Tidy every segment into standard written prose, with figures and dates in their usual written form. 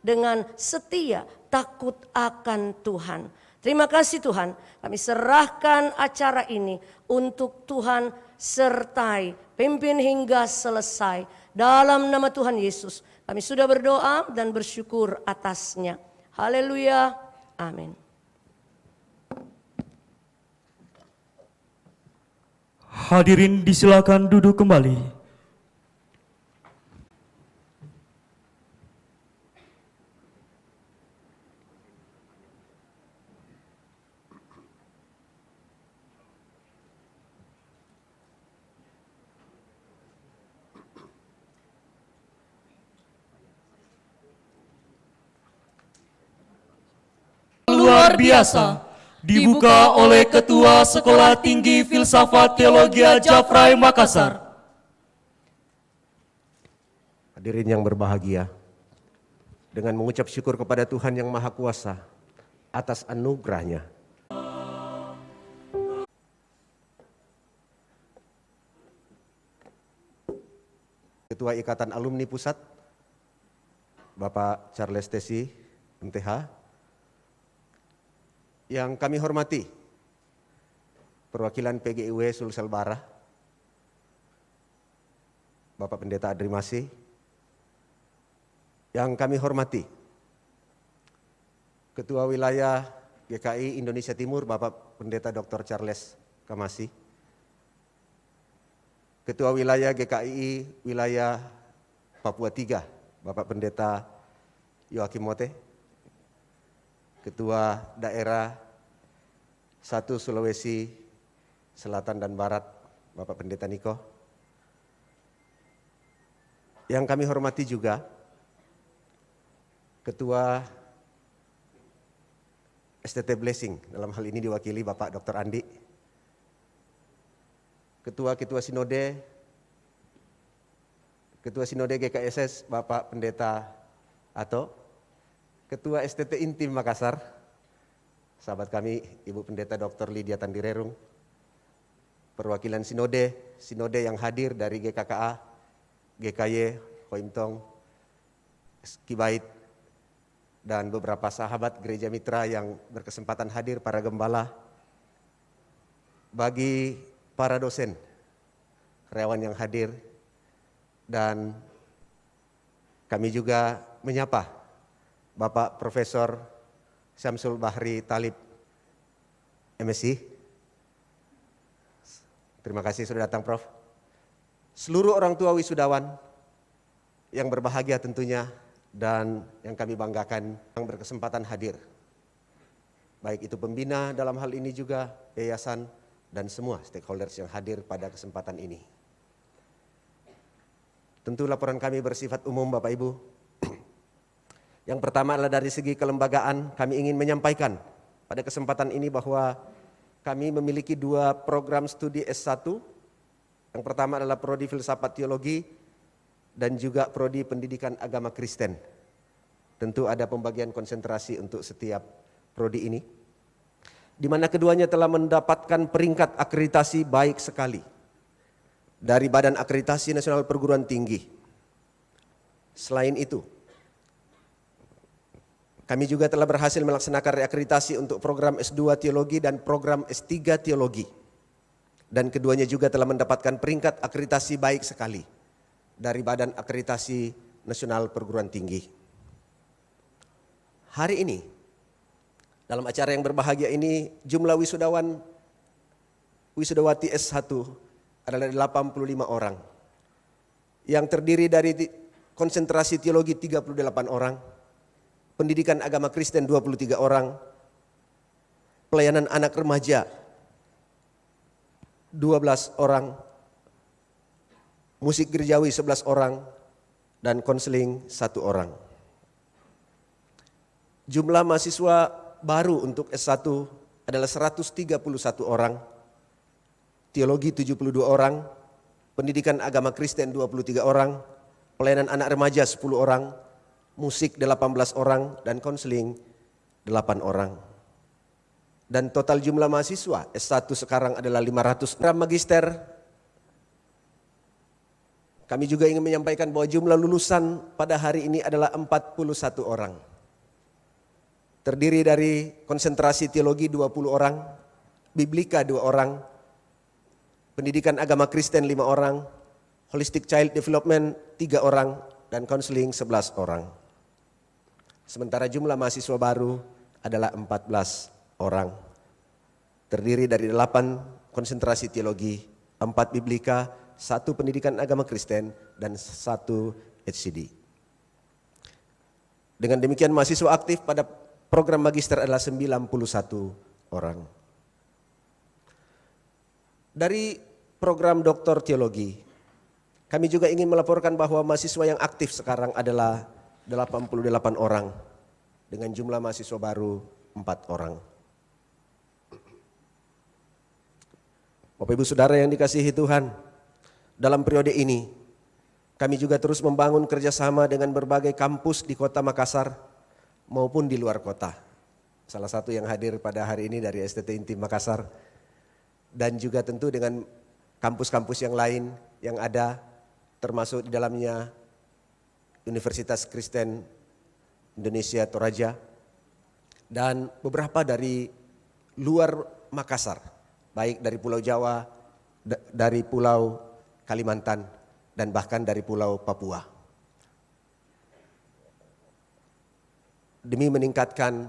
dengan setia takut akan Tuhan. Terima kasih Tuhan, kami serahkan acara ini untuk Tuhan sertai, pimpin hingga selesai. Dalam nama Tuhan Yesus, kami sudah berdoa dan bersyukur atasnya. Haleluya, amin. Hadirin disilakan duduk kembali. Luar biasa dibuka oleh Ketua Sekolah Tinggi Filsafat Teologia Jafrai Makassar. Hadirin yang berbahagia, dengan mengucap syukur kepada Tuhan yang Maha Kuasa atas anugerahnya, Ketua Ikatan Alumni Pusat, Bapak Charles Tesi, MTH, yang kami hormati perwakilan PGIW Sulsel Bara, Bapak Pendeta Adri Masih, yang kami hormati Ketua Wilayah GKI Indonesia Timur, Bapak Pendeta Dr. Charles Kamasi, Ketua Wilayah GKI Wilayah Papua III, Bapak Pendeta Yoakim Mote, Ketua Daerah 1 Sulawesi Selatan dan Barat, Bapak Pendeta Niko. Yang kami hormati juga Ketua STT Blessing, dalam hal ini diwakili Bapak Dr. Andi, Ketua Sinode, Ketua Sinode GKSS Bapak Pendeta Ato, Ketua STT Intim Makassar, sahabat kami Ibu Pendeta Dr. Lydia Tandirerung, perwakilan Sinode yang hadir dari GKKA, GKY, Hoimtong, Kibait, dan beberapa sahabat gereja mitra yang berkesempatan hadir, para gembala, bagi para dosen, karyawan yang hadir, dan kami juga menyapa Bapak Profesor Syamsul Bahri Talib, MSc. Terima kasih sudah datang, Prof. Seluruh orang tua wisudawan yang berbahagia tentunya dan yang kami banggakan yang berkesempatan hadir. Baik itu pembina dalam hal ini juga, yayasan, dan semua stakeholders yang hadir pada kesempatan ini. Tentu laporan kami bersifat umum, Bapak Ibu. Yang pertama adalah dari segi kelembagaan, kami ingin menyampaikan pada kesempatan ini bahwa kami memiliki 2 program studi S1. Yang pertama adalah Prodi Filsafat Teologi dan juga Prodi Pendidikan Agama Kristen. Tentu ada pembagian konsentrasi untuk setiap prodi ini, di mana keduanya telah mendapatkan peringkat akreditasi baik sekali dari Badan Akreditasi Nasional Perguruan Tinggi. Selain itu, kami juga telah berhasil melaksanakan reakreditasi untuk program S2 Teologi dan program S3 Teologi. Dan keduanya juga telah mendapatkan peringkat akreditasi baik sekali dari Badan Akreditasi Nasional Perguruan Tinggi. Hari ini, dalam acara yang berbahagia ini, jumlah wisudawati S1 adalah 85 orang. Yang terdiri dari konsentrasi teologi 38 orang, pendidikan agama Kristen 23 orang, pelayanan anak remaja 12 orang, musik gerejawi 11 orang, dan konseling 1 orang. Jumlah mahasiswa baru untuk S1 adalah 131 orang, teologi 72 orang, pendidikan agama Kristen 23 orang, pelayanan anak remaja 10 orang, musik 18 orang, dan konseling 8 orang. Dan total jumlah mahasiswa S1 sekarang adalah 500. Program magister Kami juga ingin menyampaikan bahwa jumlah lulusan pada hari ini adalah 41 orang. Terdiri dari konsentrasi teologi 20 orang, biblika 2 orang, pendidikan agama Kristen 5 orang, holistic child development 3 orang, dan konseling 11 orang. Sementara jumlah mahasiswa baru adalah 14 orang. Terdiri dari 8 konsentrasi teologi, 4 biblika, 1 pendidikan agama Kristen, dan 1 HCD. Dengan demikian mahasiswa aktif pada program magister adalah 91 orang. Dari program doktor teologi, kami juga ingin melaporkan bahwa mahasiswa yang aktif sekarang adalah 88 orang, dengan jumlah mahasiswa baru 4 orang. Bapak Ibu Saudara yang dikasihi Tuhan, dalam periode ini, kami juga terus membangun kerjasama dengan berbagai kampus di kota Makassar maupun di luar kota. Salah satu yang hadir pada hari ini dari STT Inti Makassar, dan juga tentu dengan kampus-kampus yang lain yang ada, termasuk di dalamnya Universitas Kristen Indonesia Toraja, dan beberapa dari luar Makassar, baik dari Pulau Jawa, dari Pulau Kalimantan, dan bahkan dari Pulau Papua. Demi meningkatkan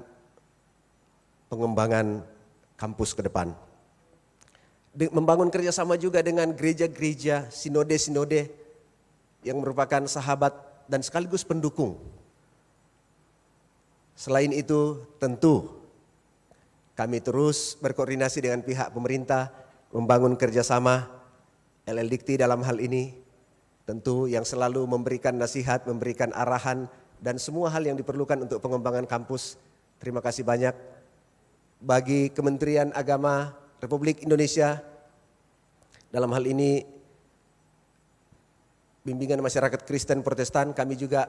pengembangan kampus ke depan. Membangun kerjasama juga dengan gereja-gereja, sinode-sinode yang merupakan sahabat dan sekaligus pendukung. Selain itu, tentu kami terus berkoordinasi dengan pihak pemerintah, membangun kerjasama. LL Dikti dalam hal ini tentu yang selalu memberikan nasihat, memberikan arahan, dan semua hal yang diperlukan untuk pengembangan kampus. Terima kasih banyak bagi Kementerian Agama Republik Indonesia. Dalam hal ini Bimbingan Masyarakat Kristen Protestan, kami juga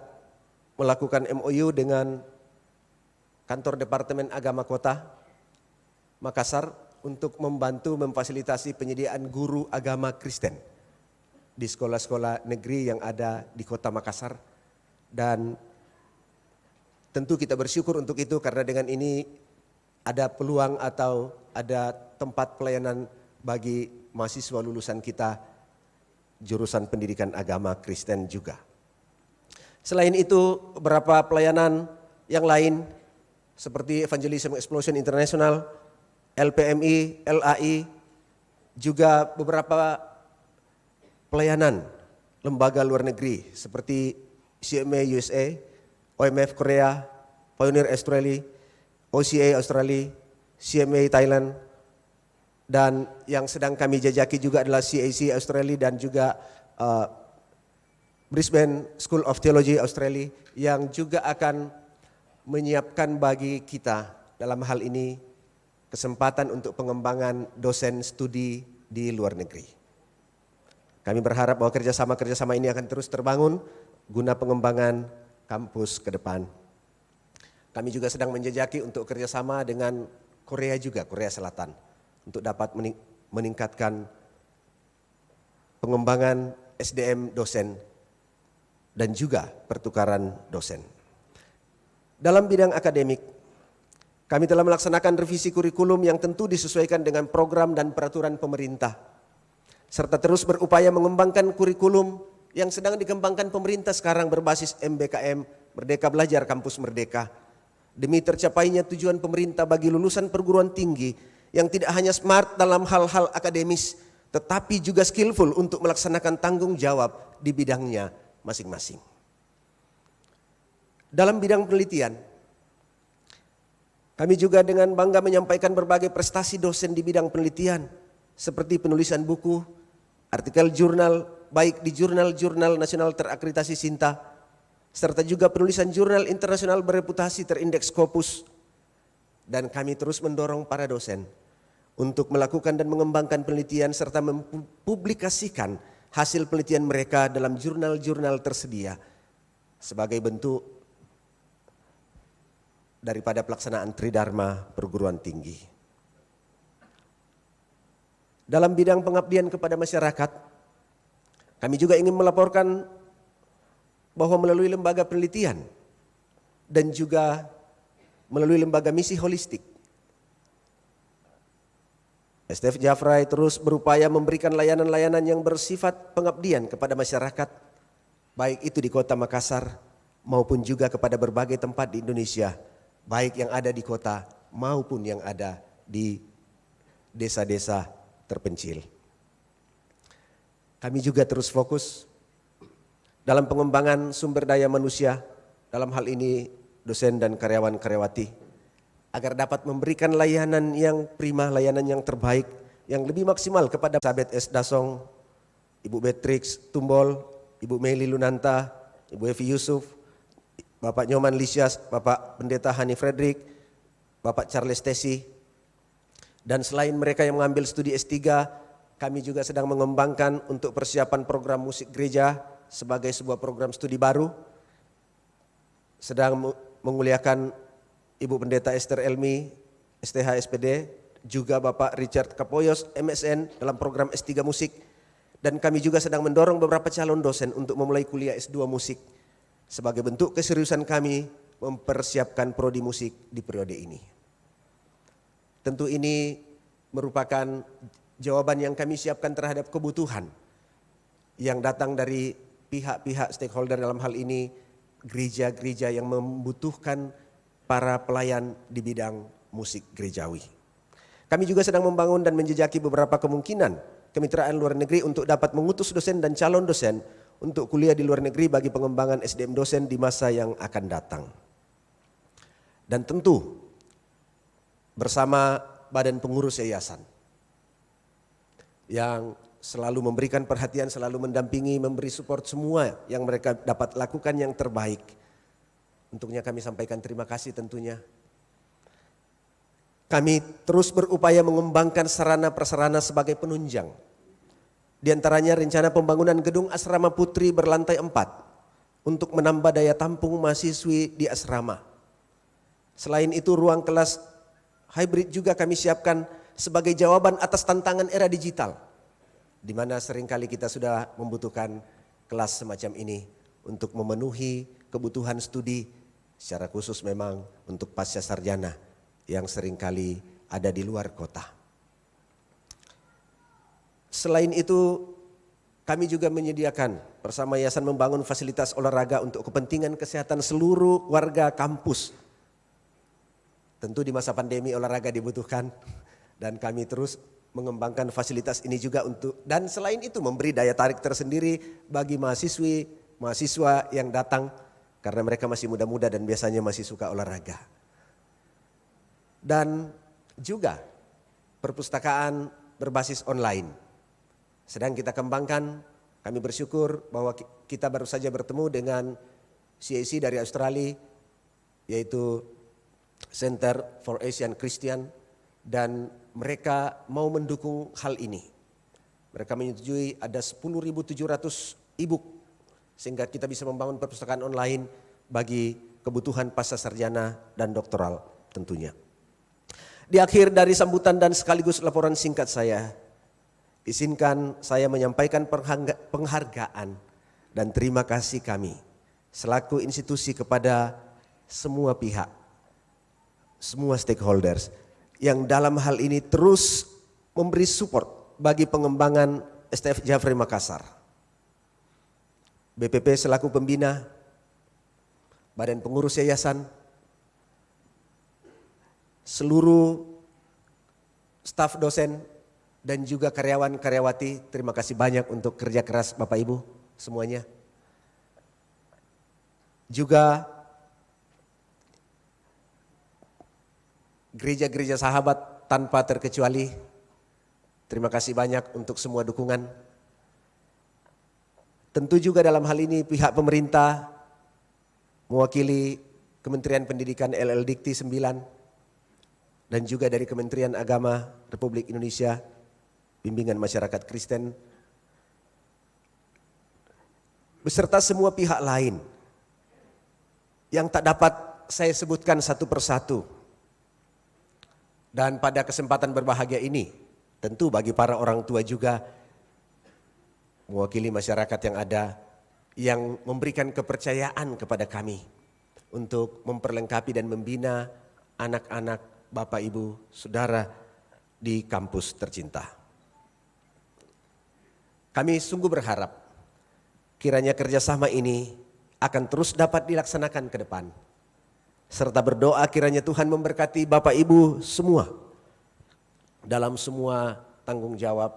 melakukan MOU dengan Kantor Departemen Agama Kota Makassar untuk membantu memfasilitasi penyediaan guru agama Kristen di sekolah-sekolah negeri yang ada di Kota Makassar. Dan tentu kita bersyukur untuk itu, karena dengan ini ada peluang atau ada tempat pelayanan bagi mahasiswa lulusan kita jurusan pendidikan agama Kristen juga. Selain itu, beberapa pelayanan yang lain seperti Evangelism Explosion International, LPMI, LAI, juga beberapa pelayanan lembaga luar negeri seperti CMA USA, OMF Korea, Pioneer Australia, OCA Australia, CMA Thailand, dan yang sedang kami jajaki juga adalah CAC Australia dan juga Brisbane School of Theology Australia, yang juga akan menyiapkan bagi kita dalam hal ini kesempatan untuk pengembangan dosen studi di luar negeri. Kami berharap bahwa kerjasama ini akan terus terbangun guna pengembangan kampus ke depan. Kami juga sedang menjajaki untuk kerjasama dengan Korea juga, Korea Selatan, untuk dapat meningkatkan pengembangan SDM dosen dan juga pertukaran dosen. Dalam bidang akademik, kami telah melaksanakan revisi kurikulum yang tentu disesuaikan dengan program dan peraturan pemerintah, serta terus berupaya mengembangkan kurikulum yang sedang dikembangkan pemerintah sekarang berbasis MBKM, Merdeka Belajar Kampus Merdeka, demi tercapainya tujuan pemerintah bagi lulusan perguruan tinggi yang tidak hanya smart dalam hal-hal akademis, tetapi juga skillful untuk melaksanakan tanggung jawab di bidangnya masing-masing. Dalam bidang penelitian, kami juga dengan bangga menyampaikan berbagai prestasi dosen di bidang penelitian, seperti penulisan buku, artikel jurnal, baik di jurnal-jurnal nasional terakreditasi Sinta, serta juga penulisan jurnal internasional bereputasi terindeks Scopus. Dan kami terus mendorong para dosen untuk melakukan dan mengembangkan penelitian serta mempublikasikan hasil penelitian mereka dalam jurnal-jurnal tersedia sebagai bentuk daripada pelaksanaan Tridharma perguruan tinggi. Dalam bidang pengabdian kepada masyarakat, Kami juga ingin melaporkan bahwa melalui lembaga penelitian dan juga melalui lembaga misi holistik, STF Jafrai terus berupaya memberikan layanan-layanan yang bersifat pengabdian kepada masyarakat, baik itu di Kota Makassar maupun juga kepada berbagai tempat di Indonesia, baik yang ada di kota maupun yang ada di desa-desa terpencil. Kami juga terus fokus dalam pengembangan sumber daya manusia, dalam hal ini dosen dan karyawan-karyawati, agar dapat memberikan layanan yang prima, layanan yang terbaik, yang lebih maksimal kepada Sabet S. Dasong, Ibu Beatrix Tumbol, Ibu Meli Lunanta, Ibu Evi Yusuf, Bapak Nyoman Lisias, Bapak Pendeta Hani Frederick, Bapak Charles Tesi. Dan selain mereka yang mengambil studi S3, kami juga sedang mengembangkan untuk persiapan program musik gereja sebagai sebuah program studi baru. Sedang menguliakan Ibu Pendeta Esther Elmi, STH SPD, juga Bapak Richard Kapoyos, MSN dalam program S3 musik. Dan kami juga sedang mendorong beberapa calon dosen untuk memulai kuliah S2 musik sebagai bentuk keseriusan kami mempersiapkan prodi musik di periode ini. Tentu ini merupakan jawaban yang kami siapkan terhadap kebutuhan yang datang dari pihak-pihak stakeholder, dalam hal ini gereja-gereja yang membutuhkan para pelayan di bidang musik gerejawi. Kami juga sedang membangun dan menjejaki beberapa kemungkinan kemitraan luar negeri untuk dapat mengutus dosen dan calon dosen untuk kuliah di luar negeri bagi pengembangan SDM dosen di masa yang akan datang. Dan tentu bersama Badan Pengurus Yayasan yang selalu memberikan perhatian, selalu mendampingi, memberi support semua yang mereka dapat lakukan yang terbaik. Untuknya kami sampaikan terima kasih tentunya. Kami terus berupaya mengembangkan sarana-prasarana sebagai penunjang. Di antaranya rencana pembangunan gedung asrama putri berlantai 4 untuk menambah daya tampung mahasiswi di asrama. Selain itu ruang kelas hybrid juga kami siapkan sebagai jawaban atas tantangan era digital, di mana seringkali kita sudah membutuhkan kelas semacam ini untuk memenuhi kebutuhan studi, secara khusus memang untuk pasca sarjana yang seringkali ada di luar kota. Selain itu, kami juga menyediakan bersama yayasan membangun fasilitas olahraga untuk kepentingan kesehatan seluruh warga kampus. Tentu di masa pandemi olahraga dibutuhkan dan kami terus mengembangkan fasilitas ini juga untuk, dan selain itu memberi daya tarik tersendiri bagi mahasiswa yang datang karena mereka masih muda-muda dan biasanya masih suka olahraga. Dan juga perpustakaan berbasis online sedang kita kembangkan. Kami bersyukur bahwa kita baru saja bertemu dengan CAC dari Australia, yaitu Center for Asian Christian, dan mereka mau mendukung hal ini. Mereka menyetujui ada 10.700 e-book sehingga kita bisa membangun perpustakaan online bagi kebutuhan pasca sarjana dan doktoral tentunya. Di akhir dari sambutan dan sekaligus laporan singkat saya, izinkan saya menyampaikan penghargaan dan terima kasih kami selaku institusi kepada semua pihak, semua stakeholders yang dalam hal ini terus memberi support bagi pengembangan STF Jafrai Makassar. BPP selaku pembina, Badan Pengurus Yayasan, seluruh staf dosen dan juga karyawan-karyawati, terima kasih banyak untuk kerja keras Bapak Ibu semuanya. Juga gereja-gereja sahabat tanpa terkecuali, terima kasih banyak untuk semua dukungan. Tentu juga dalam hal ini pihak pemerintah mewakili Kementerian Pendidikan LL Dikti 9 dan juga dari Kementerian Agama Republik Indonesia, Bimbingan Masyarakat Kristen, beserta semua pihak lain yang tak dapat saya sebutkan satu persatu. Dan pada kesempatan berbahagia ini, tentu bagi para orang tua juga, mewakili masyarakat yang ada, yang memberikan kepercayaan kepada kami untuk memperlengkapi dan membina anak-anak Bapak Ibu Saudara di kampus tercinta. Kami sungguh berharap kiranya kerjasama ini akan terus dapat dilaksanakan ke depan. Serta berdoa kiranya Tuhan memberkati Bapak Ibu semua dalam semua tanggung jawab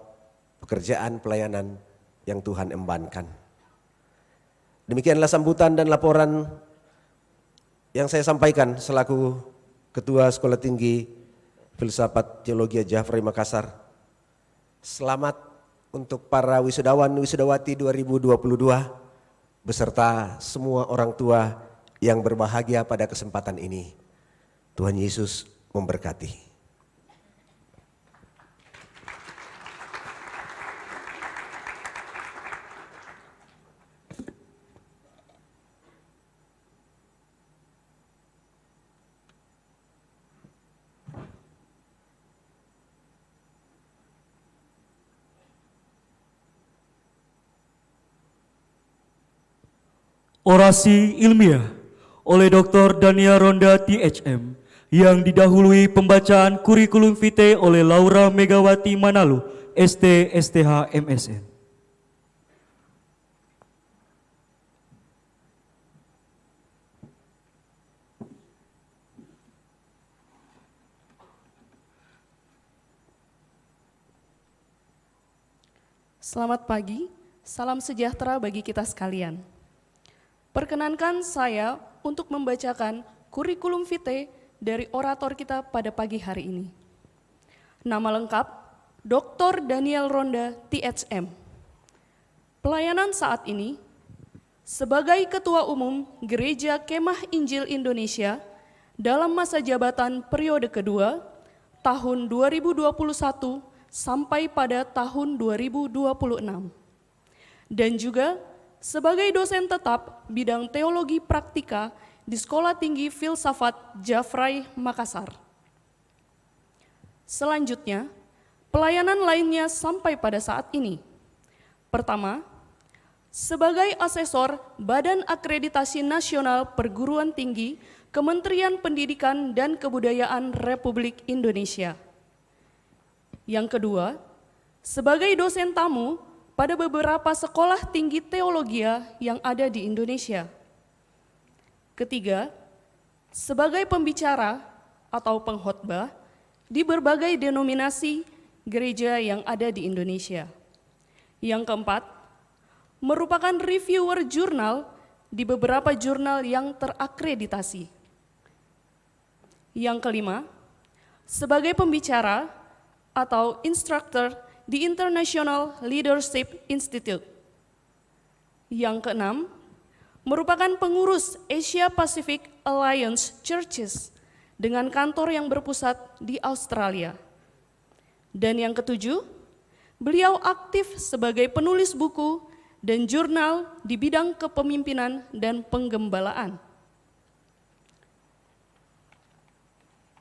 pekerjaan pelayanan yang Tuhan embankan. Demikianlah sambutan dan laporan yang saya sampaikan selaku Ketua Sekolah Tinggi Filsafat Teologi Jafrai Makassar. Selamat untuk para wisudawan wisudawati 2022 beserta semua orang tua yang berbahagia pada kesempatan ini. Tuhan Yesus memberkati. Orasi ilmiah oleh Dr. Daniel Ronda THM yang didahului pembacaan kurikulum vitae oleh Laura Megawati Manalu, ST, STH, MSN. Selamat pagi, salam sejahtera bagi kita sekalian. Perkenankan saya untuk membacakan kurikulum vitae dari orator kita pada pagi hari ini. Nama lengkap, Dr. Daniel Ronda, THM. Pelayanan saat ini, sebagai Ketua Umum Gereja Kemah Injil Indonesia dalam masa jabatan periode kedua, tahun 2021 sampai pada tahun 2026. Dan juga sebagai dosen tetap bidang teologi praktika di Sekolah Tinggi Filsafat Jafrai Makassar. Selanjutnya, pelayanan lainnya sampai pada saat ini. Pertama, sebagai asesor Badan Akreditasi Nasional Perguruan Tinggi Kementerian Pendidikan dan Kebudayaan Republik Indonesia. Yang kedua, sebagai dosen tamu pada beberapa sekolah tinggi teologia yang ada di Indonesia. Ketiga, sebagai pembicara atau pengkhotbah di berbagai denominasi gereja yang ada di Indonesia. Yang keempat, merupakan reviewer jurnal di beberapa jurnal yang terakreditasi. Yang kelima, sebagai pembicara atau instructor di International Leadership Institute. Yang keenam, merupakan pengurus Asia Pacific Alliance Churches dengan kantor yang berpusat di Australia. Dan yang ketujuh, beliau aktif sebagai penulis buku dan jurnal di bidang kepemimpinan dan penggembalaan.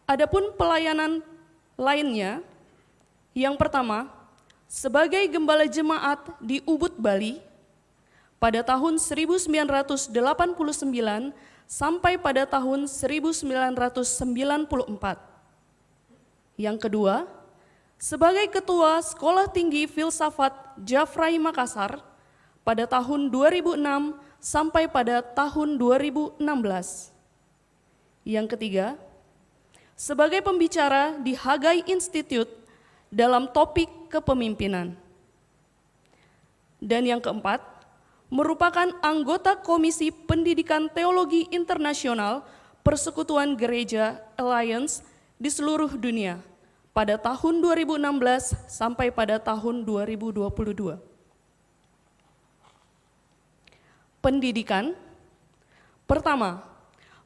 Adapun pelayanan lainnya, yang pertama, sebagai gembala jemaat di Ubud, Bali, pada tahun 1989 sampai pada tahun 1994. Yang kedua, sebagai Ketua Sekolah Tinggi Filsafat Jafrai Makassar pada tahun 2006 sampai pada tahun 2016. Yang ketiga, sebagai pembicara di Hagai Institute dalam topik kepemimpinan. Dan yang keempat, merupakan anggota Komisi Pendidikan Teologi Internasional Persekutuan Gereja Alliance di seluruh dunia pada tahun 2016 sampai pada tahun 2022. Pendidikan, pertama,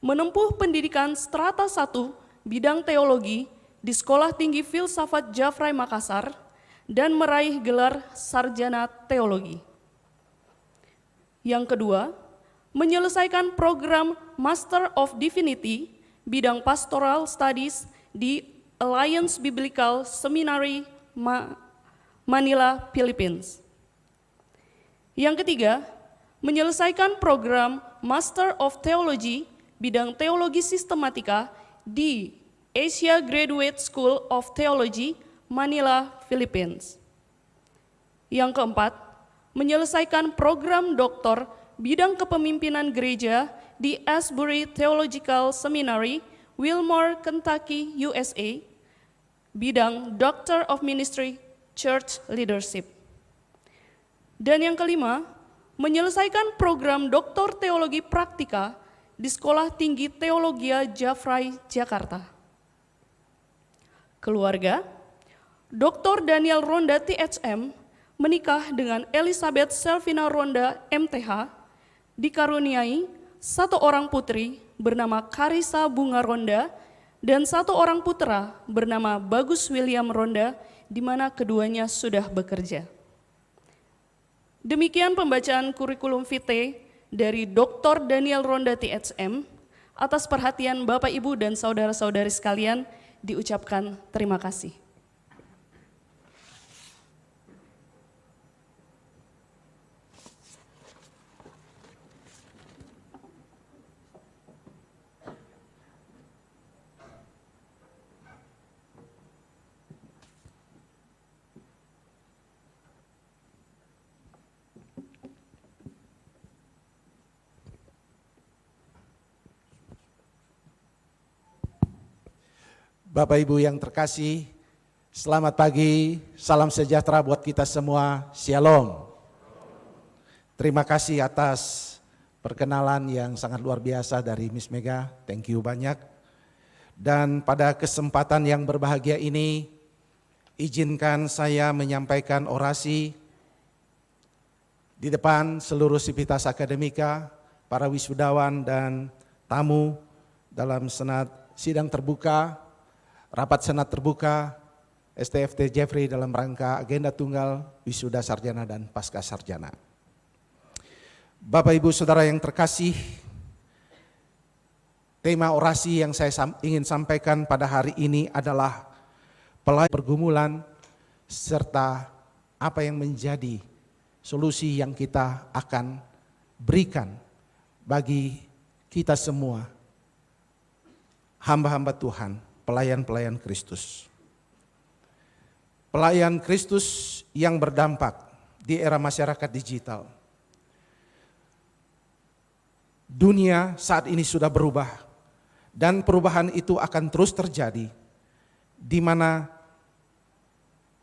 menempuh pendidikan strata 1 bidang teologi di Sekolah Tinggi Filsafat Jafrai Makassar dan meraih gelar sarjana teologi. Yang kedua, menyelesaikan program Master of Divinity bidang Pastoral Studies di Alliance Biblical Seminary Manila, Philippines. Yang ketiga, menyelesaikan program Master of Theology bidang teologi sistematika di Asia Graduate School of Theology, Manila, Philippines. Yang keempat, menyelesaikan program doktor bidang kepemimpinan gereja di Asbury Theological Seminary, Wilmore, Kentucky, USA, bidang Doctor of Ministry, Church Leadership. Dan yang kelima, menyelesaikan program Doktor Teologi Praktika di Sekolah Tinggi Teologia Jafrai, Jakarta. Keluarga, Dr. Daniel Ronda THM menikah dengan Elizabeth Selvina Ronda MTH, dikaruniai satu orang putri bernama Karissa Bunga Ronda dan satu orang putra bernama Bagus William Ronda, di mana keduanya sudah bekerja. Demikian pembacaan kurikulum vitae dari Dr. Daniel Ronda THM. Atas perhatian Bapak, Ibu, dan saudara-saudari sekalian, diucapkan terima kasih. Bapak Ibu yang terkasih, selamat pagi, salam sejahtera buat kita semua, Shalom. Terima kasih atas perkenalan yang sangat luar biasa dari Miss Mega, thank you banyak. Dan pada kesempatan yang berbahagia ini, izinkan saya menyampaikan orasi di depan seluruh sivitas akademika, para wisudawan dan tamu dalam sidang terbuka, rapat senat terbuka STFT Jeffrey dalam rangka agenda tunggal wisuda sarjana dan pasca sarjana. Bapak Ibu Saudara yang terkasih, tema orasi yang saya ingin sampaikan pada hari ini adalah pergumulan serta apa yang menjadi solusi yang kita akan berikan bagi kita semua, hamba-hamba Tuhan, pelayan-pelayan Kristus. Pelayan Kristus yang berdampak di era masyarakat digital. Dunia saat ini sudah berubah dan perubahan itu akan terus terjadi, di mana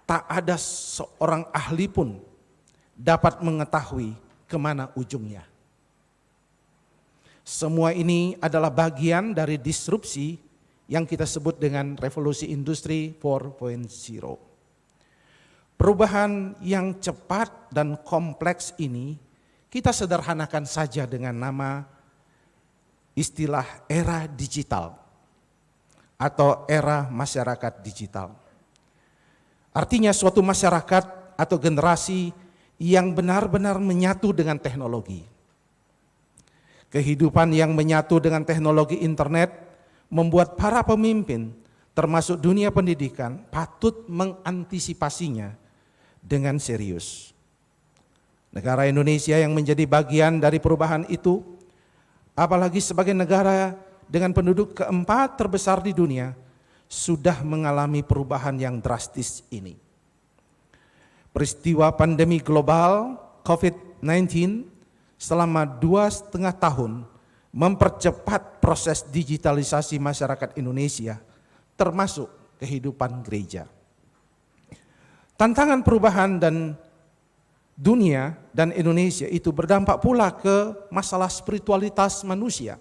tak ada seorang ahli pun dapat mengetahui kemana ujungnya. Semua ini adalah bagian dari disrupsi yang kita sebut dengan revolusi industri 4.0. Perubahan yang cepat dan kompleks ini kita sederhanakan saja dengan nama istilah era digital atau era masyarakat digital. Artinya suatu masyarakat atau generasi yang benar-benar menyatu dengan teknologi. Kehidupan yang menyatu dengan teknologi internet membuat para pemimpin termasuk dunia pendidikan patut mengantisipasinya dengan serius. Negara Indonesia yang menjadi bagian dari perubahan itu, apalagi sebagai negara dengan penduduk keempat terbesar di dunia, sudah mengalami perubahan yang drastis ini. Peristiwa pandemi global COVID-19 selama 2,5 tahun mempercepat proses digitalisasi masyarakat Indonesia, termasuk kehidupan gereja. Tantangan perubahan dan dunia dan Indonesia itu berdampak pula ke masalah spiritualitas manusia.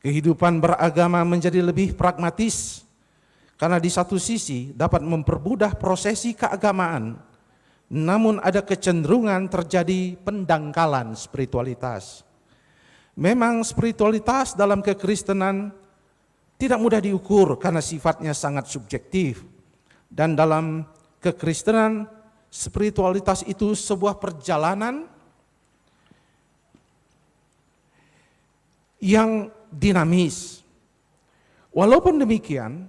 Kehidupan beragama menjadi lebih pragmatis, karena di satu sisi dapat mempermudah prosesi keagamaan, namun ada kecenderungan terjadi pendangkalan spiritualitas. Memang spiritualitas dalam kekristenan tidak mudah diukur karena sifatnya sangat subjektif. Dan dalam kekristenan, spiritualitas itu sebuah perjalanan yang dinamis. Walaupun demikian,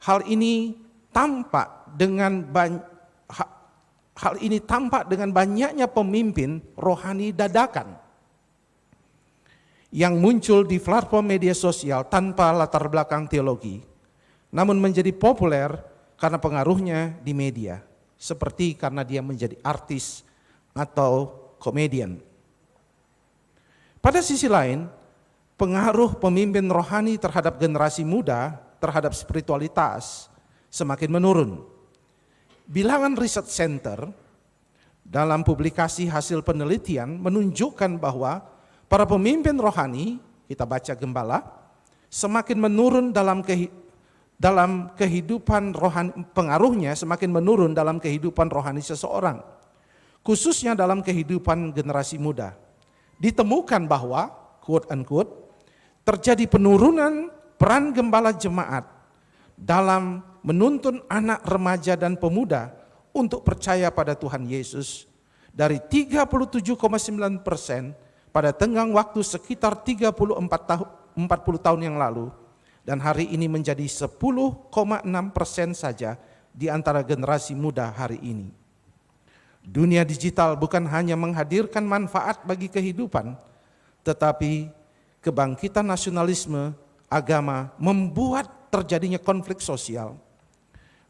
hal ini tampak dengan hal ini tampak dengan banyaknya pemimpin rohani dadakan yang muncul di platform media sosial tanpa latar belakang teologi, namun menjadi populer karena pengaruhnya di media, seperti karena dia menjadi artis atau komedian. Pada sisi lain, pengaruh pemimpin rohani terhadap generasi muda, terhadap spiritualitas semakin menurun. Bilangan Research Center dalam publikasi hasil penelitian menunjukkan bahwa para pemimpin rohani, kita baca gembala, semakin menurun dalam kehidupan rohani, pengaruhnya semakin menurun dalam kehidupan rohani seseorang, khususnya dalam kehidupan generasi muda. Ditemukan bahwa, quote unquote, terjadi penurunan peran gembala jemaat dalam menuntun anak remaja dan pemuda untuk percaya pada Tuhan Yesus dari 37,9% pada tenggang waktu sekitar 40 tahun yang lalu, dan hari ini menjadi 10,6% saja di antara generasi muda hari ini. Dunia digital bukan hanya menghadirkan manfaat bagi kehidupan, tetapi kebangkitan nasionalisme agama membuat terjadinya konflik sosial.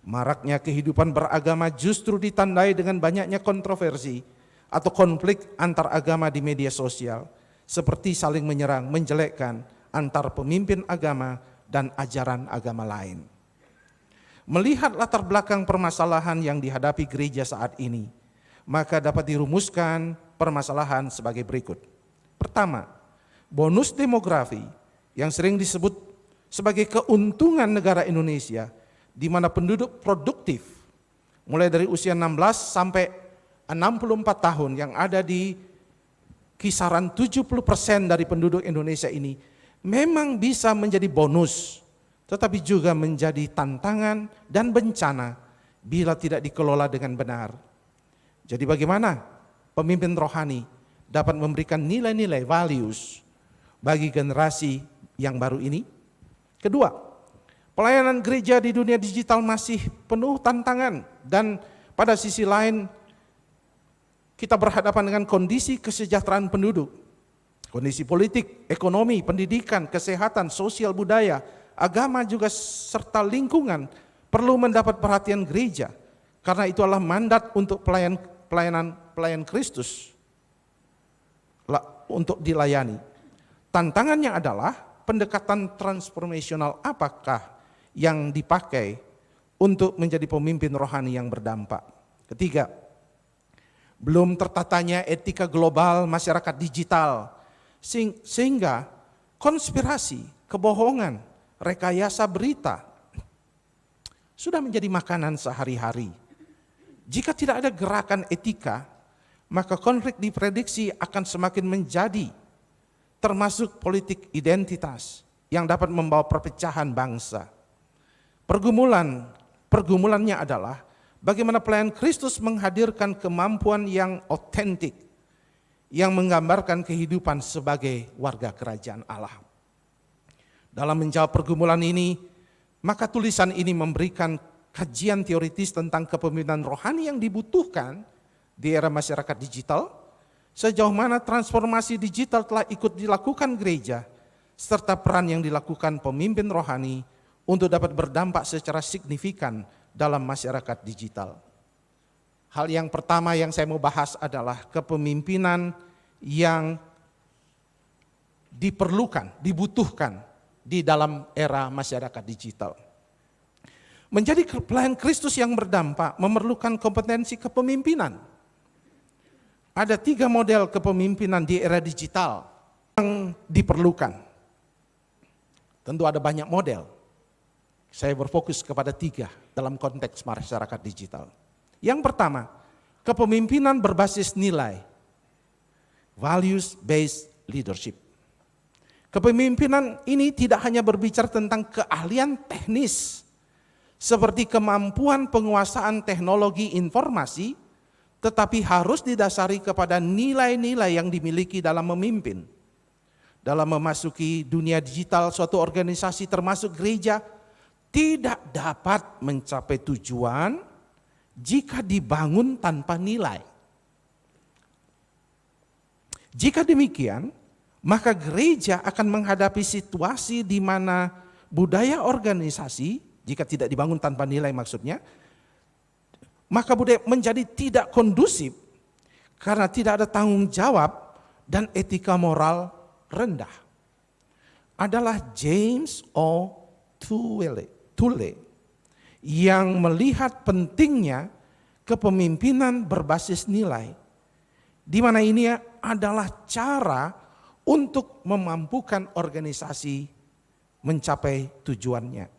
Maraknya kehidupan beragama justru ditandai dengan banyaknya kontroversi atau konflik antar agama di media sosial, seperti saling menyerang, menjelekkan antar pemimpin agama dan ajaran agama lain. Melihat latar belakang permasalahan yang dihadapi gereja saat ini, maka dapat dirumuskan permasalahan sebagai berikut. Pertama, bonus demografi yang sering disebut sebagai keuntungan negara Indonesia, di mana penduduk produktif mulai dari usia 16 sampai 64 tahun yang ada di kisaran 70% dari penduduk Indonesia ini memang bisa menjadi bonus, tetapi juga menjadi tantangan dan bencana bila tidak dikelola dengan benar. Jadi bagaimana pemimpin rohani dapat memberikan nilai-nilai values bagi generasi yang baru ini? Kedua, pelayanan gereja di dunia digital masih penuh tantangan, dan pada sisi lain kita berhadapan dengan kondisi kesejahteraan penduduk, kondisi politik, ekonomi, pendidikan, kesehatan, sosial budaya, agama juga serta lingkungan perlu mendapat perhatian gereja, karena itulah mandat untuk pelayan Kristus untuk dilayani. Tantangannya adalah pendekatan transformasional apakah yang dipakai untuk menjadi pemimpin rohani yang berdampak. Ketiga, belum tertatanya etika global masyarakat digital, sehingga konspirasi, kebohongan, rekayasa berita sudah menjadi makanan sehari-hari. Jika tidak ada gerakan etika, maka konflik diprediksi akan semakin menjadi, termasuk politik identitas yang dapat membawa perpecahan bangsa. Pergumulannya adalah bagaimana pelayan Kristus menghadirkan kemampuan yang otentik, yang menggambarkan kehidupan sebagai warga kerajaan Allah. Dalam menjawab pergumulan ini, maka tulisan ini memberikan kajian teoritis tentang kepemimpinan rohani yang dibutuhkan di era masyarakat digital, sejauh mana transformasi digital telah ikut dilakukan gereja, serta peran yang dilakukan pemimpin rohani untuk dapat berdampak secara signifikan dalam masyarakat digital. Hal yang pertama yang saya mau bahas adalah kepemimpinan yang diperlukan, dibutuhkan di dalam era masyarakat digital. Menjadi pelayan Kristus yang berdampak memerlukan kompetensi kepemimpinan. Ada 3 model kepemimpinan di era digital yang diperlukan. Tentu ada banyak model. Saya berfokus kepada 3 dalam konteks masyarakat digital. Yang pertama, kepemimpinan berbasis nilai. Values-based leadership. Kepemimpinan ini tidak hanya berbicara tentang keahlian teknis, seperti kemampuan penguasaan teknologi informasi, tetapi harus didasari kepada nilai-nilai yang dimiliki dalam memimpin. Dalam memasuki dunia digital, suatu organisasi termasuk gereja tidak dapat mencapai tujuan jika dibangun tanpa nilai. Jika demikian, maka gereja akan menghadapi situasi di mana budaya organisasi, jika tidak dibangun tanpa nilai maksudnya, maka budaya menjadi tidak kondusif karena tidak ada tanggung jawab dan etika moral rendah. Adalah James O. Toole yang melihat pentingnya kepemimpinan berbasis nilai, di mana ini adalah cara untuk memampukan organisasi mencapai tujuannya.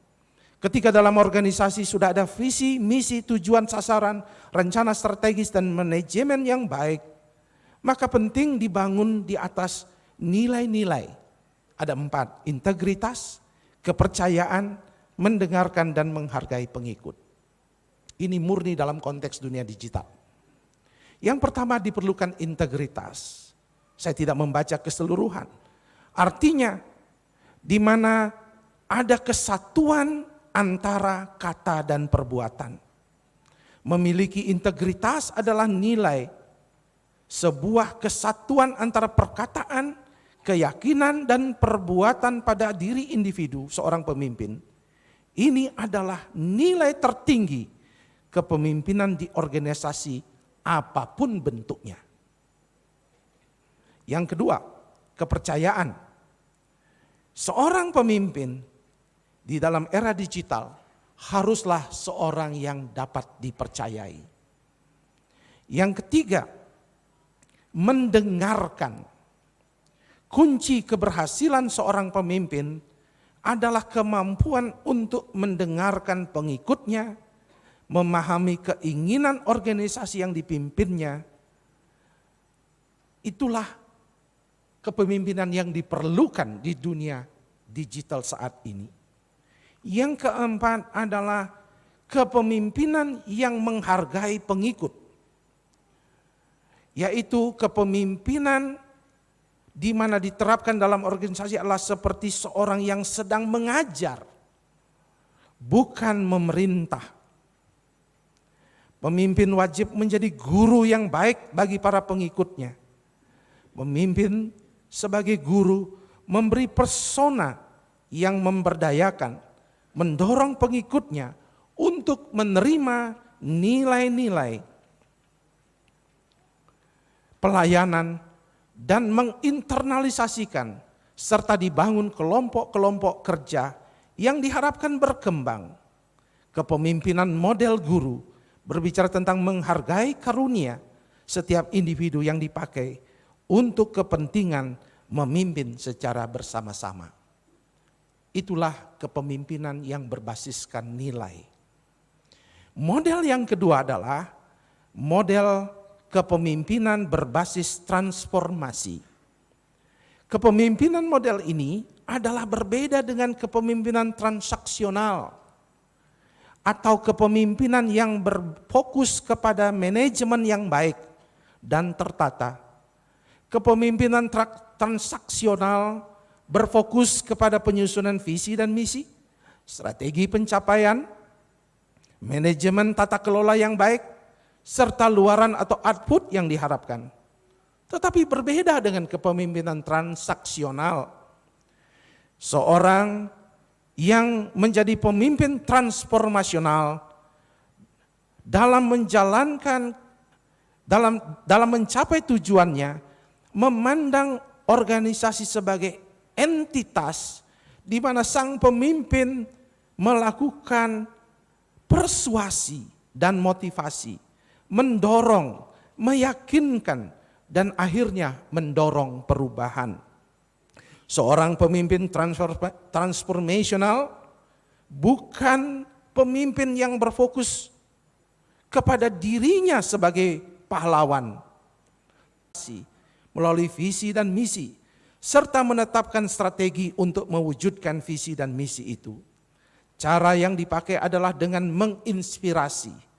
Ketika dalam organisasi sudah ada visi, misi, tujuan, sasaran, rencana strategis dan manajemen yang baik, maka penting dibangun di atas nilai-nilai. Ada 4, integritas, kepercayaan, mendengarkan dan menghargai pengikut. Ini murni dalam konteks dunia digital. Yang pertama diperlukan integritas. Saya tidak membaca keseluruhan. Artinya di mana ada kesatuan antara kata dan perbuatan. Memiliki integritas adalah nilai sebuah kesatuan antara perkataan, keyakinan dan perbuatan pada diri individu seorang pemimpin. Ini adalah nilai tertinggi kepemimpinan di organisasi apapun bentuknya. Yang kedua, kepercayaan. Seorang pemimpin di dalam era digital haruslah seorang yang dapat dipercayai. Yang ketiga, mendengarkan. Kunci keberhasilan seorang pemimpin adalah kemampuan untuk mendengarkan pengikutnya, memahami keinginan organisasi yang dipimpinnya. Itulah kepemimpinan yang diperlukan di dunia digital saat ini. Yang keempat adalah kepemimpinan yang menghargai pengikut, yaitu kepemimpinan di mana diterapkan dalam organisasi adalah seperti seorang yang sedang mengajar, bukan memerintah. Pemimpin wajib menjadi guru yang baik bagi para pengikutnya. Pemimpin sebagai guru memberi persona yang memberdayakan, mendorong pengikutnya untuk menerima nilai-nilai pelayanan dan menginternalisasikan serta dibangun kelompok-kelompok kerja yang diharapkan berkembang. Kepemimpinan model guru berbicara tentang menghargai karunia setiap individu yang dipakai untuk kepentingan memimpin secara bersama-sama. Itulah kepemimpinan yang berbasiskan nilai. Model yang kedua adalah model kepemimpinan berbasis transformasi. Kepemimpinan model ini adalah berbeda dengan kepemimpinan transaksional atau kepemimpinan yang berfokus kepada manajemen yang baik dan tertata. Kepemimpinan transaksional berfokus kepada penyusunan visi dan misi, strategi pencapaian, manajemen tata kelola yang baik, serta luaran atau output yang diharapkan. Tetapi berbeda dengan kepemimpinan transaksional. Seorang yang menjadi pemimpin transformasional dalam menjalankan, dalam mencapai tujuannya, memandang organisasi sebagai entitas di mana sang pemimpin melakukan persuasi dan motivasi, mendorong, meyakinkan, dan akhirnya mendorong perubahan. Seorang pemimpin transformational bukan pemimpin yang berfokus kepada dirinya sebagai pahlawan, melalui visi dan misi, serta menetapkan strategi untuk mewujudkan visi dan misi itu. Cara yang dipakai adalah dengan menginspirasi.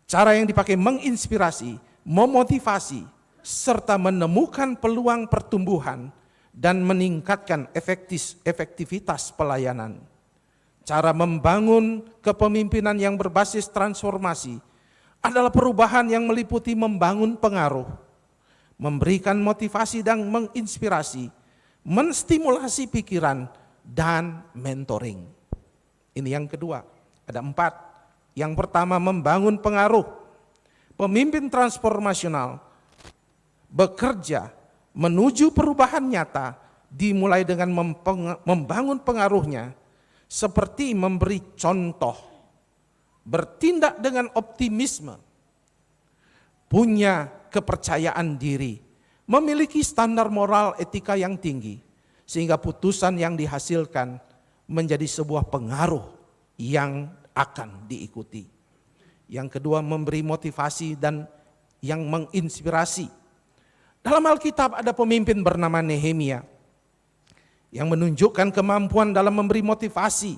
Cara yang dipakai menginspirasi, memotivasi, serta menemukan peluang pertumbuhan dan meningkatkan efektivitas pelayanan. cara membangun kepemimpinan yang berbasis transformasi adalah perubahan yang meliputi membangun pengaruh, memberikan motivasi dan menginspirasi, menstimulasi pikiran, dan mentoring. Ini yang kedua, ada 4. Yang pertama, membangun pengaruh. Pemimpin transformasional bekerja menuju perubahan nyata dimulai dengan membangun pengaruhnya seperti memberi contoh, bertindak dengan optimisme, punya kepercayaan diri, memiliki standar moral etika yang tinggi, sehingga putusan yang dihasilkan menjadi sebuah pengaruh yang akan diikuti. Yang kedua, memberi motivasi dan yang menginspirasi. Dalam Alkitab ada pemimpin bernama Nehemia yang menunjukkan kemampuan dalam memberi motivasi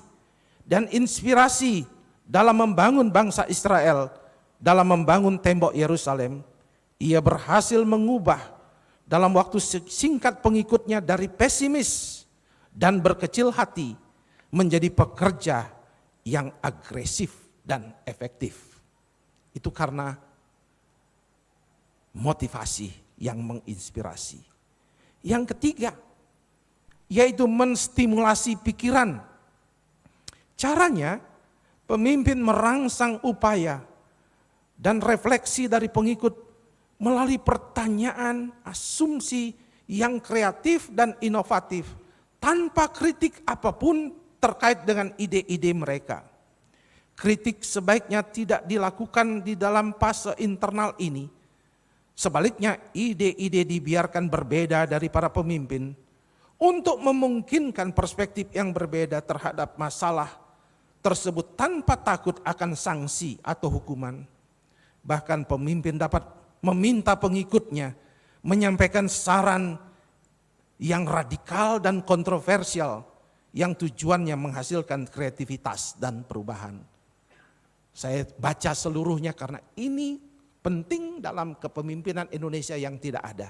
dan inspirasi dalam membangun bangsa Israel, dalam membangun tembok Yerusalem. Ia berhasil mengubah dalam waktu singkat pengikutnya dari pesimis dan berkecil hati menjadi pekerja yang agresif dan efektif. Itu karena motivasi yang menginspirasi. Yang ketiga, yaitu menstimulasi pikiran. Caranya, pemimpin merangsang upaya dan refleksi dari pengikut melalui pertanyaan, asumsi yang kreatif dan inovatif tanpa kritik apapun terkait dengan ide-ide mereka. Kritik sebaiknya tidak dilakukan di dalam fase internal ini. Sebaliknya, ide-ide dibiarkan berbeda dari para pemimpin untuk memungkinkan perspektif yang berbeda terhadap masalah tersebut tanpa takut akan sanksi atau hukuman. Bahkan pemimpin dapat meminta pengikutnya menyampaikan saran yang radikal dan kontroversial yang tujuannya menghasilkan kreativitas dan perubahan. Saya baca seluruhnya karena ini penting dalam kepemimpinan Indonesia yang tidak ada.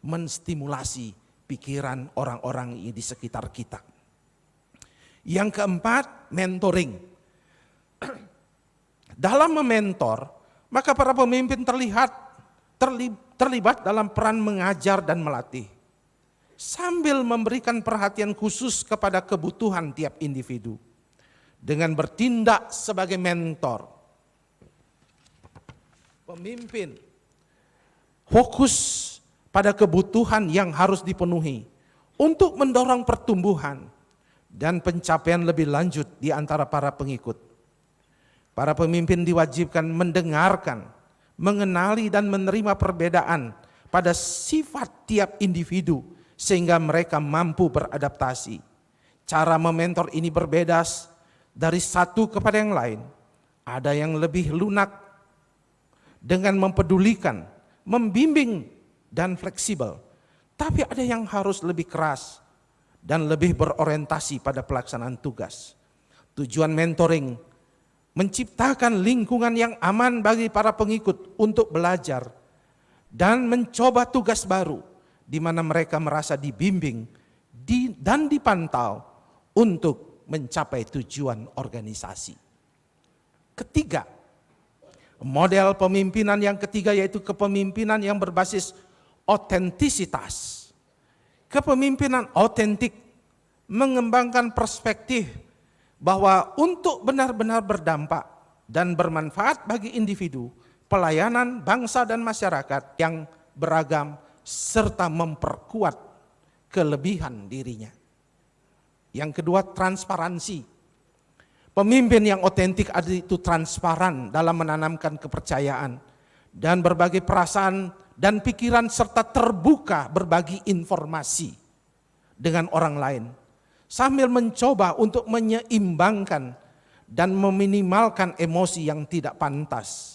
Menstimulasi pikiran orang-orang di sekitar kita. Yang keempat, mentoring. Dalam mementor, maka para pemimpin terlibat dalam peran mengajar dan melatih, sambil memberikan perhatian khusus kepada kebutuhan tiap individu dengan bertindak sebagai mentor. Pemimpin fokus pada kebutuhan yang harus dipenuhi untuk mendorong pertumbuhan dan pencapaian lebih lanjut di antara para pengikut. Para pemimpin diwajibkan mendengarkan, mengenali dan menerima perbedaan pada sifat tiap individu sehingga mereka mampu beradaptasi. Cara mementor ini berbeda dari satu kepada yang lain. Ada yang lebih lunak dengan mempedulikan, membimbing dan fleksibel. Tapi ada yang harus lebih keras dan lebih berorientasi pada pelaksanaan tugas. Tujuan mentoring menciptakan lingkungan yang aman bagi para pengikut untuk belajar dan mencoba tugas baru di mana mereka merasa dibimbing dan dipantau untuk mencapai tujuan organisasi. Ketiga, model pemimpinan yang ketiga yaitu kepemimpinan yang berbasis otentisitas. Kepemimpinan otentik mengembangkan perspektif bahwa untuk benar-benar berdampak dan bermanfaat bagi individu, pelayanan bangsa dan masyarakat yang beragam serta memperkuat kelebihan dirinya. Yang kedua, transparansi. Pemimpin yang otentik itu transparan dalam menanamkan kepercayaan dan berbagi perasaan dan pikiran serta terbuka berbagi informasi dengan orang lain sambil mencoba untuk menyeimbangkan dan meminimalkan emosi yang tidak pantas.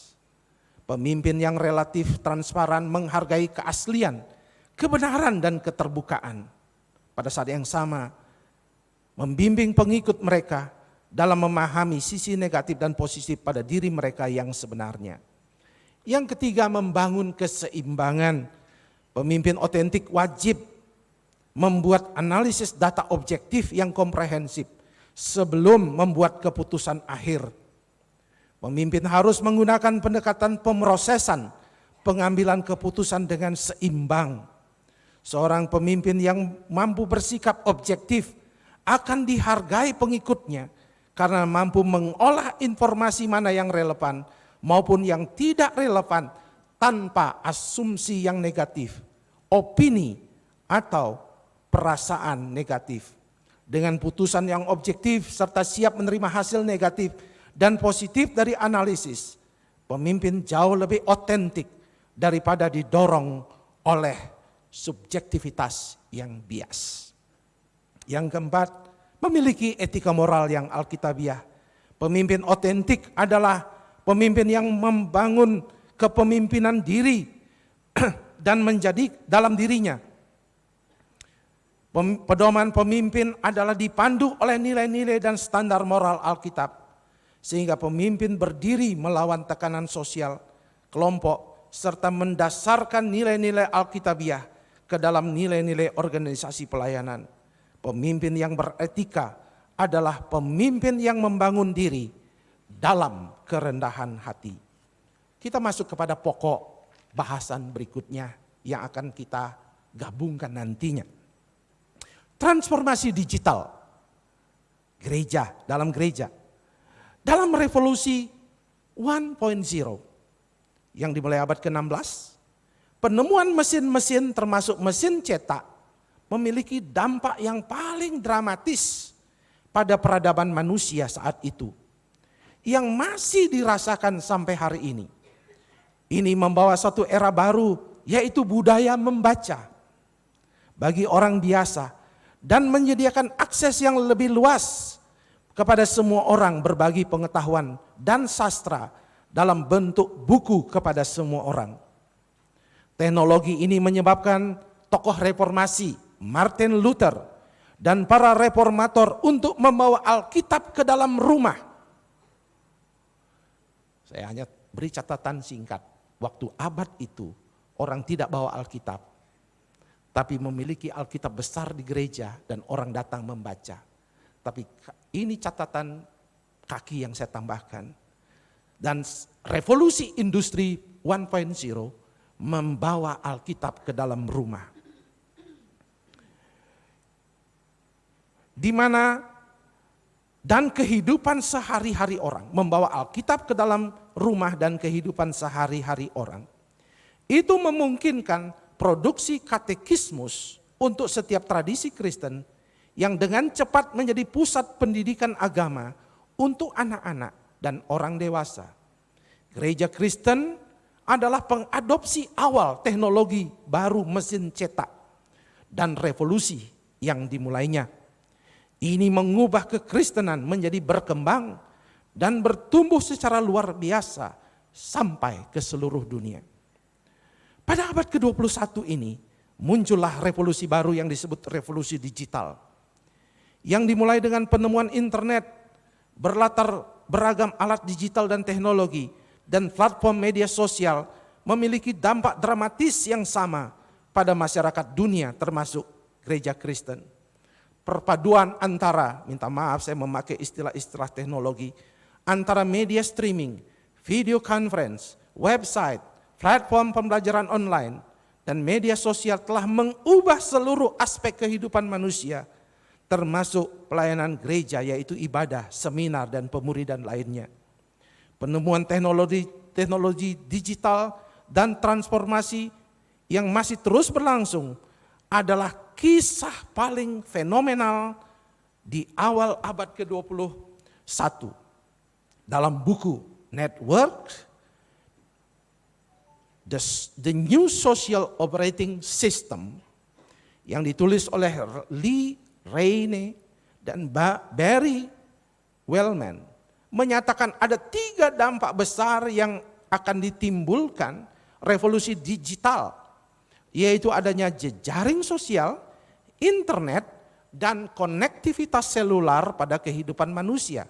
Pemimpin yang relatif transparan menghargai keaslian, kebenaran dan keterbukaan. Pada saat yang sama, membimbing pengikut mereka dalam memahami sisi negatif dan positif pada diri mereka yang sebenarnya. Yang ketiga, membangun keseimbangan. Pemimpin otentik wajib membuat analisis data objektif yang komprehensif sebelum membuat keputusan akhir. Pemimpin harus menggunakan pendekatan pemrosesan, pengambilan keputusan dengan seimbang. Seorang pemimpin yang mampu bersikap objektif akan dihargai pengikutnya karena mampu mengolah informasi mana yang relevan maupun yang tidak relevan tanpa asumsi yang negatif, opini atau perasaan negatif. Dengan putusan yang objektif serta siap menerima hasil negatif dan positif dari analisis, pemimpin jauh lebih otentik daripada didorong oleh subjektivitas yang bias. Yang keempat, memiliki etika moral yang alkitabiah. Pemimpin otentik adalah pemimpin yang membangun kepemimpinan diri dan menjadi dalam dirinya. Pedoman pemimpin adalah dipandu oleh nilai-nilai dan standar moral Alkitab, sehingga pemimpin berdiri melawan tekanan sosial, kelompok, serta mendasarkan nilai-nilai Alkitabiah ke dalam nilai-nilai organisasi pelayanan. Pemimpin yang beretika adalah pemimpin yang membangun diri dalam kerendahan hati. Kita masuk kepada pokok bahasan berikutnya yang akan kita gabungkan nantinya. Transformasi digital gereja, dalam gereja. Dalam revolusi 1.0 yang dimulai abad ke-16, penemuan mesin-mesin termasuk mesin cetak memiliki dampak yang paling dramatis pada peradaban manusia saat itu, yang masih dirasakan sampai hari ini. Ini membawa satu era baru, yaitu budaya membaca bagi orang biasa, dan menyediakan akses yang lebih luas kepada semua orang berbagi pengetahuan dan sastra dalam bentuk buku kepada semua orang. Teknologi ini menyebabkan tokoh reformasi Martin Luther dan para reformator untuk membawa Alkitab ke dalam rumah. Saya hanya beri catatan singkat, waktu abad itu orang tidak bawa Alkitab, tapi memiliki Alkitab besar di gereja dan orang datang membaca. Tapi ini catatan kaki yang saya tambahkan. Dan revolusi industri 1.0 membawa Alkitab ke dalam rumah. Di mana dan kehidupan sehari-hari orang, membawa Alkitab ke dalam rumah dan kehidupan sehari-hari orang. Itu memungkinkan produksi katekismus untuk setiap tradisi Kristen yang dengan cepat menjadi pusat pendidikan agama untuk anak-anak dan orang dewasa. Gereja Kristen adalah pengadopsi awal teknologi baru mesin cetak dan revolusi yang dimulainya. Ini mengubah kekristenan menjadi berkembang dan bertumbuh secara luar biasa sampai ke seluruh dunia. Pada abad ke-21 ini muncullah revolusi baru yang disebut revolusi digital. Yang dimulai dengan penemuan internet, berlatar beragam alat digital dan teknologi, dan platform media sosial memiliki dampak dramatis yang sama pada masyarakat dunia termasuk gereja Kristen. Perpaduan antara, minta maaf saya memakai istilah-istilah teknologi, antara media streaming, video conference, website, platform pembelajaran online, dan media sosial telah mengubah seluruh aspek kehidupan manusia, termasuk pelayanan gereja yaitu ibadah, seminar, dan pemuridan lainnya. Penemuan teknologi digital dan transformasi yang masih terus berlangsung adalah kisah paling fenomenal di awal abad ke-21. Dalam buku Network, The New Social Operating System yang ditulis oleh Lee Reyne dan Barry Wellman menyatakan ada 3 dampak besar yang akan ditimbulkan revolusi digital, yaitu adanya jejaring sosial, internet, dan konektivitas selular pada kehidupan manusia.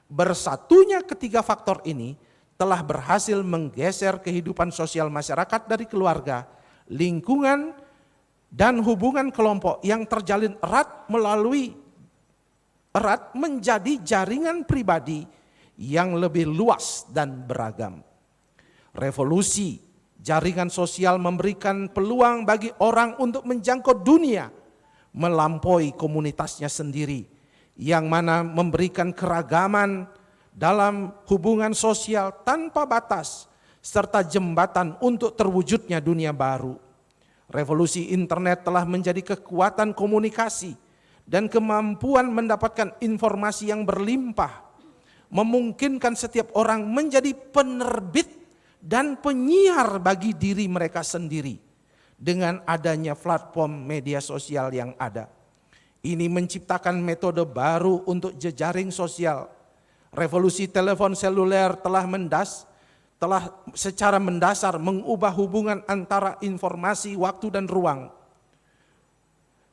Bersatunya ketiga faktor ini telah berhasil menggeser kehidupan sosial masyarakat dari keluarga, lingkungan, dan hubungan kelompok yang terjalin erat melalui erat menjadi jaringan pribadi yang lebih luas dan beragam. Revolusi jaringan sosial memberikan peluang bagi orang untuk menjangkau dunia melampaui komunitasnya sendiri, yang mana memberikan keragaman dalam hubungan sosial tanpa batas, serta jembatan untuk terwujudnya dunia baru. Revolusi internet telah menjadi kekuatan komunikasi dan kemampuan mendapatkan informasi yang berlimpah, memungkinkan setiap orang menjadi penerbit dan penyiar bagi diri mereka sendiri dengan adanya platform media sosial yang ada. Ini menciptakan metode baru untuk jejaring sosial. Revolusi telepon seluler telah secara mendasar mengubah hubungan antara informasi, waktu, dan ruang.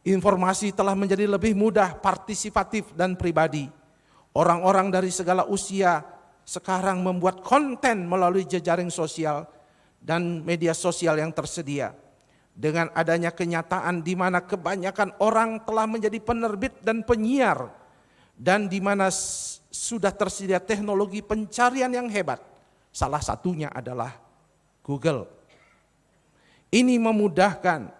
Informasi telah menjadi lebih mudah, partisipatif, dan pribadi. Orang-orang dari segala usia sekarang membuat konten melalui jejaring sosial dan media sosial yang tersedia. Dengan adanya kenyataan di mana kebanyakan orang telah menjadi penerbit dan penyiar, dan di mana sudah tersedia teknologi pencarian yang hebat, salah satunya adalah Google. Ini memudahkan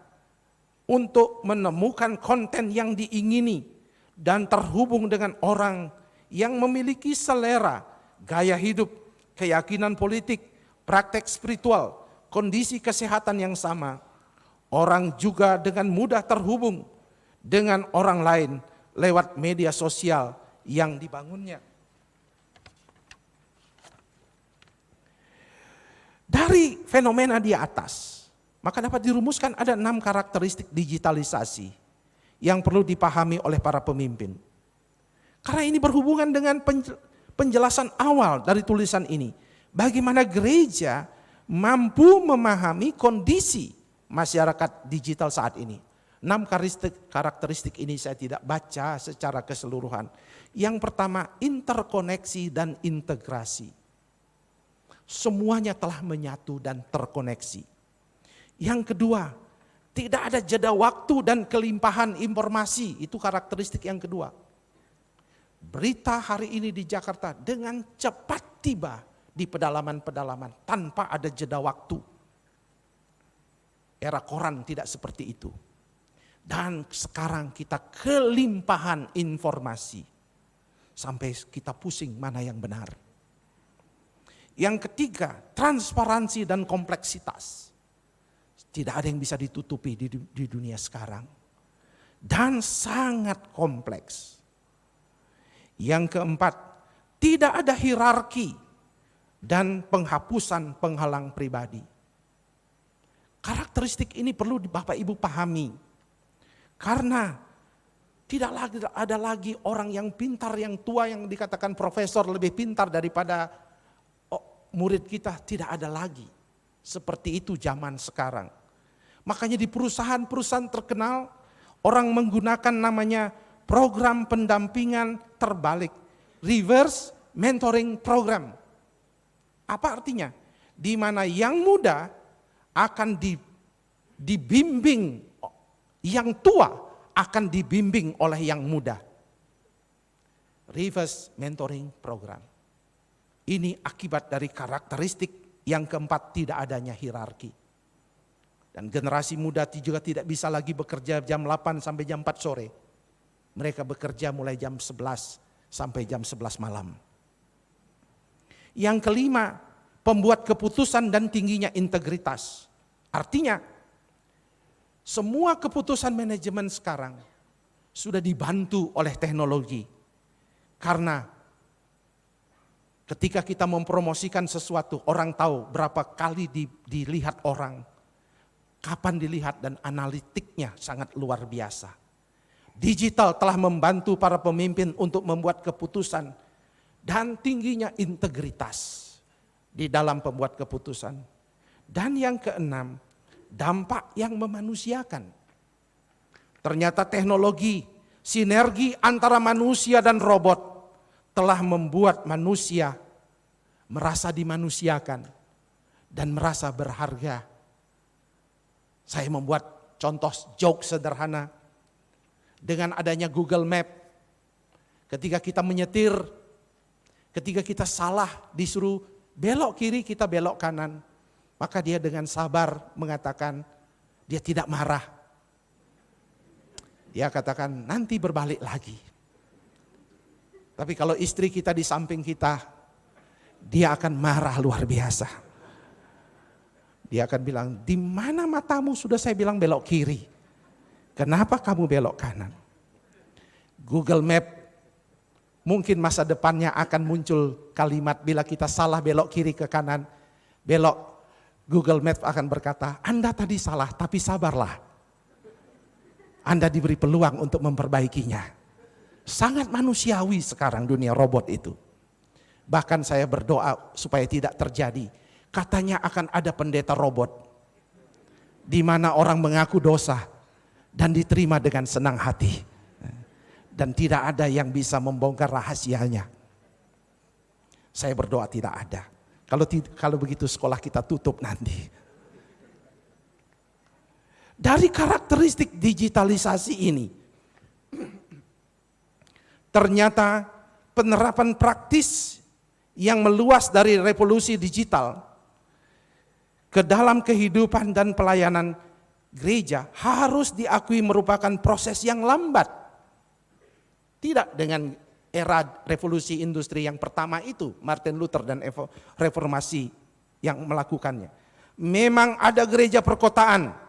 untuk menemukan konten yang diingini dan terhubung dengan orang yang memiliki selera, gaya hidup, keyakinan politik, praktek spiritual, kondisi kesehatan yang sama. Orang juga dengan mudah terhubung dengan orang lain lewat media sosial yang dibangunnya. Dari fenomena di atas, maka dapat dirumuskan ada 6 karakteristik digitalisasi yang perlu dipahami oleh para pemimpin. Karena ini berhubungan dengan penjelasan awal dari tulisan ini. Bagaimana gereja mampu memahami kondisi masyarakat digital saat ini. 6 karakteristik ini saya tidak baca secara keseluruhan. Yang pertama, interkoneksi dan integrasi. Semuanya telah menyatu dan terkoneksi. Yang kedua, tidak ada jeda waktu dan kelimpahan informasi. Itu karakteristik yang kedua. Berita hari ini di Jakarta dengan cepat tiba di pedalaman-pedalaman tanpa ada jeda waktu. Era koran tidak seperti itu. Dan sekarang kita kelimpahan informasi. Sampai kita pusing mana yang benar. Yang ketiga, transparansi dan kompleksitas. Tidak ada yang bisa ditutupi di dunia sekarang. Dan sangat kompleks. Yang keempat, tidak ada hierarki dan penghapusan penghalang pribadi. Karakteristik ini perlu Bapak Ibu pahami. Karena tidak ada lagi orang yang pintar, yang tua, yang dikatakan profesor lebih pintar daripada murid kita. Tidak ada lagi. Seperti itu zaman sekarang. Makanya di perusahaan-perusahaan terkenal, orang menggunakan namanya program pendampingan terbalik. Reverse mentoring program. Apa artinya? Di mana yang muda akan dibimbing, yang tua akan dibimbing oleh yang muda. Reverse mentoring program. Ini akibat dari karakteristik yang keempat, tidak adanya hierarki. Dan generasi muda juga tidak bisa lagi bekerja jam 8 sampai jam 4 sore. Mereka bekerja mulai jam 11 sampai jam 11 malam. Yang kelima, pembuat keputusan dan tingginya integritas. Artinya, semua keputusan manajemen sekarang sudah dibantu oleh teknologi. Karena ketika kita mempromosikan sesuatu, orang tahu berapa kali dilihat orang, kapan dilihat, dan analitiknya sangat luar biasa. Digital telah membantu para pemimpin untuk membuat keputusan dan tingginya integritas di dalam pembuat keputusan. Dan yang keenam, dampak yang memanusiakan. Ternyata teknologi, sinergi antara manusia dan robot telah membuat manusia merasa dimanusiakan dan merasa berharga. Saya membuat contoh joke sederhana. Dengan adanya Google Map, Ketika kita menyetir, ketika kita salah disuruh belok kiri, kita belok kanan. Maka dia dengan sabar mengatakan, dia tidak marah. Dia katakan nanti berbalik lagi. Tapi kalau istri kita di samping kita, dia akan marah luar biasa. Dia akan bilang, di mana matamu sudah saya bilang belok kiri? Kenapa kamu belok kanan? Google Map mungkin masa depannya akan muncul kalimat bila kita salah belok kiri ke kanan, belok. Google Map akan berkata, Anda tadi salah tapi sabarlah. Anda diberi peluang untuk memperbaikinya. Sangat manusiawi sekarang dunia robot itu. Bahkan saya berdoa supaya tidak terjadi. Katanya akan ada pendeta robot. Di mana orang mengaku dosa dan diterima dengan senang hati. Dan tidak ada yang bisa membongkar rahasianya. Saya berdoa tidak ada. Kalau begitu sekolah kita tutup nanti. Dari karakteristik digitalisasi ini, ternyata penerapan praktis yang meluas dari revolusi digital ke dalam kehidupan dan pelayanan gereja harus diakui merupakan proses yang lambat. Tidak dengan era revolusi industri yang pertama itu, Martin Luther dan reformasi yang melakukannya. Memang ada gereja perkotaan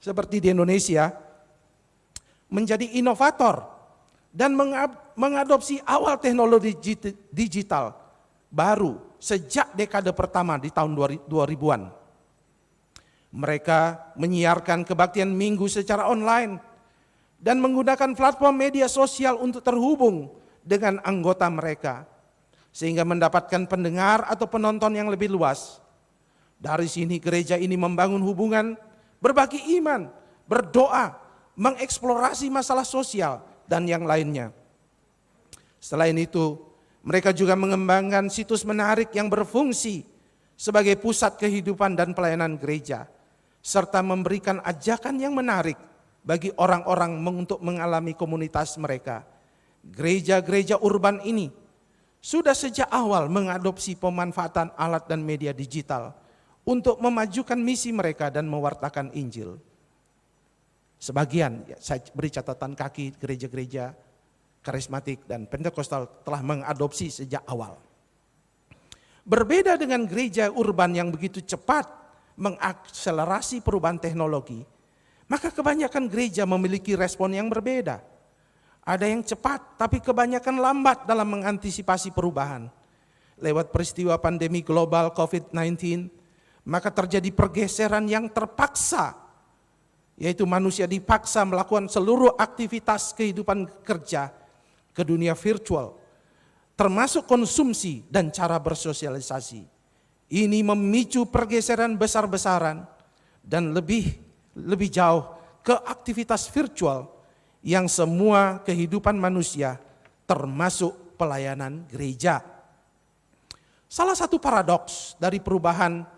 seperti di Indonesia menjadi inovator dan mengadopsi awal teknologi digital baru sejak dekade pertama di tahun 2000-an. Mereka menyiarkan kebaktian minggu secara online dan menggunakan platform media sosial untuk terhubung dengan anggota mereka sehingga mendapatkan pendengar atau penonton yang lebih luas. Dari sini gereja ini membangun hubungan, berbagi iman, berdoa, mengeksplorasi masalah sosial dan yang lainnya. Selain itu, mereka juga mengembangkan situs menarik yang berfungsi sebagai pusat kehidupan dan pelayanan gereja, serta memberikan ajakan yang menarik bagi orang-orang untuk mengalami komunitas mereka. Gereja-gereja urban ini sudah sejak awal mengadopsi pemanfaatan alat dan media digital untuk memajukan misi mereka dan mewartakan Injil. Sebagian, saya beri catatan kaki, gereja-gereja karismatik dan Pentekostal telah mengadopsi sejak awal. Berbeda dengan gereja urban yang begitu cepat mengakselerasi perubahan teknologi, maka kebanyakan gereja memiliki respon yang berbeda. Ada yang cepat, tapi kebanyakan lambat dalam mengantisipasi perubahan. Lewat peristiwa pandemi global COVID-19, maka terjadi pergeseran yang terpaksa, yaitu manusia dipaksa melakukan seluruh aktivitas kehidupan kerja ke dunia virtual, termasuk konsumsi dan cara bersosialisasi. Ini memicu pergeseran besar-besaran dan lebih jauh ke aktivitas virtual yang semua kehidupan manusia termasuk pelayanan gereja. Salah satu paradoks dari perubahan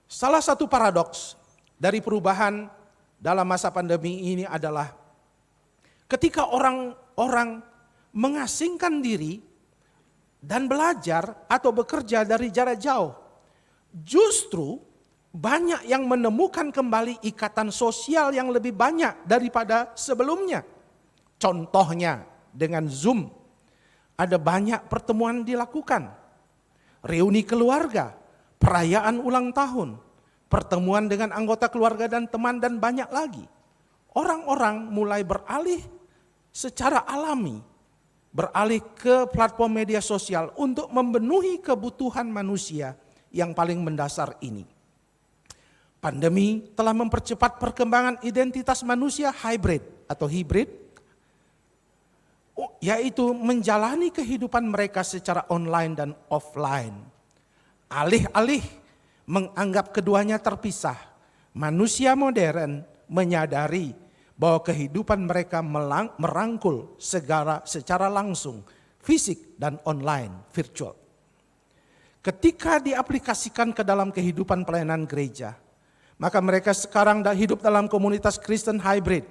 Salah satu paradoks dari perubahan dalam masa pandemi ini adalah ketika orang-orang mengasingkan diri dan belajar atau bekerja dari jarak jauh, justru banyak yang menemukan kembali ikatan sosial yang lebih banyak daripada sebelumnya. Contohnya dengan Zoom, ada banyak pertemuan dilakukan, reuni keluarga, perayaan ulang tahun, pertemuan dengan anggota keluarga dan teman, dan banyak lagi. Orang-orang mulai beralih secara alami, beralih ke platform media sosial untuk memenuhi kebutuhan manusia yang paling mendasar ini. Pandemi telah mempercepat perkembangan identitas manusia hybrid, yaitu menjalani kehidupan mereka secara online dan offline. Alih-alih menganggap keduanya terpisah, manusia modern menyadari bahwa kehidupan mereka merangkul secara langsung, fisik dan online, virtual. ketika diaplikasikan ke dalam kehidupan pelayanan gereja, maka mereka sekarang hidup dalam komunitas Kristen hybrid.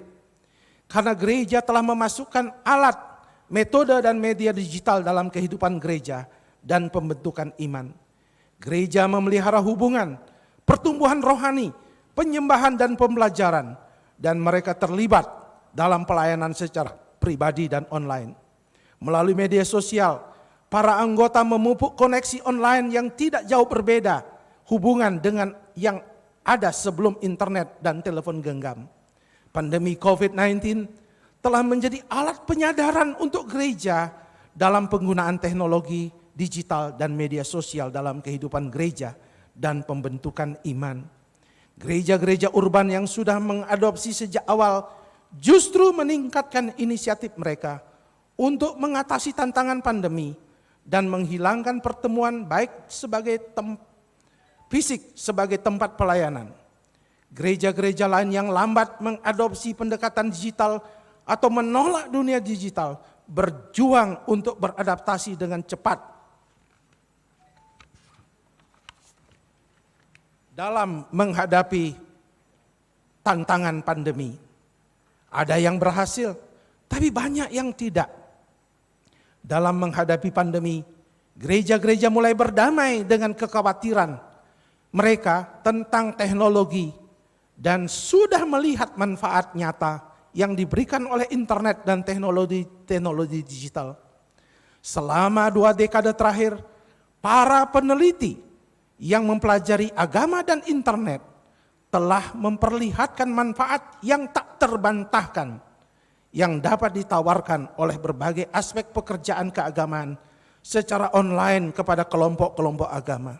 Karena gereja telah memasukkan alat, metode dan media digital dalam kehidupan gereja dan pembentukan iman. Gereja memelihara hubungan, pertumbuhan rohani, penyembahan dan pembelajaran, dan mereka terlibat dalam pelayanan secara pribadi dan online. Melalui media sosial, para anggota memupuk koneksi online yang tidak jauh berbeda hubungan dengan yang ada sebelum internet dan telepon genggam. Pandemi COVID-19 telah menjadi alat penyadaran untuk gereja dalam penggunaan teknologi digital dan media sosial dalam kehidupan gereja dan pembentukan iman. Gereja-gereja urban yang sudah mengadopsi sejak awal justru meningkatkan inisiatif mereka untuk mengatasi tantangan pandemi dan menghilangkan pertemuan baik sebagai fisik sebagai tempat pelayanan. Gereja-gereja lain yang lambat mengadopsi pendekatan digital atau menolak dunia digital berjuang untuk beradaptasi dengan cepat dalam menghadapi tantangan pandemi. Ada yang berhasil, tapi banyak yang tidak. Dalam menghadapi pandemi, gereja-gereja mulai berdamai dengan kekhawatiran mereka tentang teknologi dan sudah melihat manfaat nyata yang diberikan oleh internet dan teknologi digital. Selama 2 dekade terakhir, para peneliti yang mempelajari agama dan internet telah memperlihatkan manfaat yang tak terbantahkan yang dapat ditawarkan oleh berbagai aspek pekerjaan keagamaan secara online kepada kelompok-kelompok agama.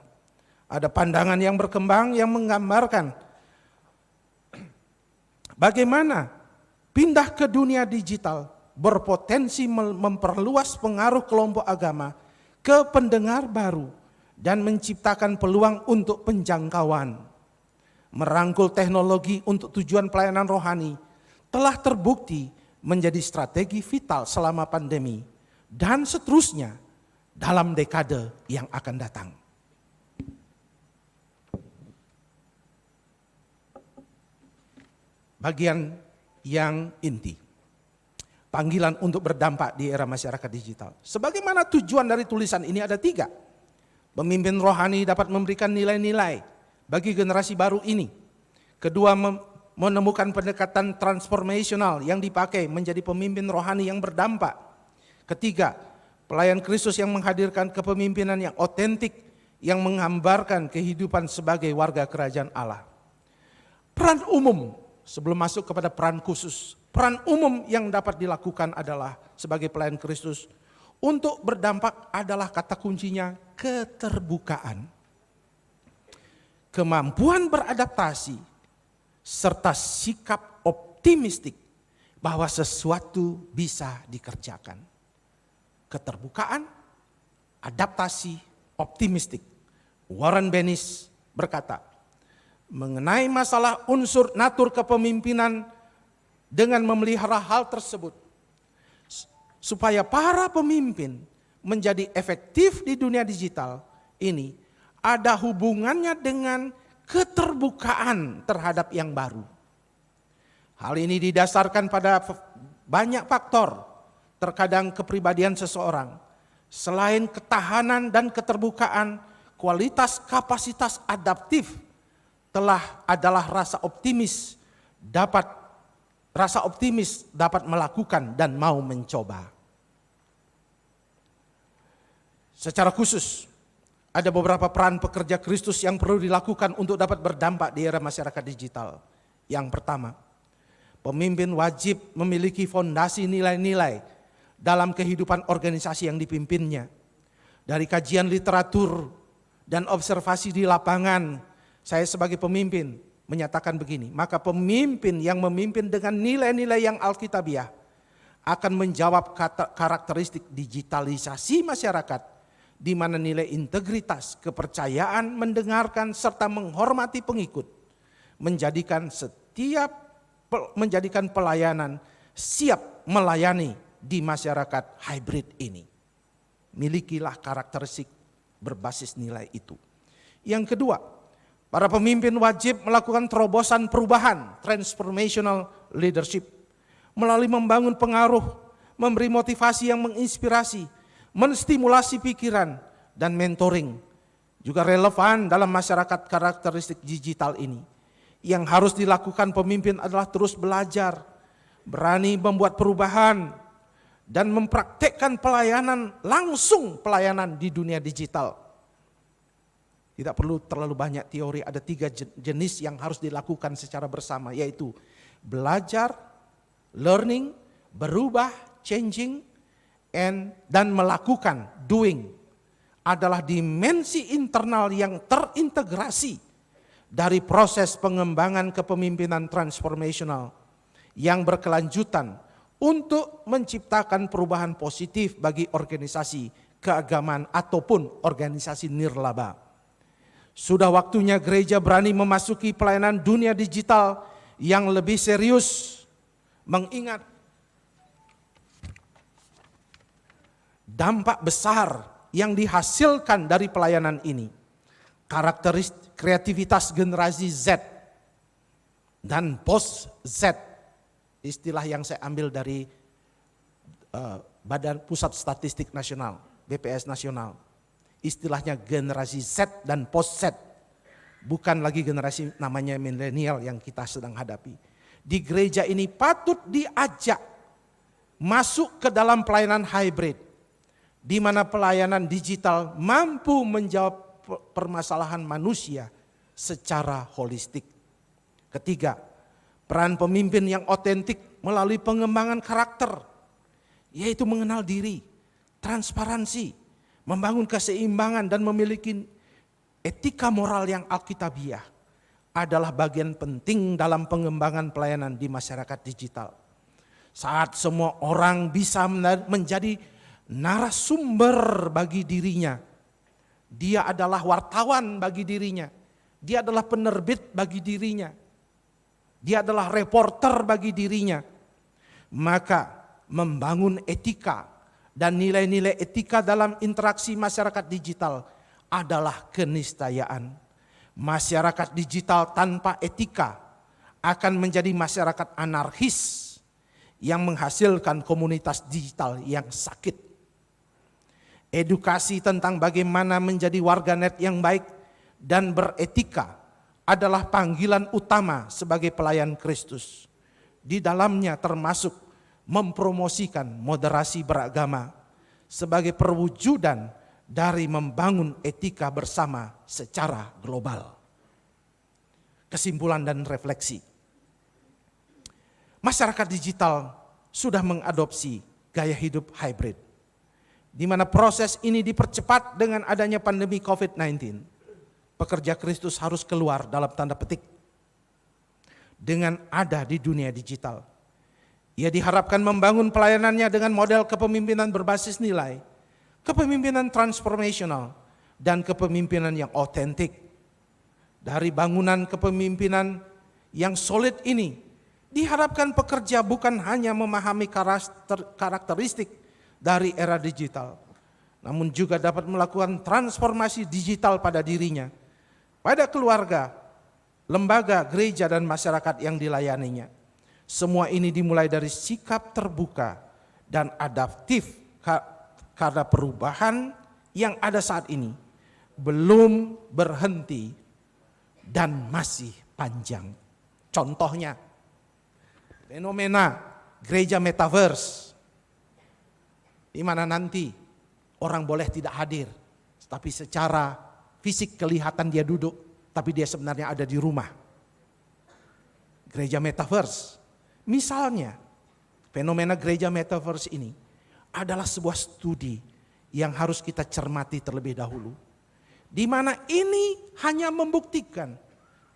Ada pandangan yang berkembang yang menggambarkan bagaimana pindah ke dunia digital berpotensi memperluas pengaruh kelompok agama ke pendengar baru dan menciptakan peluang untuk penjangkauan. Merangkul teknologi untuk tujuan pelayanan rohani telah terbukti menjadi strategi vital selama pandemi dan seterusnya dalam dekade yang akan datang. Bagian yang inti, panggilan untuk berdampak di era masyarakat digital. Sebagaimana tujuan dari tulisan ini ada 3. Pemimpin rohani dapat memberikan nilai-nilai bagi generasi baru ini. Kedua, menemukan pendekatan transformasional yang dipakai menjadi pemimpin rohani yang berdampak. Ketiga, pelayan Kristus yang menghadirkan kepemimpinan yang otentik yang menggambarkan kehidupan sebagai warga kerajaan Allah. Peran umum, sebelum masuk kepada peran khusus, peran umum yang dapat dilakukan adalah sebagai pelayan Kristus untuk berdampak adalah kata kuncinya keterbukaan, kemampuan beradaptasi, serta sikap optimistik bahwa sesuatu bisa dikerjakan. Keterbukaan, adaptasi, optimistik. Warren Bennis berkata, mengenai masalah unsur natur kepemimpinan dengan memelihara hal tersebut, supaya para pemimpin menjadi efektif di dunia digital ini, ada hubungannya dengan keterbukaan terhadap yang baru. Hal ini didasarkan pada banyak faktor, terkadang kepribadian seseorang. Selain ketahanan dan keterbukaan, kualitas kapasitas adaptif adalah rasa optimis dapat melakukan dan mau mencoba. Secara khusus, ada beberapa peran pekerja Kristus yang perlu dilakukan untuk dapat berdampak di era masyarakat digital. Yang pertama, pemimpin wajib memiliki fondasi nilai-nilai dalam kehidupan organisasi yang dipimpinnya. Dari kajian literatur dan observasi di lapangan, saya sebagai pemimpin menyatakan begini, maka pemimpin yang memimpin dengan nilai-nilai yang alkitabiah akan menjawab karakteristik digitalisasi masyarakat, di mana nilai integritas, kepercayaan, mendengarkan, serta menghormati pengikut, menjadikan pelayanan siap melayani di masyarakat hybrid ini. Milikilah karakteristik berbasis nilai itu. Yang kedua, para pemimpin wajib melakukan terobosan perubahan, transformational leadership, melalui membangun pengaruh, memberi motivasi yang menginspirasi, menstimulasi pikiran, dan mentoring. Juga relevan dalam masyarakat karakteristik digital ini. Yang harus dilakukan pemimpin adalah terus belajar, berani membuat perubahan, dan mempraktekkan pelayanan langsung pelayanan di dunia digital. Tidak perlu terlalu banyak teori, ada 3 jenis yang harus dilakukan secara bersama, yaitu belajar, learning, berubah, changing, dan melakukan, doing, adalah dimensi internal yang terintegrasi dari proses pengembangan kepemimpinan transformational yang berkelanjutan untuk menciptakan perubahan positif bagi organisasi keagamaan ataupun organisasi nirlaba. Sudah waktunya gereja berani memasuki pelayanan dunia digital yang lebih serius, mengingat dampak besar yang dihasilkan dari pelayanan ini. Karakteristik kreativitas generasi Z dan post Z, istilah yang saya ambil dari Badan Pusat Statistik Nasional, BPS Nasional. Istilahnya generasi Z dan post Z, bukan lagi generasi namanya milenial yang kita sedang hadapi. Di gereja ini patut diajak masuk ke dalam pelayanan hybrid, di mana pelayanan digital mampu menjawab permasalahan manusia secara holistik. Ketiga, peran pemimpin yang otentik melalui pengembangan karakter, yaitu mengenal diri, transparansi, membangun keseimbangan, dan memiliki etika moral yang alkitabiah adalah bagian penting dalam pengembangan pelayanan di masyarakat digital. Saat semua orang bisa menjadi narasumber bagi dirinya, dia adalah wartawan bagi dirinya, dia adalah penerbit bagi dirinya, dia adalah reporter bagi dirinya, maka membangun etika dan nilai-nilai etika dalam interaksi masyarakat digital adalah keniscayaan. Masyarakat digital tanpa etika akan menjadi masyarakat anarkis yang menghasilkan komunitas digital yang sakit. Edukasi tentang bagaimana menjadi warganet yang baik dan beretika adalah panggilan utama sebagai pelayan Kristus. Di dalamnya termasuk mempromosikan moderasi beragama sebagai perwujudan dari membangun etika bersama secara global. Kesimpulan dan refleksi. Masyarakat digital sudah mengadopsi gaya hidup hybrid, di mana proses ini dipercepat dengan adanya pandemi COVID-19. Pekerja Kristus harus keluar dalam tanda petik dengan ada di dunia digital. Ia diharapkan membangun pelayanannya dengan model kepemimpinan berbasis nilai, kepemimpinan transformational, dan kepemimpinan yang otentik. Dari bangunan kepemimpinan yang solid ini, diharapkan pekerja bukan hanya memahami karakteristik dari era digital, namun juga dapat melakukan transformasi digital pada dirinya, pada keluarga, lembaga, gereja, dan masyarakat yang dilayaninya. Semua ini dimulai dari sikap terbuka dan adaptif karena perubahan yang ada saat ini belum berhenti dan masih panjang. Contohnya, fenomena gereja metaverse, di mana nanti orang boleh tidak hadir, tapi secara fisik kelihatan dia duduk, tapi dia sebenarnya ada di rumah. Gereja metaverse. Misalnya, fenomena gereja metaverse ini adalah sebuah studi yang harus kita cermati terlebih dahulu, di mana ini hanya membuktikan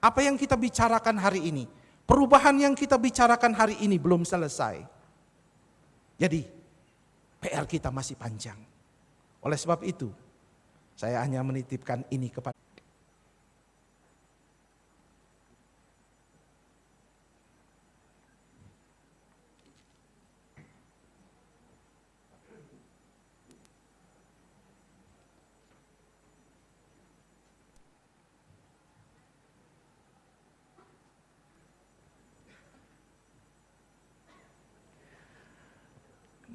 apa yang kita bicarakan hari ini. Perubahan yang kita bicarakan hari ini belum selesai. Jadi, PR kita masih panjang. Oleh sebab itu, saya hanya menitipkan ini kepada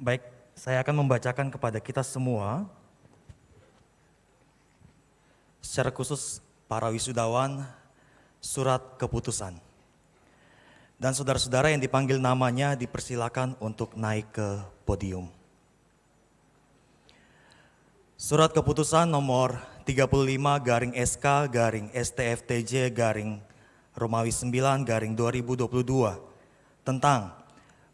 Baik, saya akan membacakan kepada kita semua, secara khusus para wisudawan, surat keputusan. Dan saudara-saudara yang dipanggil namanya dipersilakan untuk naik ke podium. Surat keputusan nomor 35-SK-STFTJ-Romawi 9-2022 tentang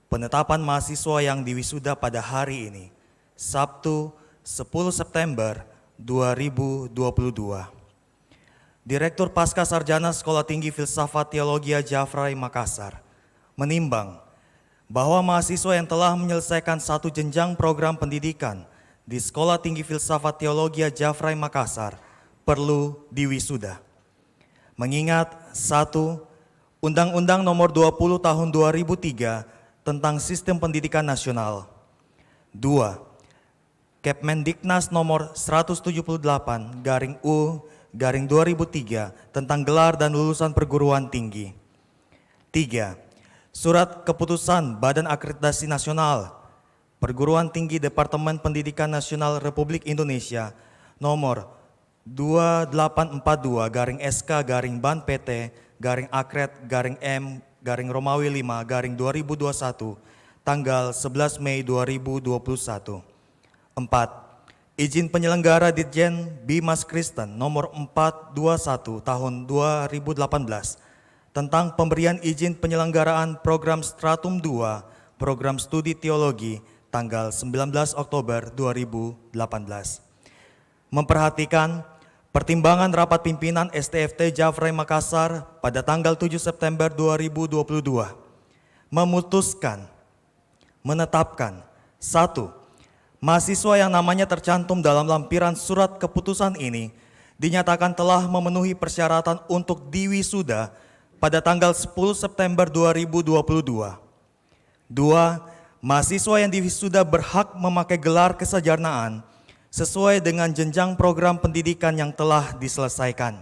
penetapan mahasiswa yang diwisuda pada hari ini, Sabtu 10 September 2022. Direktur Pasca Sarjana Sekolah Tinggi Filsafat Teologia Jafrai Makassar menimbang bahwa mahasiswa yang telah menyelesaikan satu jenjang program pendidikan di Sekolah Tinggi Filsafat Teologia Jafrai Makassar perlu diwisuda. Mengingat 1. Undang-Undang Nomor 20 Tahun 2003 tentang Sistem Pendidikan Nasional. 2. Kepmendiknas Nomor 178/U/2003 tentang gelar dan lulusan perguruan tinggi. 3. Surat Keputusan Badan Akreditasi Nasional Perguruan Tinggi Departemen Pendidikan Nasional Republik Indonesia Nomor 2842-SK-Ban-PT-Akred-M-Romawi 5-2021 tanggal 11 Mei 2021. 4. Izin penyelenggara Ditjen Bimas Kristen nomor 421 tahun 2018 tentang pemberian izin penyelenggaraan program Stratum 2 program studi teologi tanggal 19 Oktober 2018. Memperhatikan pertimbangan rapat pimpinan STFT Jafrai Makassar pada tanggal 7 September 2022 memutuskan menetapkan 1. Mahasiswa yang namanya tercantum dalam lampiran surat keputusan ini dinyatakan telah memenuhi persyaratan untuk diwisuda pada tanggal 10 September 2022. 2. Mahasiswa yang diwisuda berhak memakai gelar kesarjanaan sesuai dengan jenjang program pendidikan yang telah diselesaikan.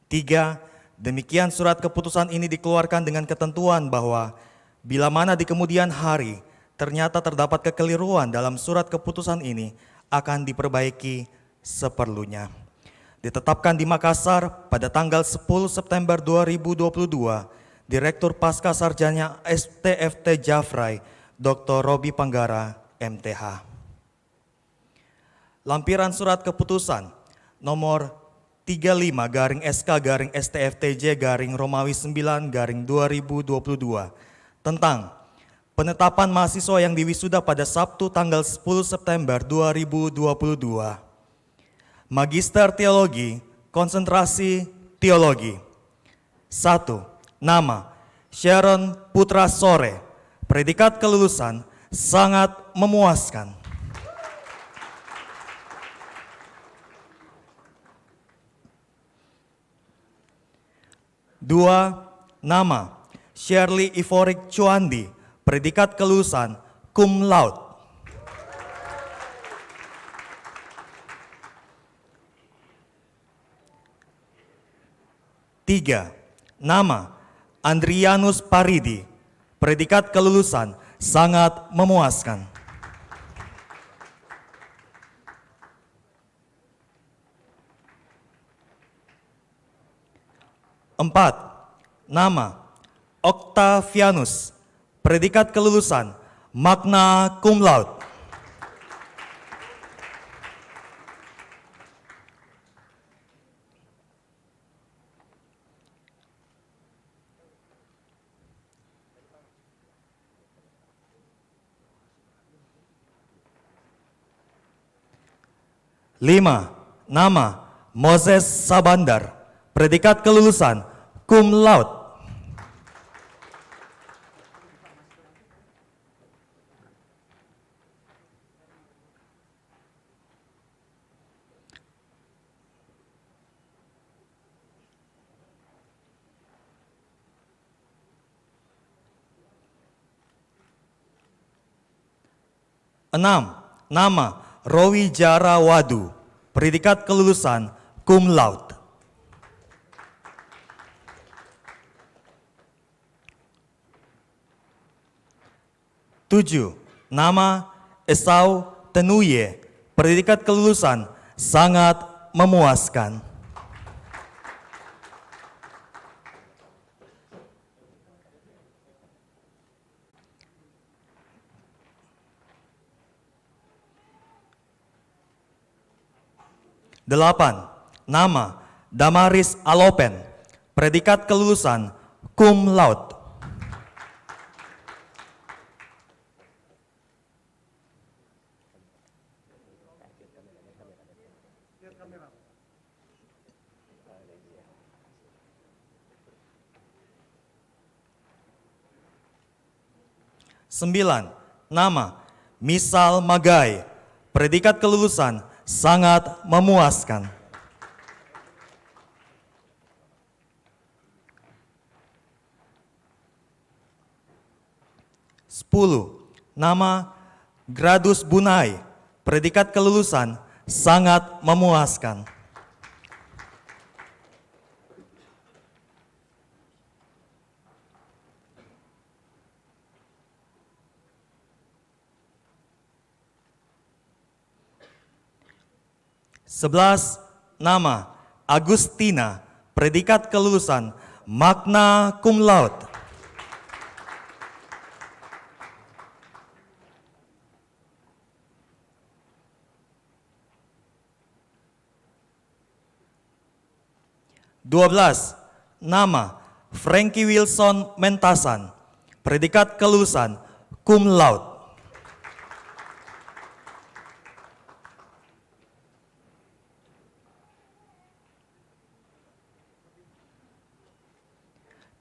3. Demikian surat keputusan ini dikeluarkan dengan ketentuan bahwa bila mana di kemudian hari ternyata terdapat kekeliruan dalam surat keputusan ini akan diperbaiki seperlunya. Ditetapkan di Makassar pada tanggal 10 September 2022, Direktur Pasca Sarjana STFT Jafrai, Dr. Robi Panggara, MTH. Lampiran surat keputusan nomor 35-SK-STFTJ-Romawi 9-2022 tentang penetapan mahasiswa yang diwisuda pada Sabtu tanggal 10 September 2022. Magister Teologi, konsentrasi Teologi. 1. Nama, Sharon Putra Sore. Predikat kelulusan, sangat memuaskan. 2. Nama, Shirley Ivorik Cuandi. Predikat kelulusan, cum laude. 3. Nama, Andrianus Paridi. Predikat kelulusan, sangat memuaskan. 4. Nama, Octavianus. Predikat kelulusan, magna cum laude. 5. Nama, Moses Sabandar. Predikat kelulusan, cum laude. 6. Nama, Rowi Jara Wadu. Predikat kelulusan, cum laude. 7. Nama, Esau Tenuye. Predikat kelulusan sangat memuaskan. Delapan, nama Damaris Alopen, predikat kelulusan cum laude. Sembilan, nama Misal Magai, predikat kelulusan sangat memuaskan. Sepuluh, nama Gradus Bunai, predikat kelulusan sangat memuaskan. Sebelas, nama Agustina, predikat kelulusan magna cum laude. Dua belas, nama Frankie Wilson Mentasan, predikat kelulusan cum laude.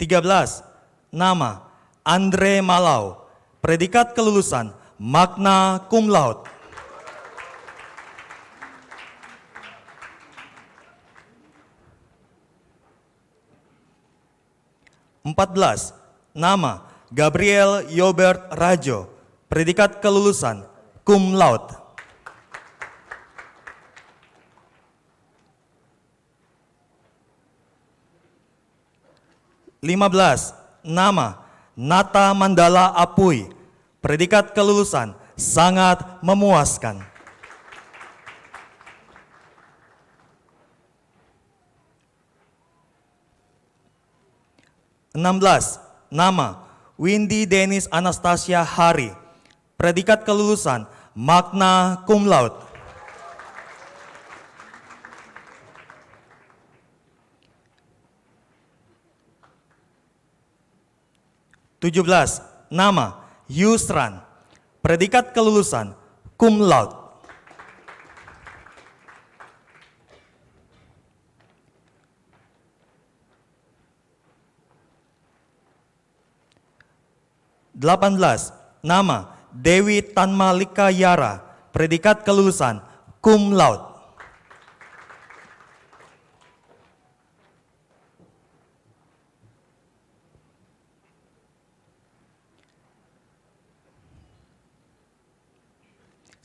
13. Nama Andre Malau, predikat kelulusan magna cum laude. 14. Nama Gabriel Yobert Rajo, predikat kelulusan cum laude. 15. Nama Nata Mandala Apui, predikat kelulusan sangat memuaskan. 16. Nama Windy Dennis Anastasia Hari, predikat kelulusan magna cum laude. 17. Nama Yusran, predikat kelulusan cum laude. 18. Nama Dewi Tanmalika Yara, predikat kelulusan cum laude.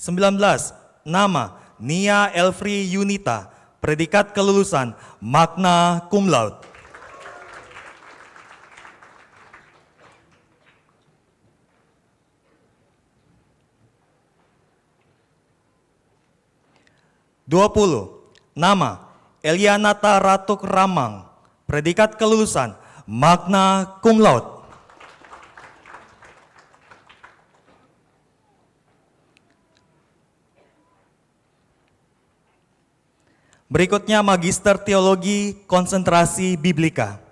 19. Nama Nia Elfri Yunita, predikat kelulusan magna cum laude. 20. Nama Elianata Ratuk Ramang, predikat kelulusan magna cum laude. 'Berikutnya Magister Teologi Konsentrasi Biblika.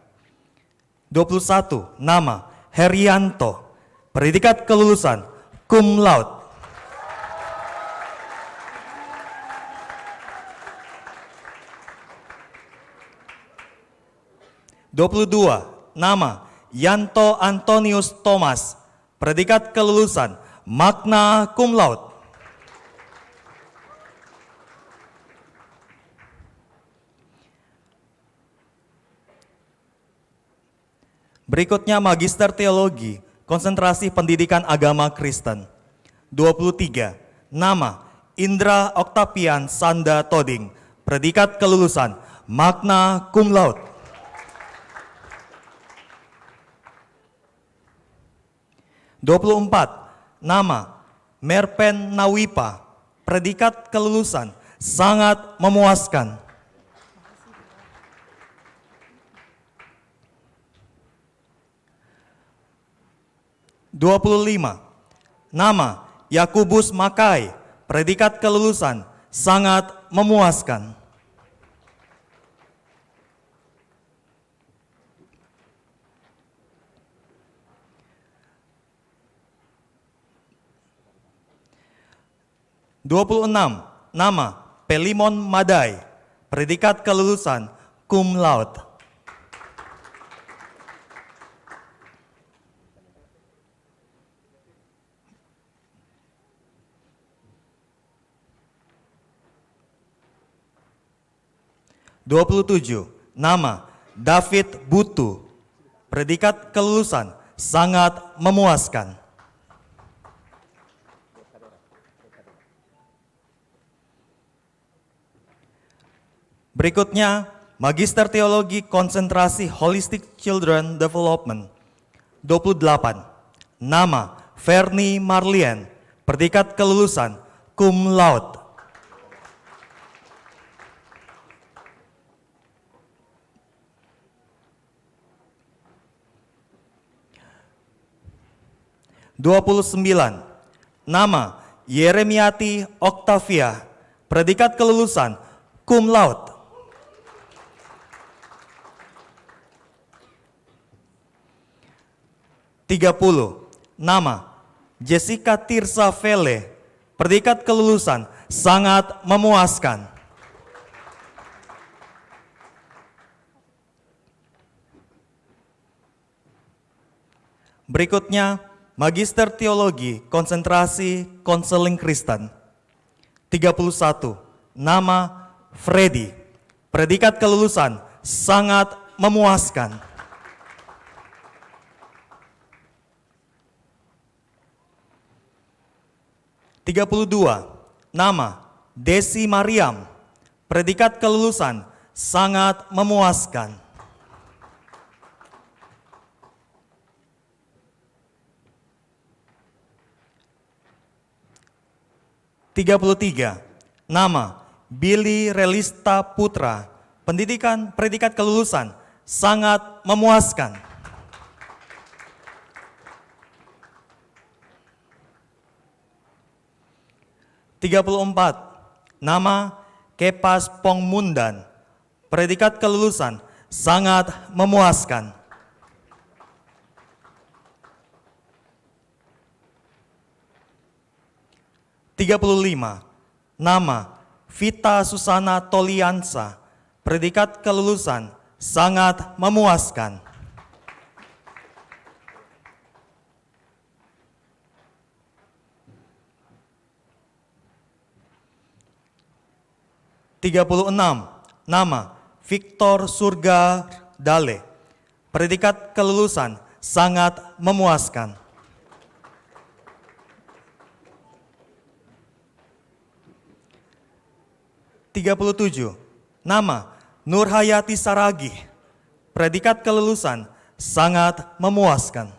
21. Nama Herianto, predikat kelulusan cum laude. 22. Nama Yanto Antonius Thomas, predikat kelulusan magna cum laude. 'Berikutnya Magister Teologi Konsentrasi Pendidikan Agama Kristen. 23. Nama Indra Octavian Sanda Toding, predikat kelulusan magna cum laude. 24. Nama Merpen Nawipa, predikat kelulusan sangat memuaskan. (25) Nama Yakubus Makai, predikat kelulusan sangat memuaskan. (26) Nama Pelimon Madai, predikat kelulusan cum laude. (27) Nama David Butu, predikat kelulusan sangat memuaskan. Berikutnya, Magister Teologi Konsentrasi Holistic Children Development. 28. Nama Fernie Marlien, predikat kelulusan cum laude. (29) Nama Yeremiati Octavia, predikat kelulusan cum laude. (30) Nama Jessica Tirsa Vele, predikat kelulusan sangat memuaskan. Berikutnya, Magister Teologi Konsentrasi Konseling Kristen. 31. Nama Freddy, predikat kelulusan sangat memuaskan. (32) Nama Desi Mariam, predikat kelulusan sangat memuaskan. (33) Nama Billy Relista Putra, predikat kelulusan sangat memuaskan. (34) Nama Kepas Pongmundan, predikat kelulusan sangat memuaskan. (35) Nama Vita Susana Toliansa, predikat kelulusan sangat memuaskan. (36) Nama Victor Surga Dale, predikat kelulusan sangat memuaskan. 37. Nama Nurhayati Saragih, predikat kelulusan sangat memuaskan.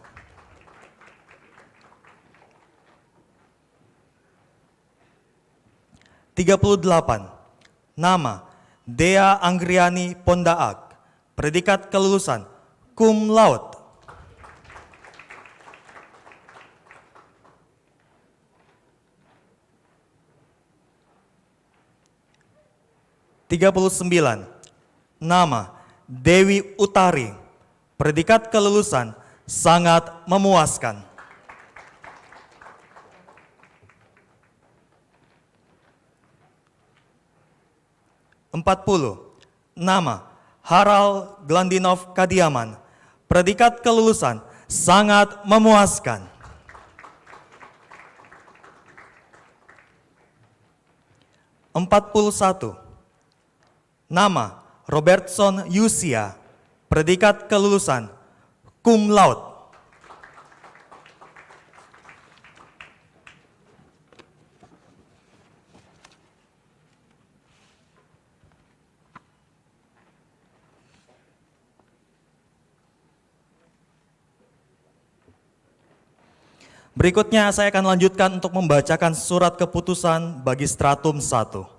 38. Nama Dea Anggriani Pondaak, predikat kelulusan cum laude. 39. Nama Dewi Utari, predikat kelulusan sangat memuaskan. 40. Nama Harald Glandinov Kadiaman, predikat kelulusan sangat memuaskan. 41. Nama Robertson Yusia, predikat kelulusan cum laude. Berikutnya saya akan lanjutkan untuk membacakan surat keputusan bagi stratum 1.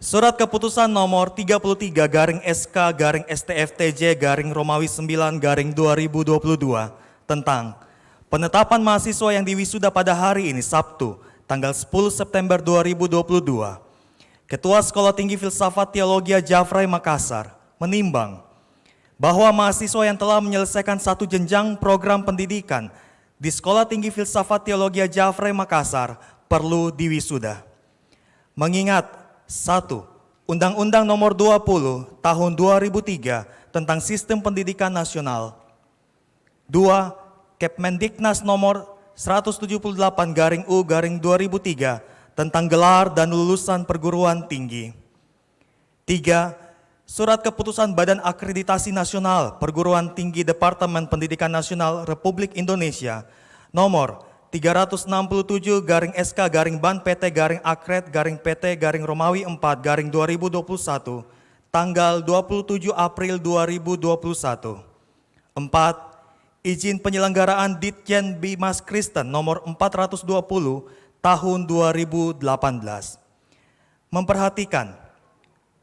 Surat keputusan nomor 33 garing SK garing STFTJ garing Romawi 9 garing 2022 tentang penetapan mahasiswa yang diwisuda pada hari ini Sabtu tanggal 10 September 2022. Ketua Sekolah Tinggi Filsafat Teologia Jafrai Makassar menimbang bahwa mahasiswa yang telah menyelesaikan satu jenjang program pendidikan di Sekolah Tinggi Filsafat Teologia Jafrai Makassar perlu diwisuda. Mengingat 1. Undang-Undang Nomor 20 Tahun 2003 tentang Sistem Pendidikan Nasional. 2. Kepmendiknas Nomor 178/U/2003 tentang gelar dan lulusan perguruan tinggi. 3. Surat Keputusan Badan Akreditasi Nasional Perguruan Tinggi Departemen Pendidikan Nasional Republik Indonesia Nomor 367/SK/Ban PT/Akred/PT/Romawi 4/2021 tanggal 27 April 2021. 4. Izin penyelenggaraan Ditjen Bimas Kristen nomor 420 tahun 2018. Memperhatikan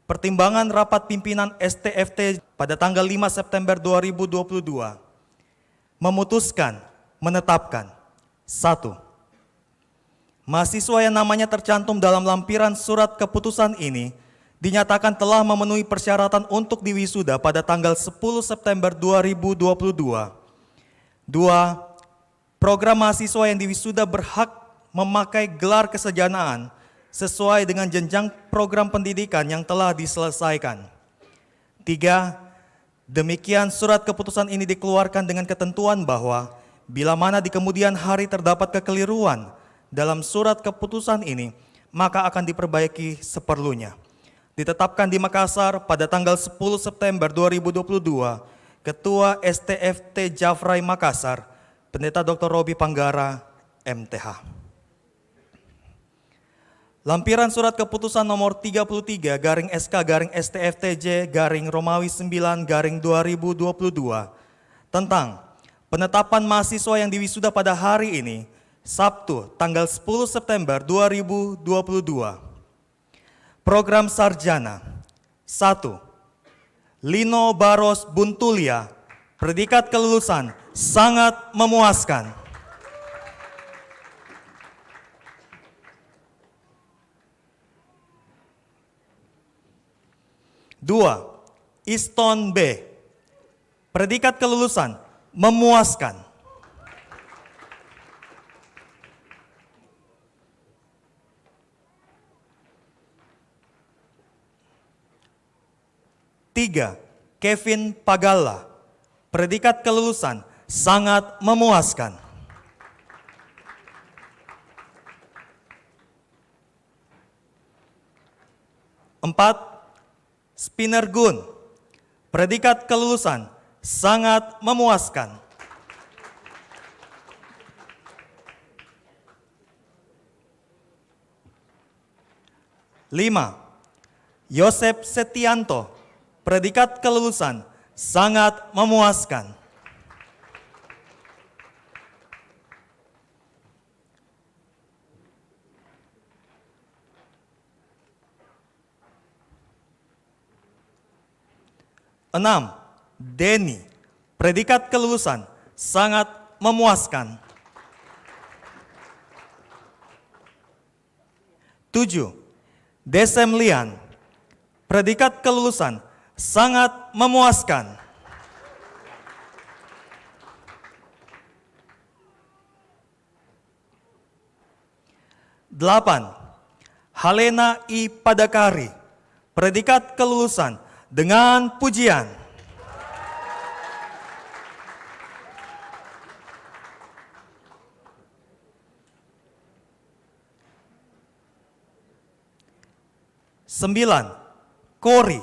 pertimbangan rapat pimpinan STFT pada tanggal 5 September 2022 memutuskan menetapkan 1. Mahasiswa yang namanya tercantum dalam lampiran surat keputusan ini dinyatakan telah memenuhi persyaratan untuk diwisuda pada tanggal 10 September 2022. 2. Program mahasiswa yang diwisuda berhak memakai gelar kesejanaan sesuai dengan jenjang program pendidikan yang telah diselesaikan. 3. Demikian surat keputusan ini dikeluarkan dengan ketentuan bahwa bila mana di kemudian hari terdapat kekeliruan dalam surat keputusan ini, maka akan diperbaiki seperlunya. Ditetapkan di Makassar pada tanggal 10 September 2022, Ketua STFT Jafrai Makassar, Pendeta Dr. Robi Panggara, MTH. Lampiran surat keputusan nomor 33/SK/STFTJ/Romawi 9/2022 tentang penetapan mahasiswa yang diwisuda pada hari ini, Sabtu, tanggal 10 September 2022. Program Sarjana 1. Lino Baros Buntulia, predikat kelulusan sangat memuaskan. 2. Iston B, predikat kelulusan memuaskan. 3. Kevin Pagalla, predikat kelulusan sangat memuaskan. 4. Spinner Gun, predikat kelulusan sangat memuaskan. 5. Yosep Setianto, predikat kelulusan sangat memuaskan. 6. Denny, predikat kelulusan sangat memuaskan. 7. Desem Lian, predikat kelulusan sangat memuaskan. 8. Halena I. Padakari, predikat kelulusan dengan pujian. 9. Kori,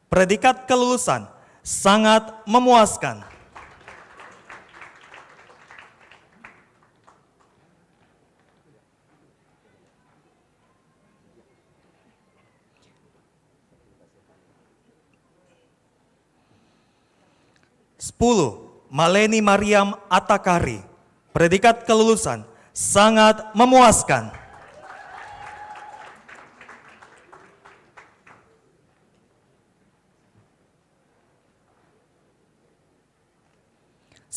predikat kelulusan sangat memuaskan. 10. Maleni Mariam Atakari. Predikat kelulusan sangat memuaskan.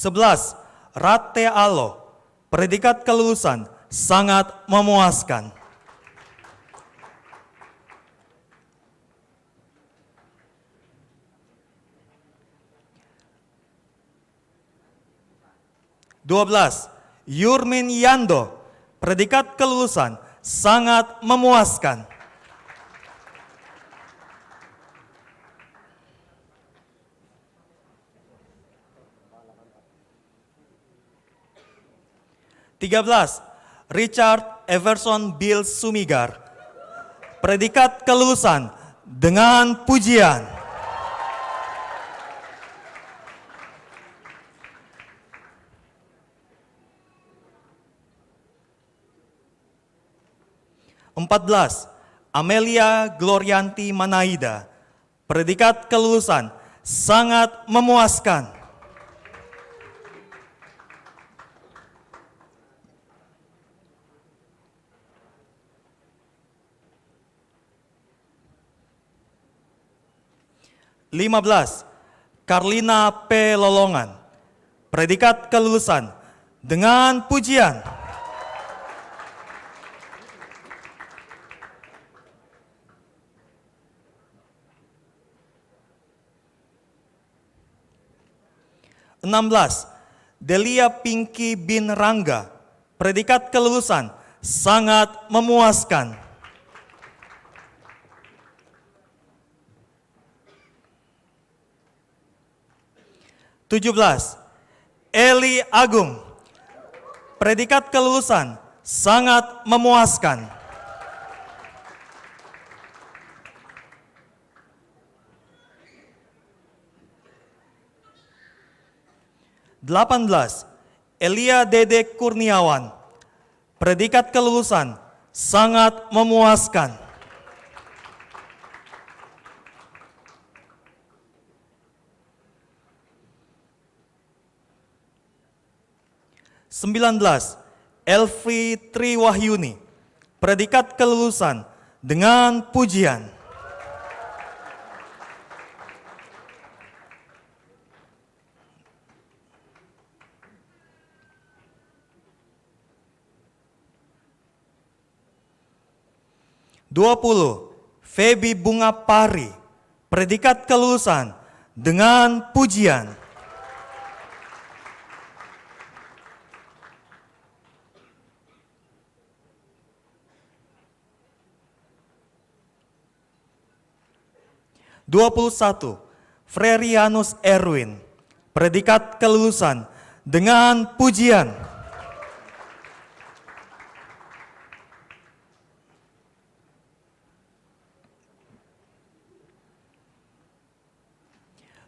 11. Rate Alo. Predikat kelulusan sangat memuaskan. 12. Yurmin Yando. Predikat kelulusan sangat memuaskan. 13. Richard Everson Bill Sumigar. Predikat kelulusan dengan pujian. 14. Amelia Glorianti Manaida. Predikat kelulusan sangat memuaskan. 15. Karlina P. Lolongan. Predikat kelulusan dengan pujian. 16. Delia Pinky bin Rangga. Predikat kelulusan sangat memuaskan. 17. Eli Agung. Predikat kelulusan sangat memuaskan. 18. Elia Dede Kurniawan. Predikat kelulusan sangat memuaskan. 19. Elvi Triwahyuni. Predikat kelulusan dengan pujian. 20. Feby Bunga Pari. Predikat kelulusan dengan pujian. 21. Frerianus Erwin. Predikat kelulusan dengan pujian.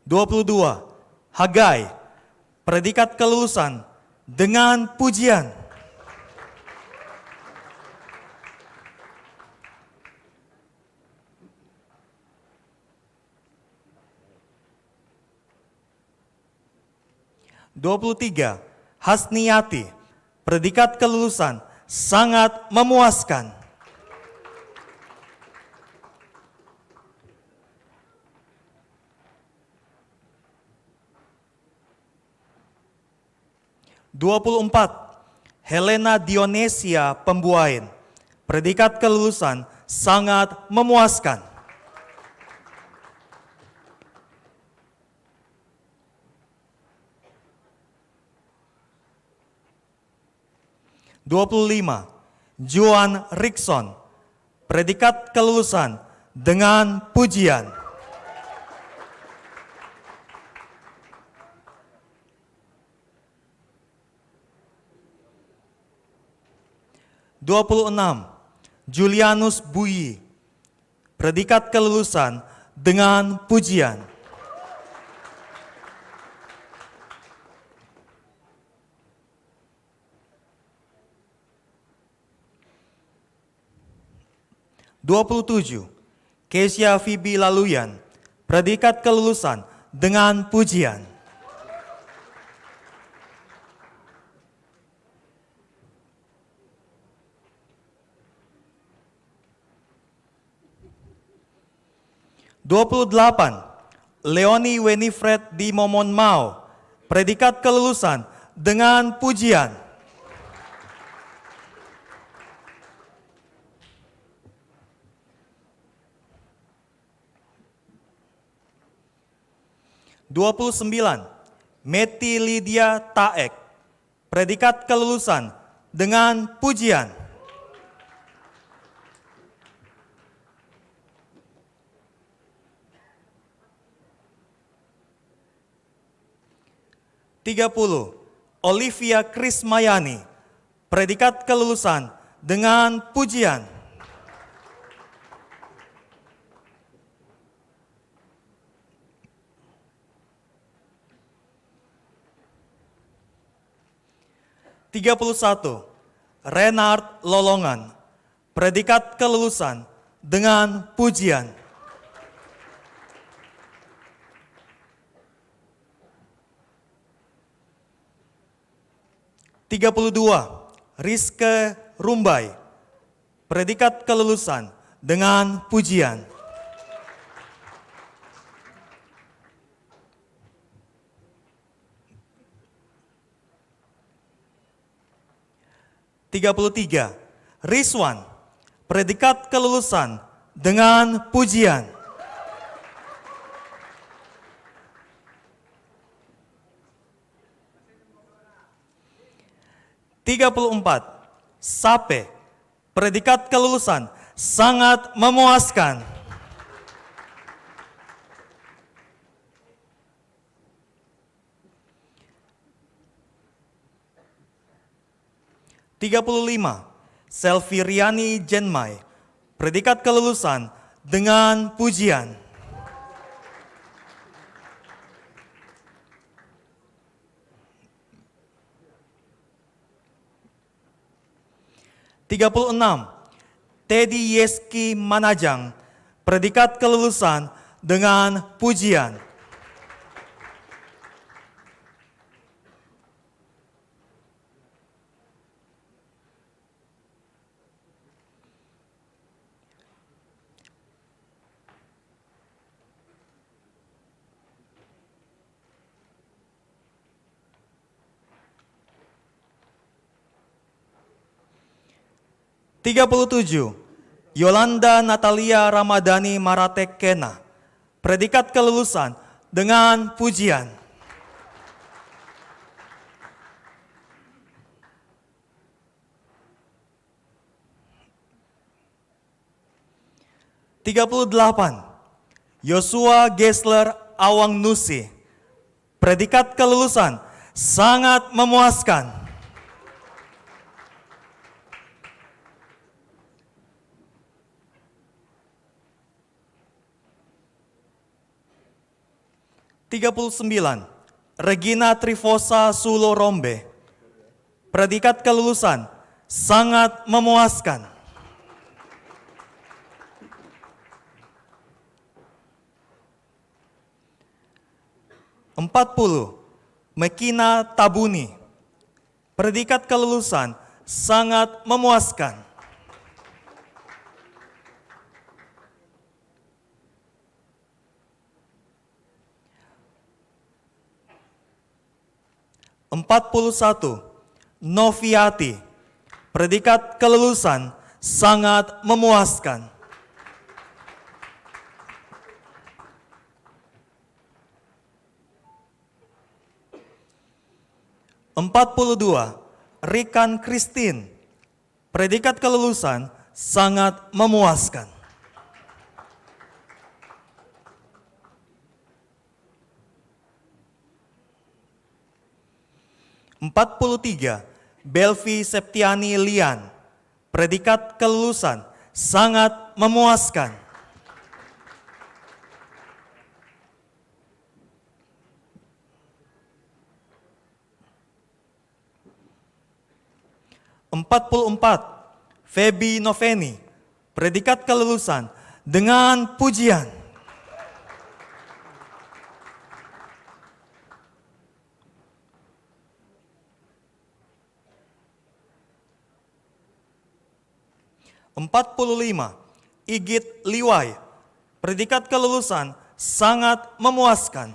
22. Hagai. Predikat kelulusan dengan pujian. 23. Hasniati. Predikat kelulusan sangat memuaskan. 24. Helena Dionesia Pembuain. Predikat kelulusan sangat memuaskan. 25. Juan Rickson. Predikat kelulusan dengan pujian. 26. Julianus Bui. Predikat kelulusan dengan pujian. 27. Kesia Phoebe Laluyan. Predikat kelulusan dengan pujian. 28. Leoni Winifred di Momon Mau, predikat kelulusan dengan pujian. 29. Meti Lydia Taek, predikat kelulusan dengan pujian. 30. Olivia Krismayani, predikat kelulusan dengan pujian. 31. Renard Lolongan, predikat kelulusan dengan pujian. 32. Rizke Rumbai, predikat kelulusan dengan pujian. 33. Rizwan, predikat kelulusan dengan pujian. 34. Sape, predikat kelulusan sangat memuaskan. 35. Selviriani Jenmai, predikat kelulusan dengan pujian. 36. Teddy Yeski Manajang, predikat kelulusan dengan pujian. 37. Yolanda Natalia Ramadhani Maratek Kena, predikat kelulusan dengan pujian. 38. Yosua Gesler Awang Nusi, predikat kelulusan sangat memuaskan. 39. Regina Trifosa Sulo Rombe, predikat kelulusan sangat memuaskan. 40. Mekina Tabuni, predikat kelulusan sangat memuaskan. 41. Noviati, predikat kelulusan sangat memuaskan. 42. Rikan Christine, predikat kelulusan sangat memuaskan. 43. Belvi Septiani Lian, predikat kelulusan sangat memuaskan. 44. Feby Noveni, predikat kelulusan dengan pujian. 45. Igit Liwai, Predikat kelulusan sangat memuaskan.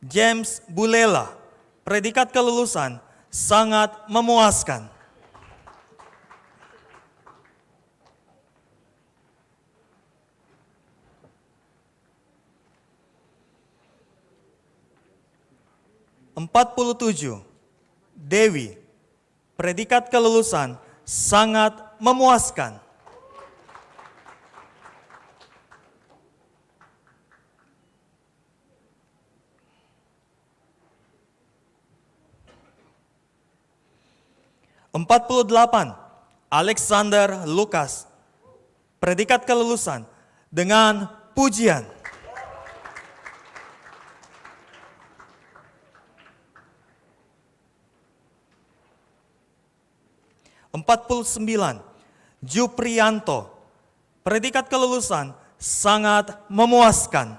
James Bulela, predikat kelulusan sangat memuaskan. Dewi, predikat kelulusan sangat memuaskan. 48, Alexander Lukas, predikat kelulusan dengan pujian. 49, Juprianto, predikat kelulusan sangat memuaskan.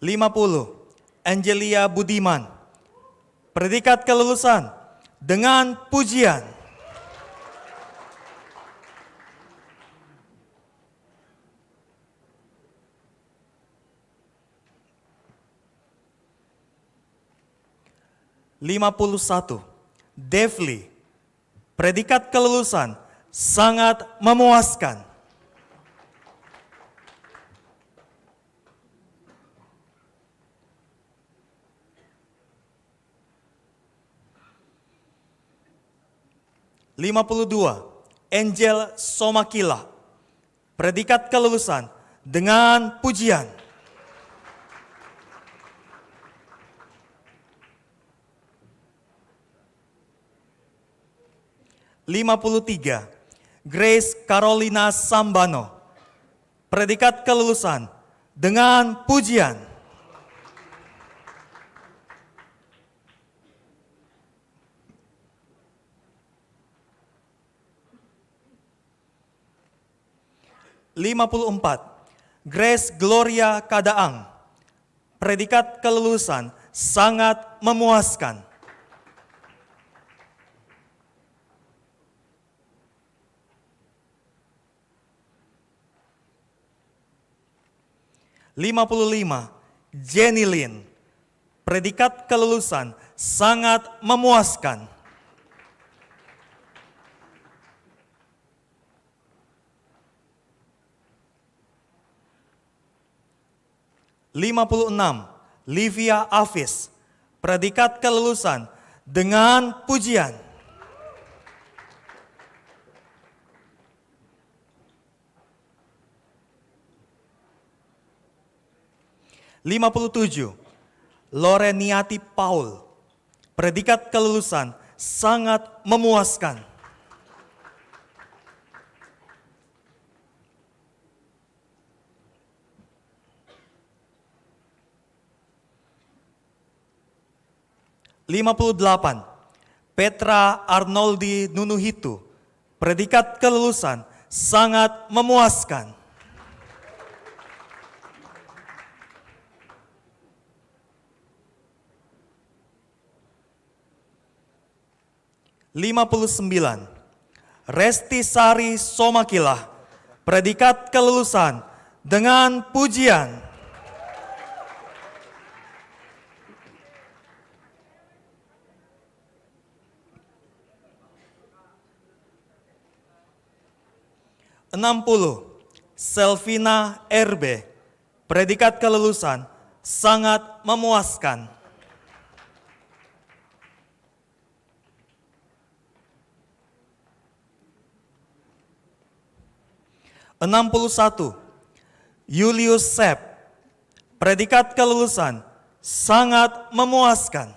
50, Angelia Budiman, predikat kelulusan dengan pujian. 51, Devli, predikat kelulusan sangat memuaskan. 52, Angel Somakila, predikat kelulusan dengan pujian. 53, Grace Carolina Sambano, predikat kelulusan dengan pujian. 54, Grace Gloria Kadaang, predikat kelulusan sangat memuaskan. 55, Jenny Lin, predikat kelulusan sangat memuaskan. 56, Livia Afis, predikat kelulusan dengan pujian. 57, Loreniati Paul, predikat kelulusan sangat memuaskan. 58, Petra Arnoldi Nunuhitu, predikat kelulusan sangat memuaskan. 59, Resti Sari Somakila, predikat kelulusan dengan pujian. 60, Selvina RB, predikat kelulusan sangat memuaskan. 61, Julius Sepp, predikat kelulusan sangat memuaskan.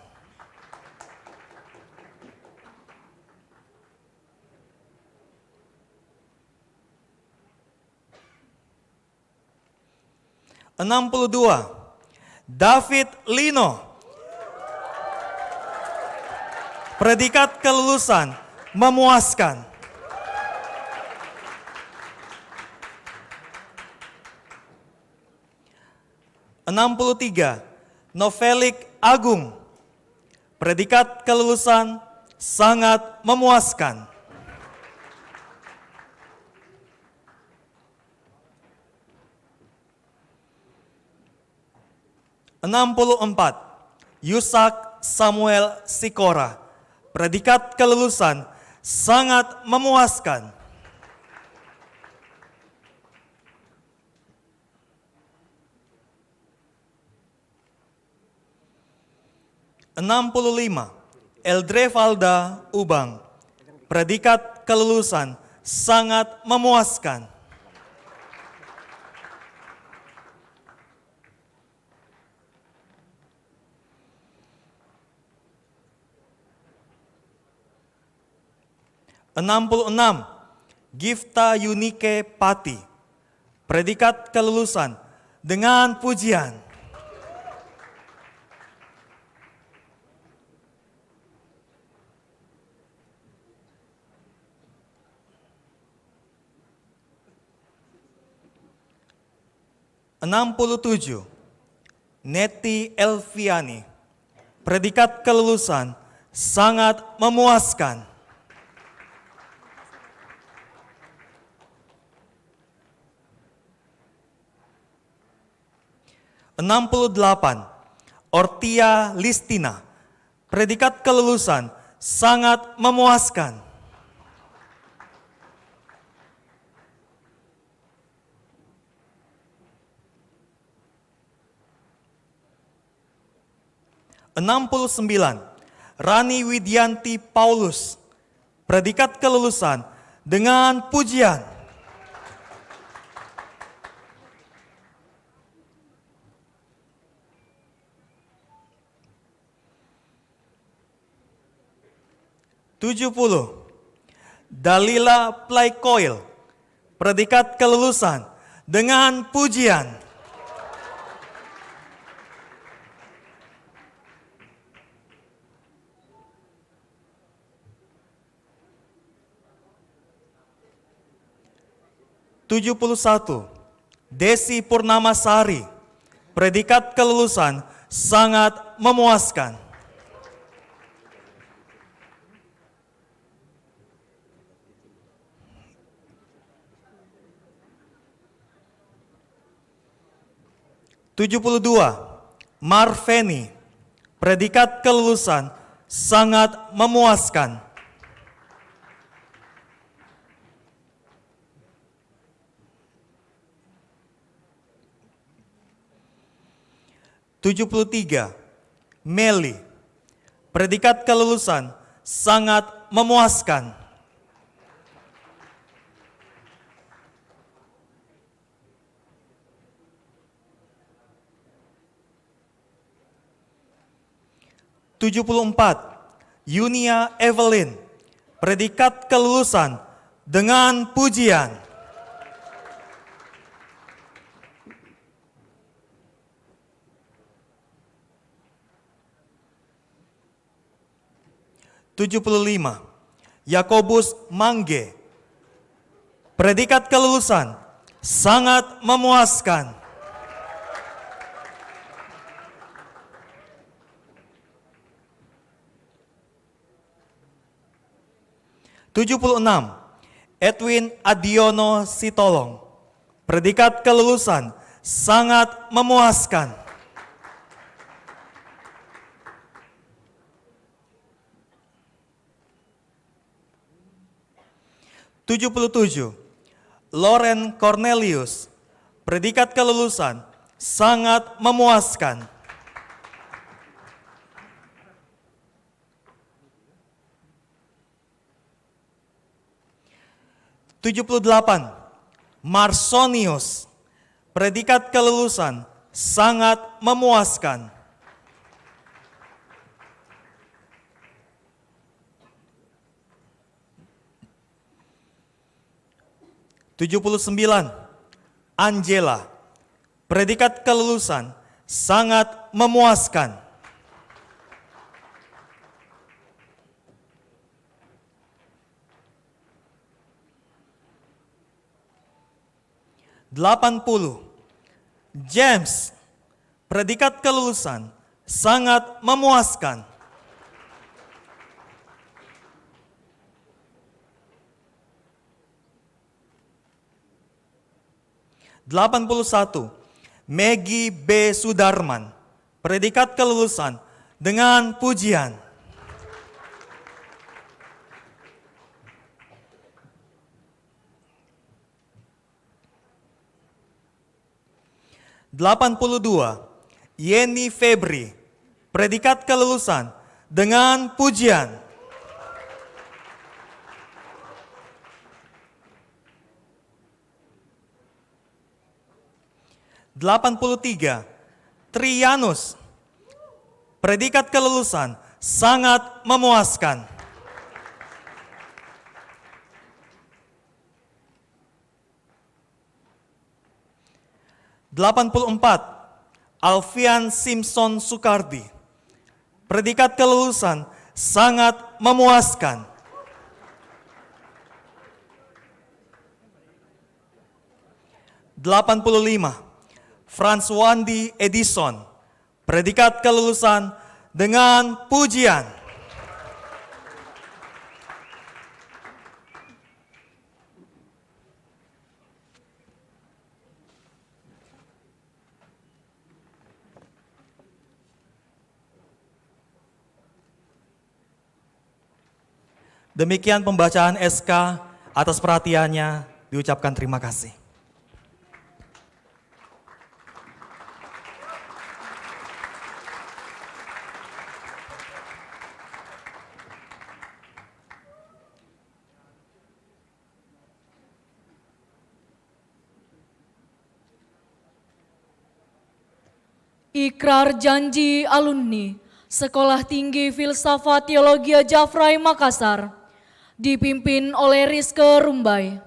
62, David Lino, Predikat kelulusan memuaskan. (63) Novelik Agung. Predikat kelulusan sangat memuaskan. (64) Yusak Samuel Sikora. Predikat kelulusan sangat memuaskan. (65) Eldrevalda Ubang. Predikat kelulusan sangat memuaskan. (66) Gifta Yunike Pati. Predikat kelulusan dengan pujian. (67) Neti Elviani. Predikat kelulusan sangat memuaskan. (68) Ortia Listina. Predikat kelulusan sangat memuaskan. (69) Rani Widianti Paulus. Predikat kelulusan dengan pujian. (70) Dalila Plaikoil. Predikat kelulusan dengan pujian. (71) Desi Purnamasari. Predikat kelulusan sangat memuaskan. (72) Marveni. Predikat kelulusan sangat memuaskan. (73) Meli. Predikat kelulusan sangat memuaskan. (74) Yunia Evelyn. Predikat kelulusan dengan pujian. (75) Yakobus Mangge. Predikat kelulusan sangat memuaskan. (76) Edwin Adiono Sitolong. Predikat kelulusan sangat memuaskan. (77) Loren Cornelius. Predikat kelulusan sangat memuaskan. (78) Marsonius. Predikat kelulusan sangat memuaskan. (79) Angela. Predikat kelulusan sangat memuaskan. 80. James, predikat kelulusan sangat memuaskan. 81. Maggie B. Sudarman, predikat kelulusan dengan pujian. 82. Yeni Febri, predikat kelulusan dengan pujian. 83. Trianus, predikat kelulusan sangat memuaskan. 84. Alfian Simpson Soekardi, predikat kelulusan sangat memuaskan. 85. Franz Wandi Edison, predikat kelulusan dengan pujian. Demikian pembacaan SK, atas perhatiannya diucapkan terima kasih. Ikrar janji alumni Sekolah Tinggi Filsafat Teologia Jafrai Makassar, dipimpin oleh Rizke Rumbai.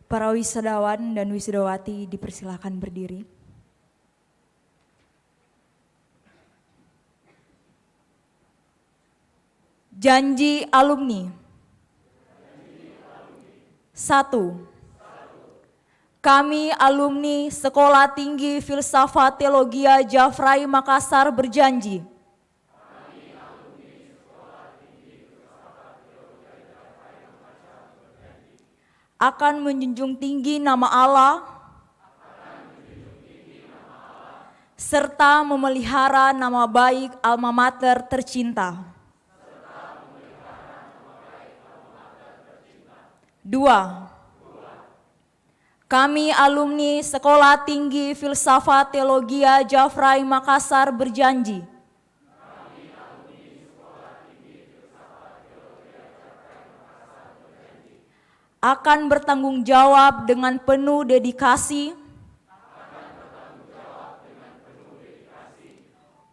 Para wisudawan dan wisudawati dipersilakan berdiri. Janji alumni. 1. Kami alumni Sekolah Tinggi Filsafat Teologia Jafrai Makassar berjanji akan menjunjung tinggi nama Allah serta memelihara nama baik alma mater tercinta. 2. Kami alumni Sekolah Tinggi Filsafat Teologia Jafrai Makassar berjanji akan bertanggung jawab dengan penuh dedikasi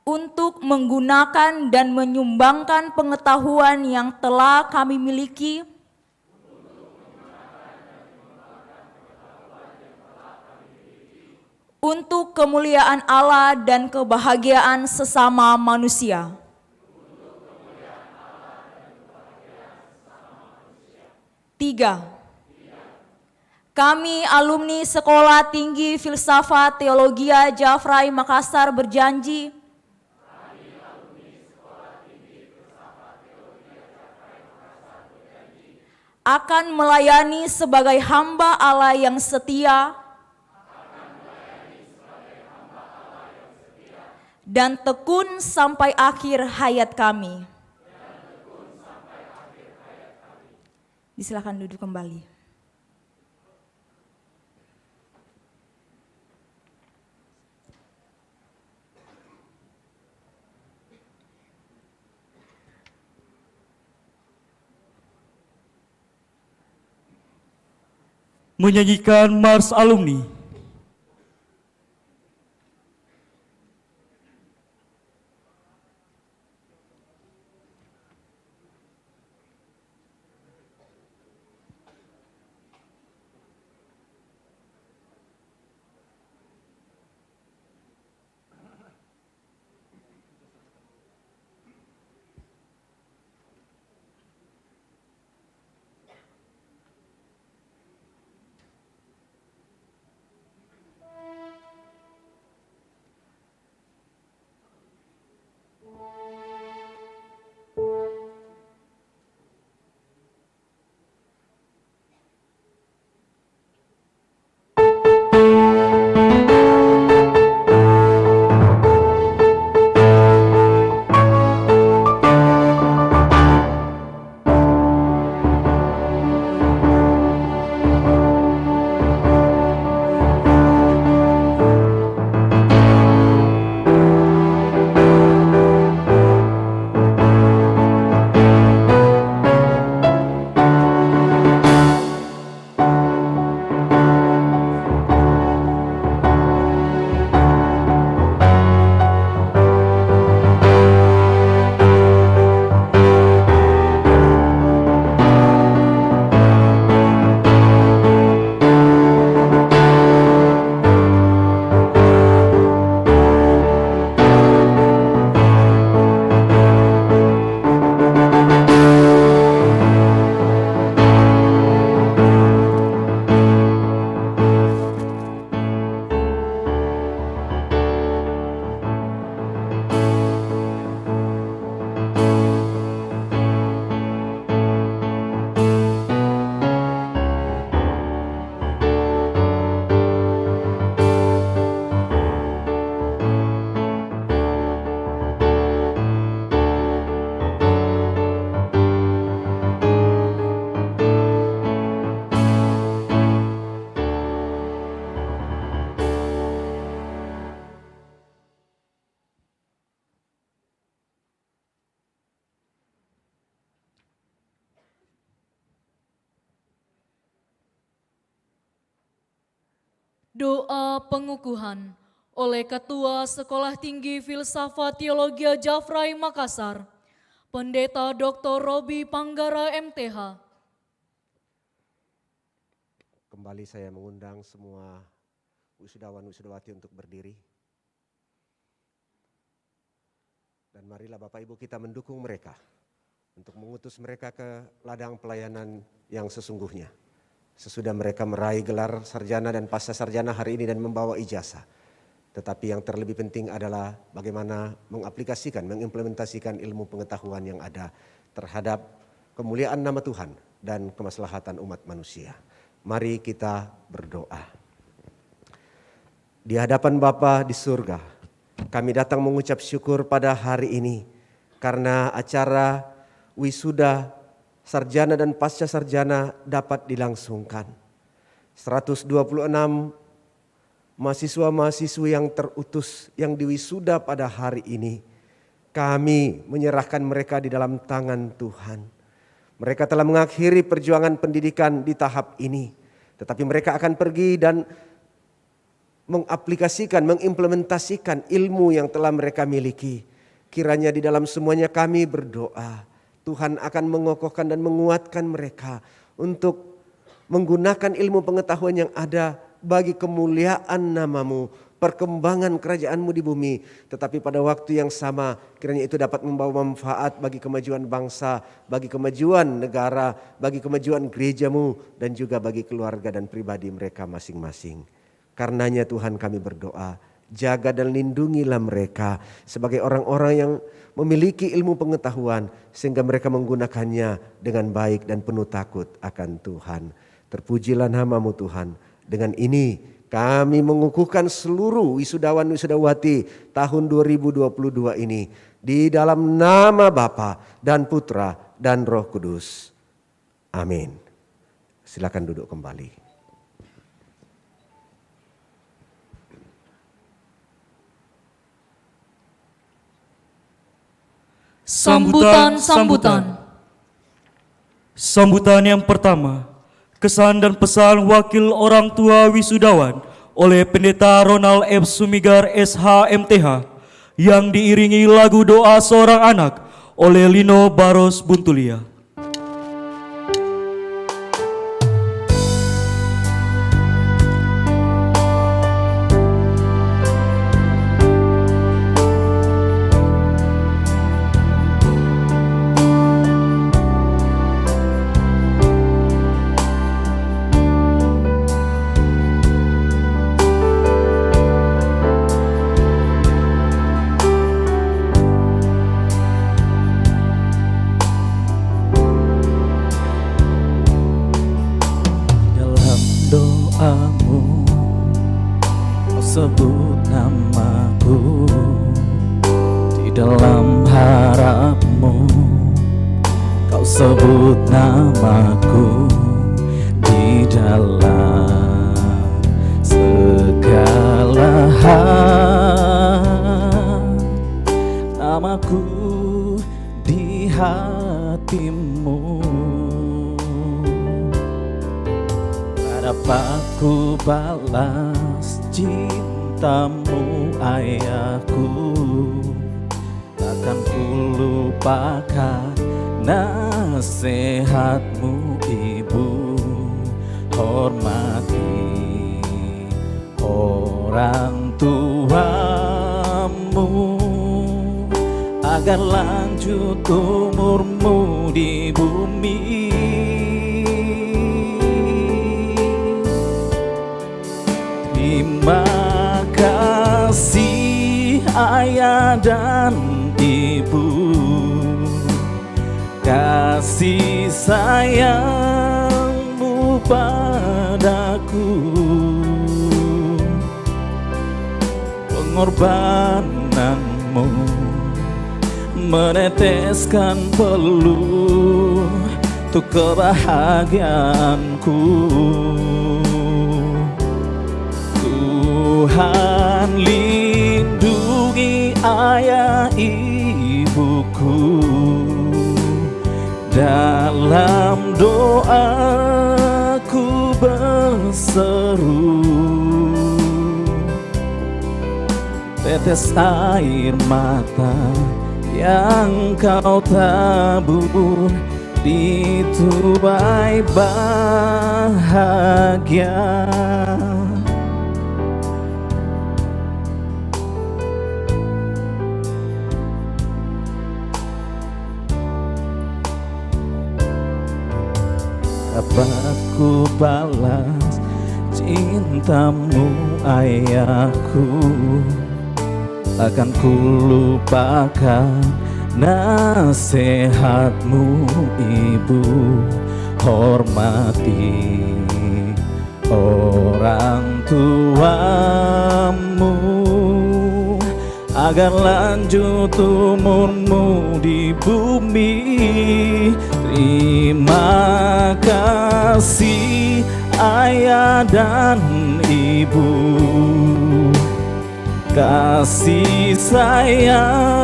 untuk menggunakan dan menyumbangkan pengetahuan yang telah kami miliki untuk kemuliaan Allah dan kebahagiaan sesama manusia. 3. Kami alumni Sekolah Tinggi Filsafat Teologia Jafrai Makassar berjanji akan melayani sebagai hamba Allah yang setia dan tekun sampai akhir hayat kami. Silakan duduk kembali. Menyanyikan Mars Alumni. Doa pengukuhan oleh Ketua Sekolah Tinggi Filsafat Teologi Jafrai Makassar, Pendeta Dr. Robi Panggara MTH. Kembali saya mengundang semua wisudawan-wisudawati untuk berdiri. Dan marilah Bapak Ibu kita mendukung mereka untuk mengutus mereka ke ladang pelayanan yang sesungguhnya. Sesudah mereka meraih gelar sarjana dan pasca sarjana hari ini dan membawa ijazah. Tetapi yang terlebih penting adalah bagaimana mengaplikasikan, mengimplementasikan ilmu pengetahuan yang ada terhadap kemuliaan nama Tuhan dan kemaslahatan umat manusia. Mari kita berdoa. Di hadapan Bapa di surga, kami datang mengucap syukur pada hari ini karena acara wisuda sarjana dan pasca sarjana dapat dilangsungkan. 126 mahasiswa-mahasiswi yang terutus yang diwisuda pada hari ini, kami menyerahkan mereka di dalam tangan Tuhan. Mereka telah mengakhiri perjuangan pendidikan di tahap ini, tetapi mereka akan pergi dan mengaplikasikan, mengimplementasikan ilmu yang telah mereka miliki. Kiranya di dalam semuanya kami berdoa, Tuhan akan mengokohkan dan menguatkan mereka untuk menggunakan ilmu pengetahuan yang ada bagi kemuliaan nama-Mu, perkembangan kerajaan-Mu di bumi. Tetapi pada waktu yang sama kiranya itu dapat membawa manfaat bagi kemajuan bangsa, bagi kemajuan negara, bagi kemajuan gereja-Mu, dan juga bagi keluarga dan pribadi mereka masing-masing. Karenanya Tuhan kami berdoa, jaga dan lindungilah mereka sebagai orang-orang yang memiliki ilmu pengetahuan sehingga mereka menggunakannya dengan baik dan penuh takut akan Tuhan. Terpujilah nama-Mu Tuhan. Dengan ini kami mengukuhkan seluruh wisudawan-wisudawati tahun 2022 ini di dalam nama Bapa dan Putra dan Roh Kudus. Amin. Silakan duduk kembali. Sambutan. Sambutan yang pertama, kesan dan pesan wakil orang tua wisudawan oleh Pendeta Ronald F. Sumigar SH MTH yang diiringi lagu doa seorang anak oleh Lino Baros Buntulia. Sebut namaku di dalam harapmu, kau sebut namaku di dalam segala hal, namaku di hatimu. Dapaku balas cintamu ayahku, takkan ku lupakan nasihatmu ibu. Hormati orang tuamu agar lanjut umurmu di bumi. Terima kasih ayah dan ibu, kasih sayangmu padaku, pengorbananmu meneteskan peluh untuk kebahagiaanku. Tuhan lindungi ayah ibuku, dalam doaku berseru. tetes air mata yang kau tabur di tubai bahagia. Dapat ku balas cintamu ayahku, akan ku lupakan nasihatmu ibu. Hormati orang tuamu agar lanjut umurmu di bumi. Terima kasih ayah dan ibu, kasih sayangmu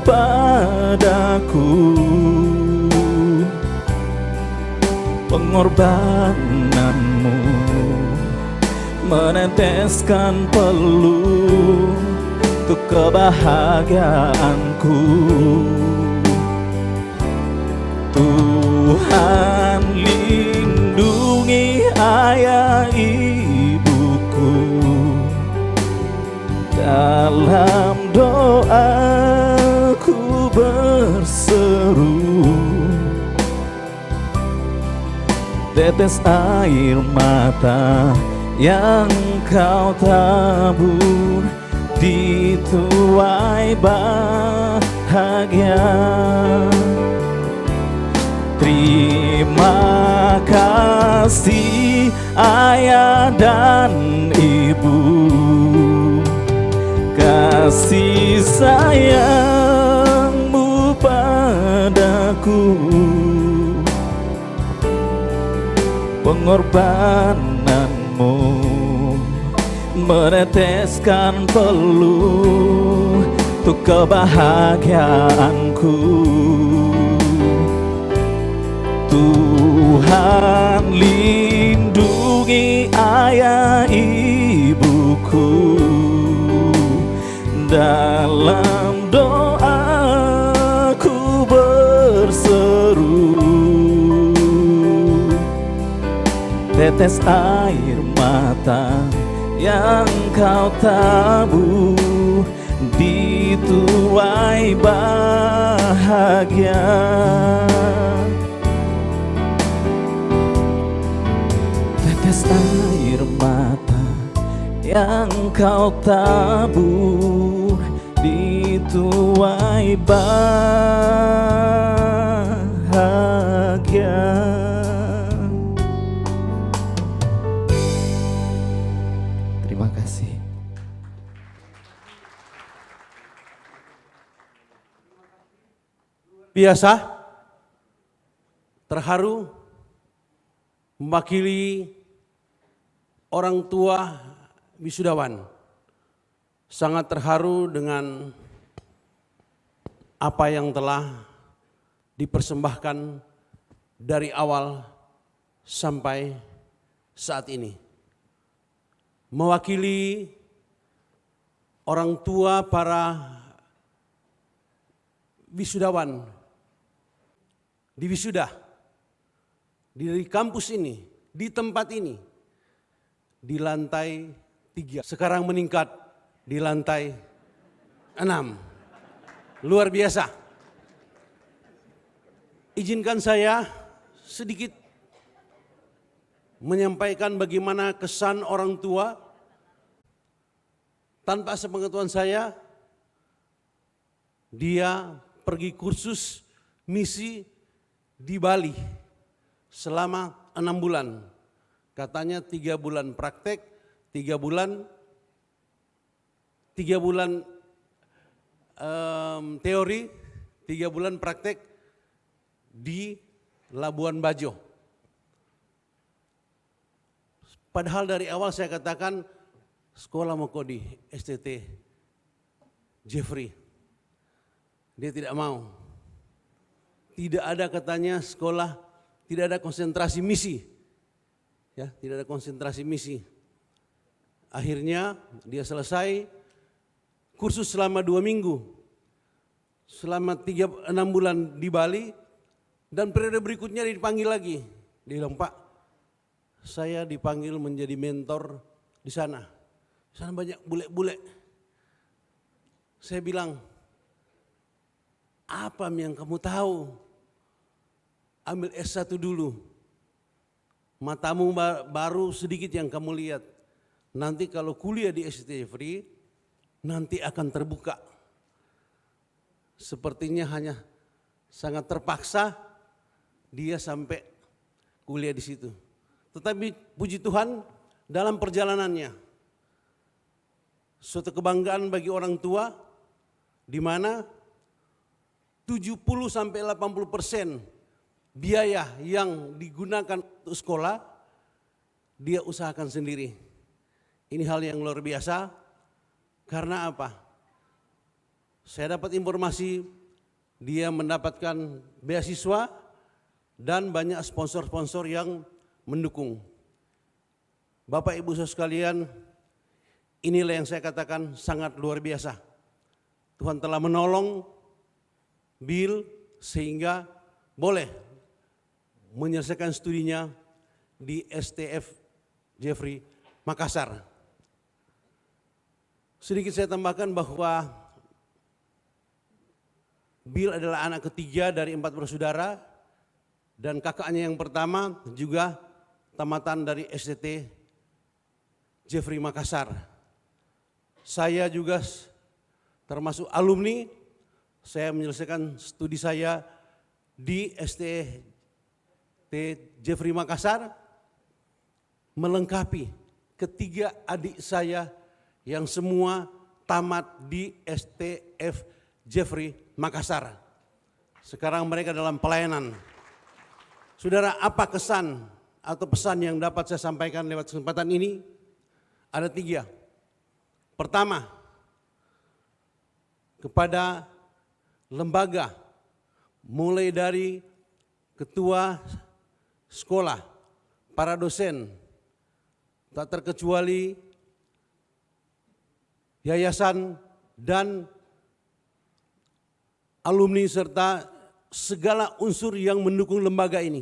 padaku, pengorbananmu meneteskan peluh untuk kebahagiaanku. Tuhan lindungi ayah ibuku, dalam doaku berseru. Tetes air mata yang kau tabur di tuai bahagia. Terima kasih ayah dan ibu, kasih sayangmu padaku, pengorbananmu meneteskan peluh untuk kebahagiaanku. Tuhan lindungi ayah ibuku, dalam doaku berseru. Tetes air mata yang kau tabur di tuai bahagia. Tetes air mata yang kau tabur di tuai bahagia. Terima kasih. Biasa, terharu mewakili orang tua wisudawan. Sangat terharu dengan apa yang telah dipersembahkan dari awal sampai saat ini. Mewakili orang tua para wisudawan di wisuda, di kampus ini, di tempat ini, di lantai 3, sekarang meningkat di lantai 6. Luar biasa. Izinkan saya sedikit menyampaikan bagaimana kesan orang tua. Tanpa sepengetahuan saya, dia pergi kursus misi di Bali selama 6 bulan. Katanya 3 bulan praktek, 3 bulan teori, 3 bulan praktek di Labuan Bajo. Padahal dari awal saya katakan sekolah mau di STT Jeffrey. Dia tidak mau. Tidak ada katanya sekolah, tidak ada konsentrasi misi. Ya, tidak ada konsentrasi misi. Akhirnya dia selesai kursus selama 2 minggu, selama 6 bulan di Bali, dan periode berikutnya dipanggil lagi. Dia bilang, Pak, saya dipanggil menjadi mentor di sana. Di sana banyak bule-bule. Saya bilang, apa yang kamu tahu? Ambil S1 dulu. Matamu baru sedikit yang kamu lihat. Nanti kalau kuliah di ST Jeffrey, nanti akan terbuka. Sepertinya hanya sangat terpaksa dia sampai kuliah di situ. Tetapi puji Tuhan, dalam perjalanannya, suatu kebanggaan bagi orang tua, di mana 70-80% biaya yang digunakan untuk sekolah, dia usahakan sendiri. Ini hal yang luar biasa, karena apa? Saya dapat informasi dia mendapatkan beasiswa dan banyak sponsor-sponsor yang mendukung. Bapak Ibu saudara sekalian, inilah yang saya katakan sangat luar biasa. Tuhan telah menolong Bill sehingga boleh menyelesaikan studinya di STF Jeffrey Makassar. Sedikit saya tambahkan bahwa Bill adalah anak ketiga dari 4 bersaudara, dan kakaknya yang pertama juga tamatan dari STT Jeffrey Makassar. Saya juga termasuk alumni, saya menyelesaikan studi saya di STT Jeffrey Makassar, melengkapi ketiga adik saya yang semua tamat di STF Jeffrey Makassar. Sekarang mereka dalam pelayanan. Saudara, apa kesan atau pesan yang dapat saya sampaikan lewat kesempatan ini? Ada 3. Pertama, kepada lembaga, mulai dari ketua sekolah, para dosen, tak terkecuali yayasan dan alumni serta segala unsur yang mendukung lembaga ini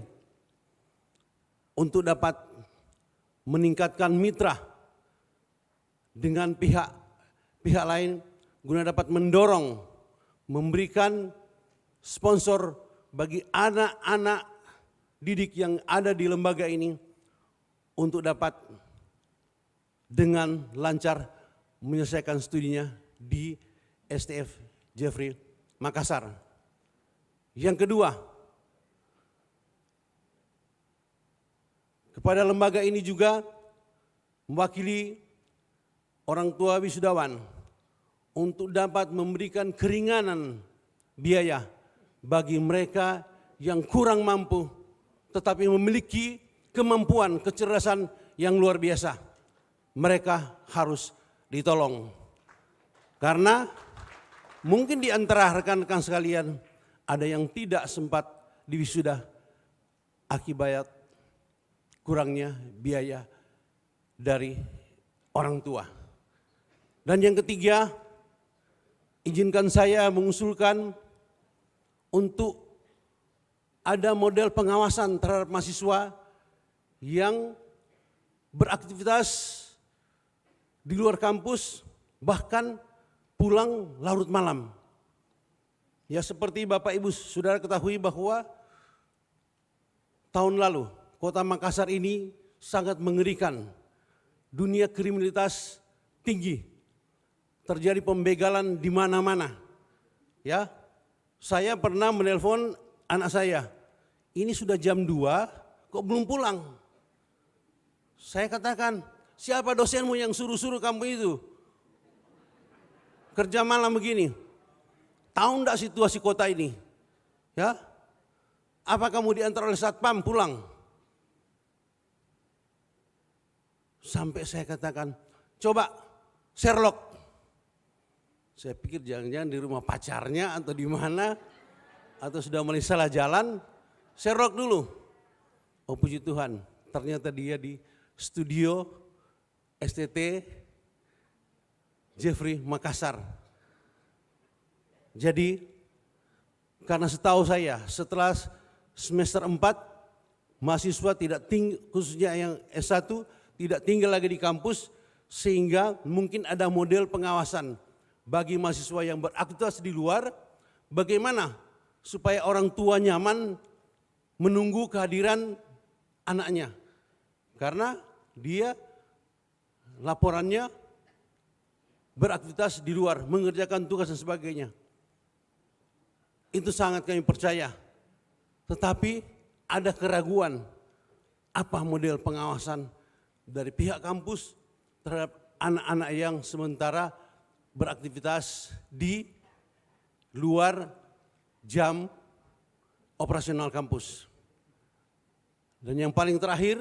untuk dapat meningkatkan mitra dengan pihak lain guna dapat mendorong, memberikan sponsor bagi anak-anak didik yang ada di lembaga ini untuk dapat dengan lancar menyelesaikan studinya di STF Jeffrey Makassar. Yang kedua, kepada lembaga ini juga mewakili orang tua wisudawan untuk dapat memberikan keringanan biaya bagi mereka yang kurang mampu tetapi memiliki kemampuan, kecerdasan yang luar biasa. Mereka harus ditolong. Karena mungkin di antara rekan-rekan sekalian ada yang tidak sempat diwisuda akibat kurangnya biaya dari orang tua. Dan yang ketiga, izinkan saya mengusulkan untuk ada model pengawasan terhadap mahasiswa yang beraktivitas di luar kampus, bahkan pulang larut malam. Ya, seperti Bapak Ibu Saudara ketahui bahwa tahun lalu Kota Makassar ini sangat mengerikan. Dunia kriminalitas tinggi. Terjadi pembegalan di mana-mana. Ya. Saya pernah menelpon anak saya. Ini sudah jam 2 kok belum pulang? Saya katakan, siapa dosenmu yang suruh-suruh kamu itu kerja malam begini? Tahu enggak situasi kota ini? Ya, apa kamu diantar oleh satpam pulang? Sampai saya katakan, coba Sherlock. Saya pikir jangan-jangan di rumah pacarnya atau di mana, atau sudah mulai salah jalan. Sherlock dulu. Oh puji Tuhan, ternyata dia di studio STT Jeffrey Makassar. Jadi karena setahu saya setelah semester 4 mahasiswa tidak tinggal, khususnya yang S1 tidak tinggal lagi di kampus, sehingga mungkin ada model pengawasan bagi mahasiswa yang beraktivitas di luar, bagaimana supaya orang tua nyaman menunggu kehadiran anaknya. Karena dia laporannya beraktivitas di luar, mengerjakan tugas dan sebagainya. Itu sangat kami percaya. Tetapi ada keraguan apa model pengawasan dari pihak kampus terhadap anak-anak yang sementara beraktivitas di luar jam operasional kampus. Dan yang paling terakhir,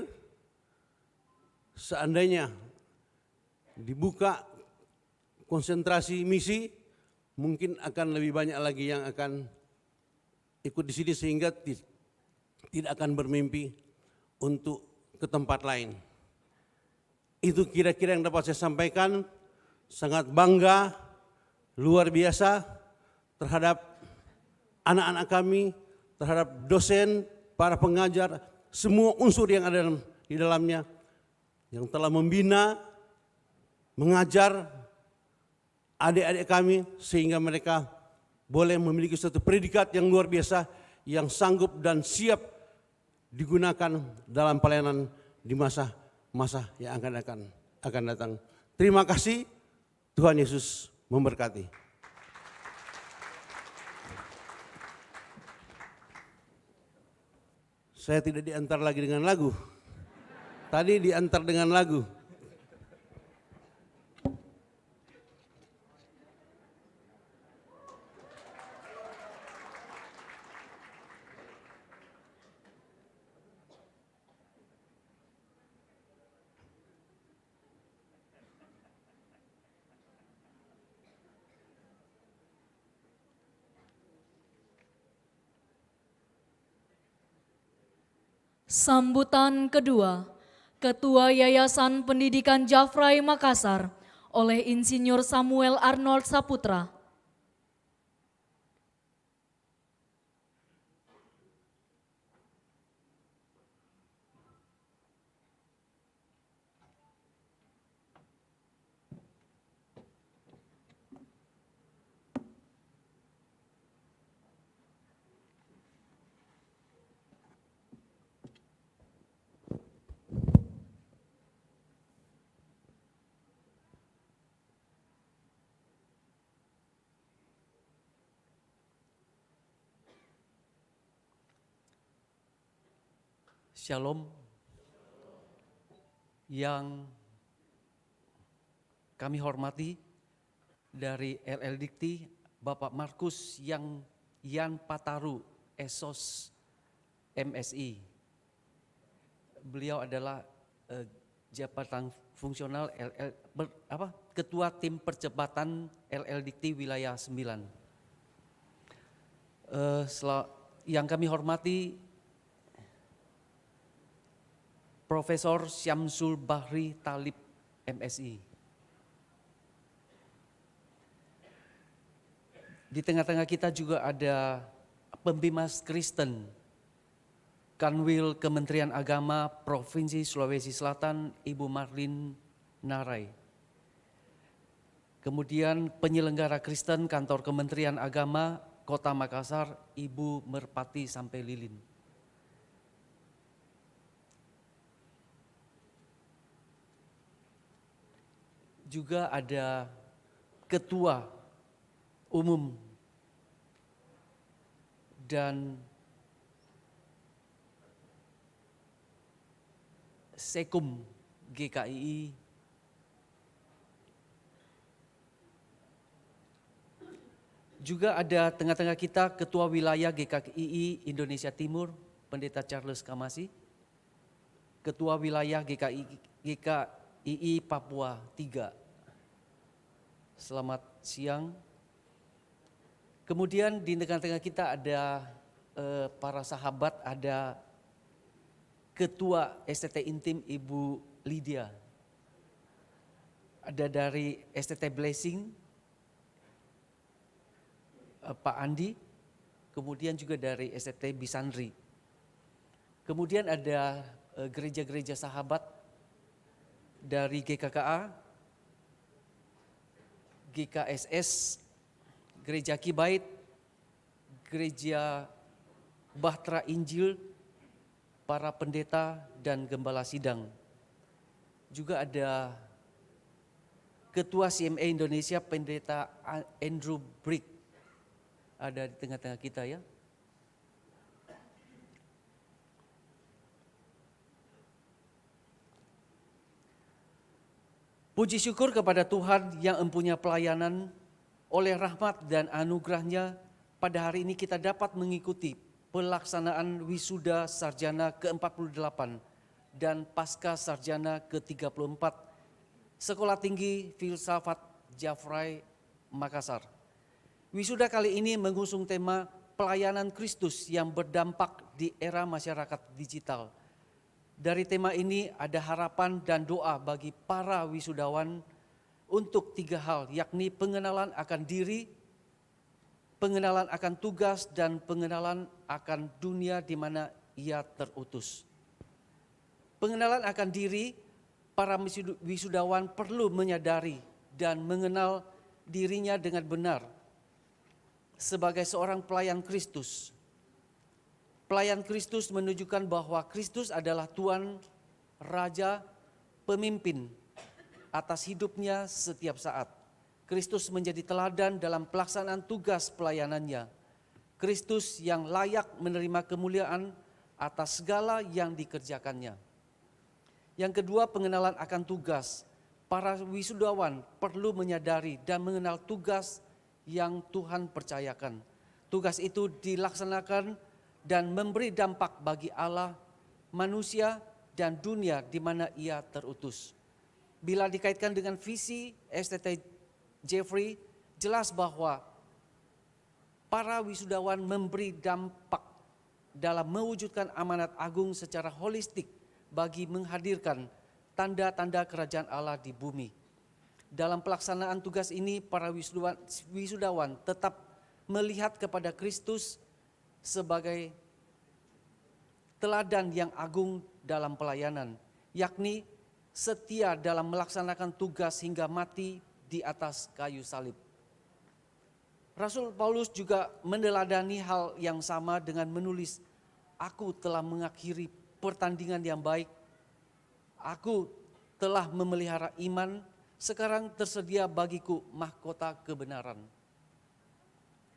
seandainya dibuka konsentrasi misi, mungkin akan lebih banyak lagi yang akan ikut di sini sehingga tidak akan bermimpi untuk ke tempat lain. Itu kira-kira yang dapat saya sampaikan. Sangat bangga, luar biasa terhadap anak-anak kami, terhadap dosen, para pengajar, semua unsur yang ada di dalamnya yang telah membina, mengajar adik-adik kami sehingga mereka boleh memiliki suatu predikat yang luar biasa yang sanggup dan siap digunakan dalam pelayanan di masa yang akan datang. Terima kasih, Tuhan Yesus memberkati. Saya tidak diantar lagi dengan lagu. Tadi diantar dengan lagu. Sambutan kedua, Ketua Yayasan Pendidikan Jafrai Makassar oleh Insinyur Samuel Arnold Saputra. Shalom yang kami hormati dari LL Dikti, Bapak Markus Yan Pataru, Esos MSI. Beliau adalah jabatan fungsional Ketua Tim Percepatan LL Dikti Wilayah 9. Yang kami hormati Profesor Syamsul Bahri Talib, MSI. Di tengah-tengah kita juga ada Pembimas Kristen, Kanwil Kementerian Agama Provinsi Sulawesi Selatan, Ibu Marlin Narai. Kemudian penyelenggara Kristen Kantor Kementerian Agama Kota Makassar, Ibu Merpati Sampai Lilin. Juga ada Ketua Umum dan Sekum GKII, juga ada tengah-tengah kita Ketua Wilayah GKII Indonesia Timur, Pendeta Charles Kamasi, Ketua Wilayah GKII Papua 3. Selamat siang. Kemudian di tengah-tengah kita ada para sahabat, ada Ketua STT Intim Ibu Lydia, ada dari STT Blessing Pak Andi, kemudian juga dari STT Bisandri. Kemudian ada gereja-gereja sahabat dari GKKA, GKSS, Gereja Kibait, Gereja Bahtera Injil, para pendeta dan gembala sidang. Juga ada Ketua CMA Indonesia, Pendeta Andrew Brick, ada di tengah-tengah kita ya. Puji syukur kepada Tuhan yang empunya pelayanan, oleh rahmat dan anugerahnya pada hari ini kita dapat mengikuti pelaksanaan wisuda sarjana ke-48 dan pasca sarjana ke-34 Sekolah Tinggi Filsafat Jafrai Makassar. Wisuda kali ini mengusung tema pelayanan Kristus yang berdampak di era masyarakat digital. Dari tema ini ada harapan dan doa bagi para wisudawan untuk 3 hal, yakni pengenalan akan diri, pengenalan akan tugas, dan pengenalan akan dunia di mana ia terutus. Pengenalan akan diri, para wisudawan perlu menyadari dan mengenal dirinya dengan benar sebagai seorang pelayan Kristus. Pelayan Kristus menunjukkan bahwa Kristus adalah Tuhan, Raja, Pemimpin atas hidupnya setiap saat. Kristus menjadi teladan dalam pelaksanaan tugas pelayanannya. Kristus yang layak menerima kemuliaan atas segala yang dikerjakannya. Yang kedua, pengenalan akan tugas. Para wisudawan perlu menyadari dan mengenal tugas yang Tuhan percayakan. Tugas itu dilaksanakan dan memberi dampak bagi Allah, manusia, dan dunia di mana ia terutus. Bila dikaitkan dengan visi STT Jeffrey, jelas bahwa para wisudawan memberi dampak dalam mewujudkan amanat agung secara holistik bagi menghadirkan tanda-tanda kerajaan Allah di bumi. Dalam pelaksanaan tugas ini, para wisudawan tetap melihat kepada Kristus sebagai teladan yang agung dalam pelayanan, yakni setia dalam melaksanakan tugas hingga mati di atas kayu salib. Rasul Paulus juga meneladani hal yang sama dengan menulis, "Aku telah mengakhiri pertandingan yang baik, aku telah memelihara iman, sekarang tersedia bagiku mahkota kebenaran."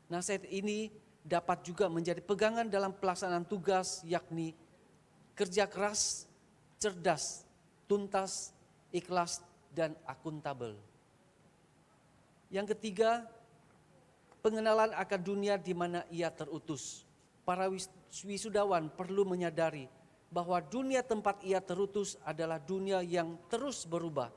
Nasihat ini dapat juga menjadi pegangan dalam pelaksanaan tugas, yakni kerja keras, cerdas, tuntas, ikhlas, dan akuntabel. Yang ketiga, pengenalan akan dunia di mana ia terutus. Para wisudawan perlu menyadari bahwa dunia tempat ia terutus adalah dunia yang terus berubah.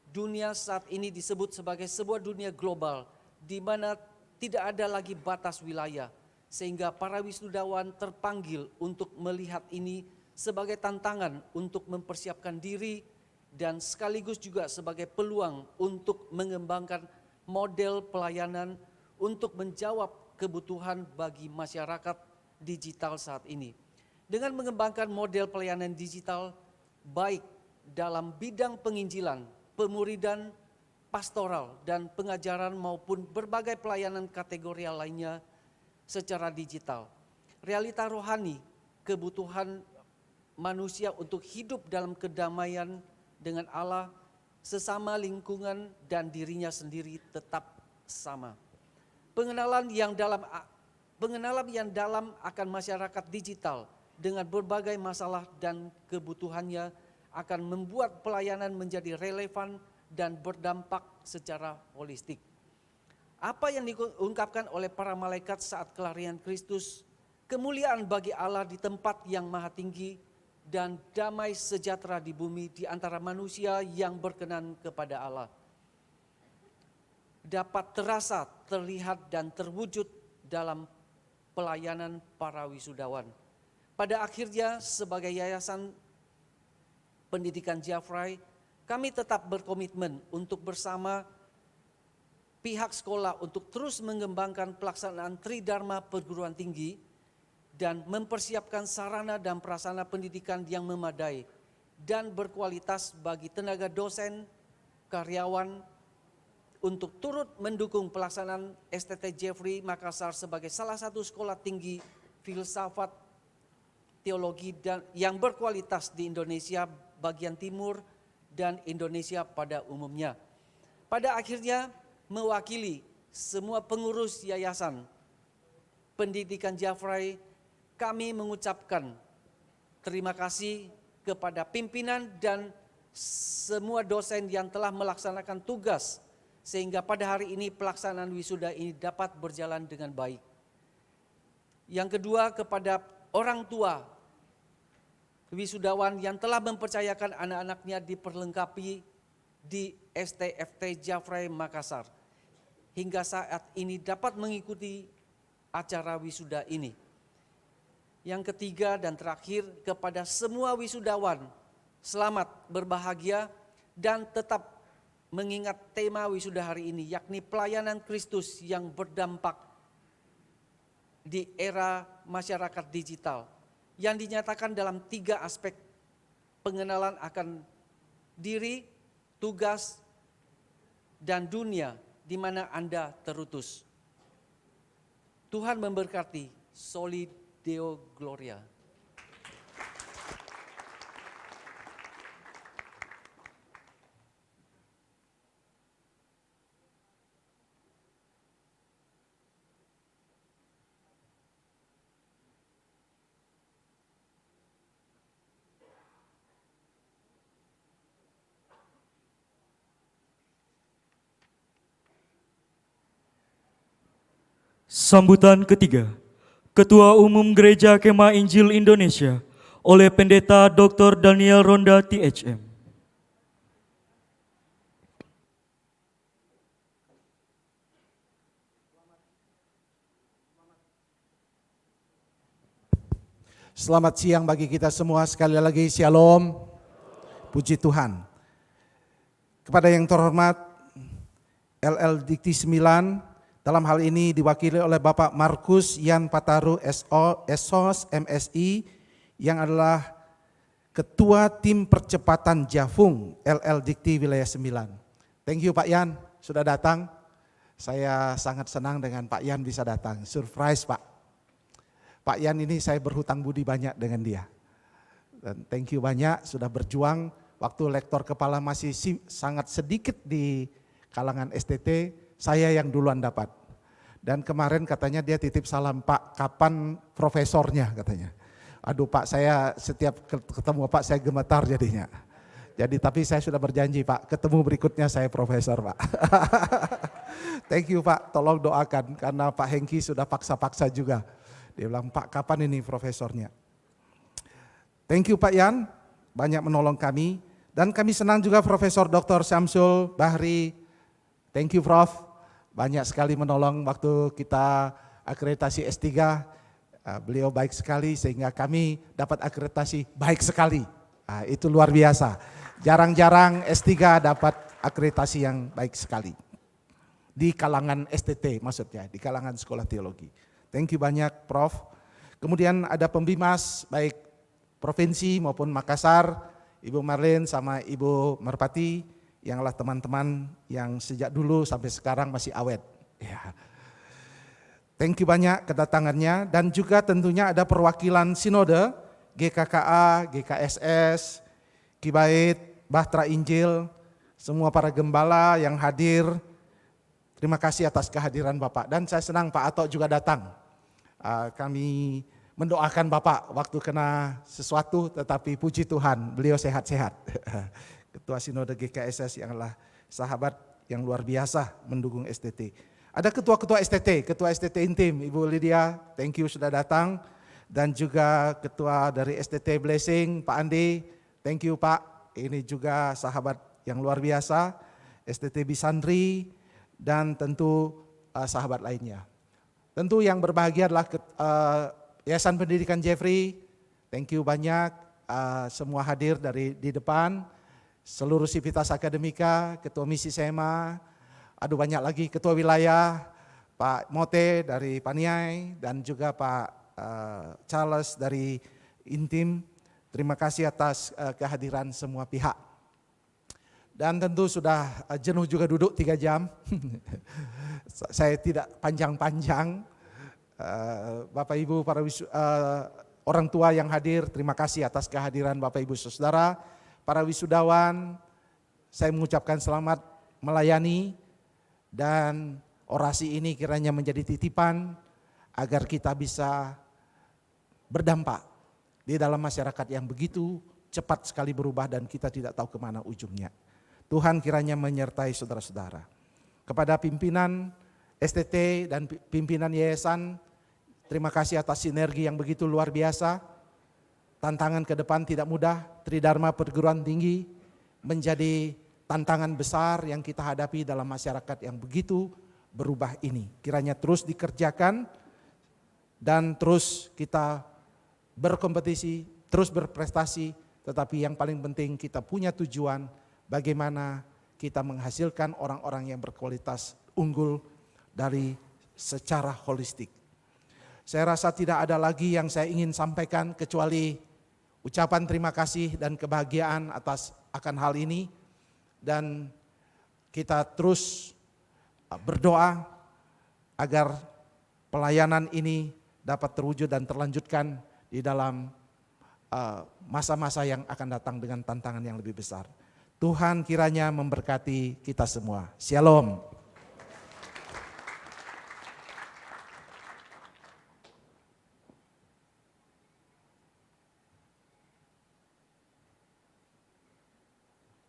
Dunia saat ini disebut sebagai sebuah dunia global di mana tidak ada lagi batas wilayah, sehingga para wisudawan terpanggil untuk melihat ini sebagai tantangan untuk mempersiapkan diri dan sekaligus juga sebagai peluang untuk mengembangkan model pelayanan untuk menjawab kebutuhan bagi masyarakat digital saat ini. Dengan mengembangkan model pelayanan digital baik dalam bidang penginjilan, pemuridan, pastoral, dan pengajaran maupun berbagai pelayanan kategorial lainnya secara digital. Realita rohani, kebutuhan manusia untuk hidup dalam kedamaian dengan Allah, sesama lingkungan, dan dirinya sendiri tetap sama. Pengenalan yang dalam akan masyarakat digital dengan berbagai masalah dan kebutuhannya akan membuat pelayanan menjadi relevan dan berdampak secara holistik. Apa yang diungkapkan oleh para malaikat saat kelarian Kristus, kemuliaan bagi Allah di tempat yang maha tinggi dan damai sejahtera di bumi di antara manusia yang berkenan kepada Allah, dapat terasa, terlihat, dan terwujud dalam pelayanan para wisudawan. Pada akhirnya, sebagai Yayasan Pendidikan Jafrai, kami tetap berkomitmen untuk bersama pihak sekolah untuk terus mengembangkan pelaksanaan Tridharma perguruan tinggi dan mempersiapkan sarana dan prasarana pendidikan yang memadai dan berkualitas bagi tenaga dosen, karyawan, untuk turut mendukung pelaksanaan STT Jeffrey Makassar sebagai salah satu sekolah tinggi filsafat teologi dan yang berkualitas di Indonesia bagian timur dan Indonesia pada umumnya. Pada akhirnya mewakili semua pengurus Yayasan Pendidikan Jafrai, kami mengucapkan terima kasih kepada pimpinan dan semua dosen yang telah melaksanakan tugas sehingga pada hari ini pelaksanaan wisuda ini dapat berjalan dengan baik. Yang kedua, kepada orang tua wisudawan yang telah mempercayakan anak-anaknya diperlengkapi di STFT Jafrai Makassar hingga saat ini dapat mengikuti acara wisuda ini. Yang ketiga dan terakhir, kepada semua wisudawan, selamat berbahagia dan tetap mengingat tema wisuda hari ini, yakni pelayanan Kristus yang berdampak di era masyarakat digital, yang dinyatakan dalam 3 aspek: pengenalan akan diri, tugas, dan dunia di mana Anda terutus. Tuhan memberkati. Soli Deo Gloria. Sambutan ketiga, Ketua Umum Gereja Kemah Injil Indonesia oleh Pendeta Dr. Daniel Ronda THM. Selamat siang bagi kita semua, sekali lagi Shalom, puji Tuhan. Kepada yang terhormat LL Dikti 9, dalam hal ini diwakili oleh Bapak Markus Yan Pataru SOS MSI yang adalah Ketua Tim Percepatan Jafung LL Dikti Wilayah 9. Thank you Pak Yan sudah datang. Saya sangat senang dengan Pak Yan bisa datang. Surprise Pak. Pak Yan ini saya berhutang budi banyak dengan dia. Dan thank you banyak sudah berjuang waktu lektor kepala masih sangat sedikit di kalangan STT. Saya yang duluan dapat. Dan kemarin katanya dia titip salam, Pak, kapan profesornya katanya. Aduh Pak, saya setiap ketemu Pak saya gemetar jadinya. Jadi tapi saya sudah berjanji Pak, ketemu berikutnya saya profesor Pak. Thank you Pak, tolong doakan karena Pak Hengki sudah paksa-paksa juga. Dia bilang, Pak kapan ini profesornya. Thank you Pak Yan, banyak menolong kami. Dan kami senang juga Profesor Dr. Syamsul Bahri. Thank you Prof. Banyak sekali menolong waktu kita akreditasi S3. Beliau baik sekali sehingga kami dapat akreditasi baik sekali. Itu luar biasa. Jarang-jarang S3 dapat akreditasi yang baik sekali. Di kalangan STT maksudnya, di kalangan sekolah teologi. Thank you banyak Prof. Kemudian ada pembimas baik provinsi maupun Makassar, Ibu Marlin sama Ibu Merpati, yang adalah teman-teman yang sejak dulu sampai sekarang masih awet. Ya. Thank you banyak kedatangannya dan juga tentunya ada perwakilan Sinode, GKKA, GKSS, Kibait, Bahtera Injil, semua para gembala yang hadir. Terima kasih atas kehadiran Bapak dan saya senang Pak Atok juga datang. Kami mendoakan Bapak waktu kena sesuatu tetapi puji Tuhan beliau sehat-sehat. Ketua Sinode GKSS yang adalah sahabat yang luar biasa mendukung STT. Ada ketua-ketua STT, Ketua STT Intim, Ibu Lydia, thank you sudah datang. Dan juga Ketua dari STT Blessing, Pak Andi, thank you Pak. Ini juga sahabat yang luar biasa, STT Bisandri, dan tentu sahabat lainnya. Tentu yang berbahagia adalah Yayasan Pendidikan Jeffrey, thank you banyak, semua hadir dari di depan. Seluruh Sivitas Akademika, Ketua Misi SEMA, banyak lagi ketua wilayah, Pak Mote dari Paniai, dan juga Pak Charles dari Intim. Terima kasih atas kehadiran semua pihak. Dan tentu sudah jenuh juga duduk 3 jam. Saya tidak panjang-panjang. Bapak Ibu, para orang tua yang hadir, terima kasih atas kehadiran Bapak Ibu Saudara. Para wisudawan, saya mengucapkan selamat melayani, dan orasi ini kiranya menjadi titipan agar kita bisa berdampak di dalam masyarakat yang begitu cepat sekali berubah dan kita tidak tahu kemana ujungnya. Tuhan kiranya menyertai saudara-saudara. Kepada pimpinan STT dan pimpinan yayasan, terima kasih atas sinergi yang begitu luar biasa. Tantangan ke depan tidak mudah, Tridharma Perguruan Tinggi menjadi tantangan besar yang kita hadapi dalam masyarakat yang begitu berubah ini. Kiranya terus dikerjakan dan terus kita berkompetisi, terus berprestasi, tetapi yang paling penting kita punya tujuan bagaimana kita menghasilkan orang-orang yang berkualitas unggul dari secara holistik. Saya rasa tidak ada lagi yang saya ingin sampaikan kecuali ucapan terima kasih dan kebahagiaan akan hal ini, dan kita terus berdoa agar pelayanan ini dapat terwujud dan terlanjutkan di dalam masa-masa yang akan datang dengan tantangan yang lebih besar. Tuhan kiranya memberkati kita semua. Shalom.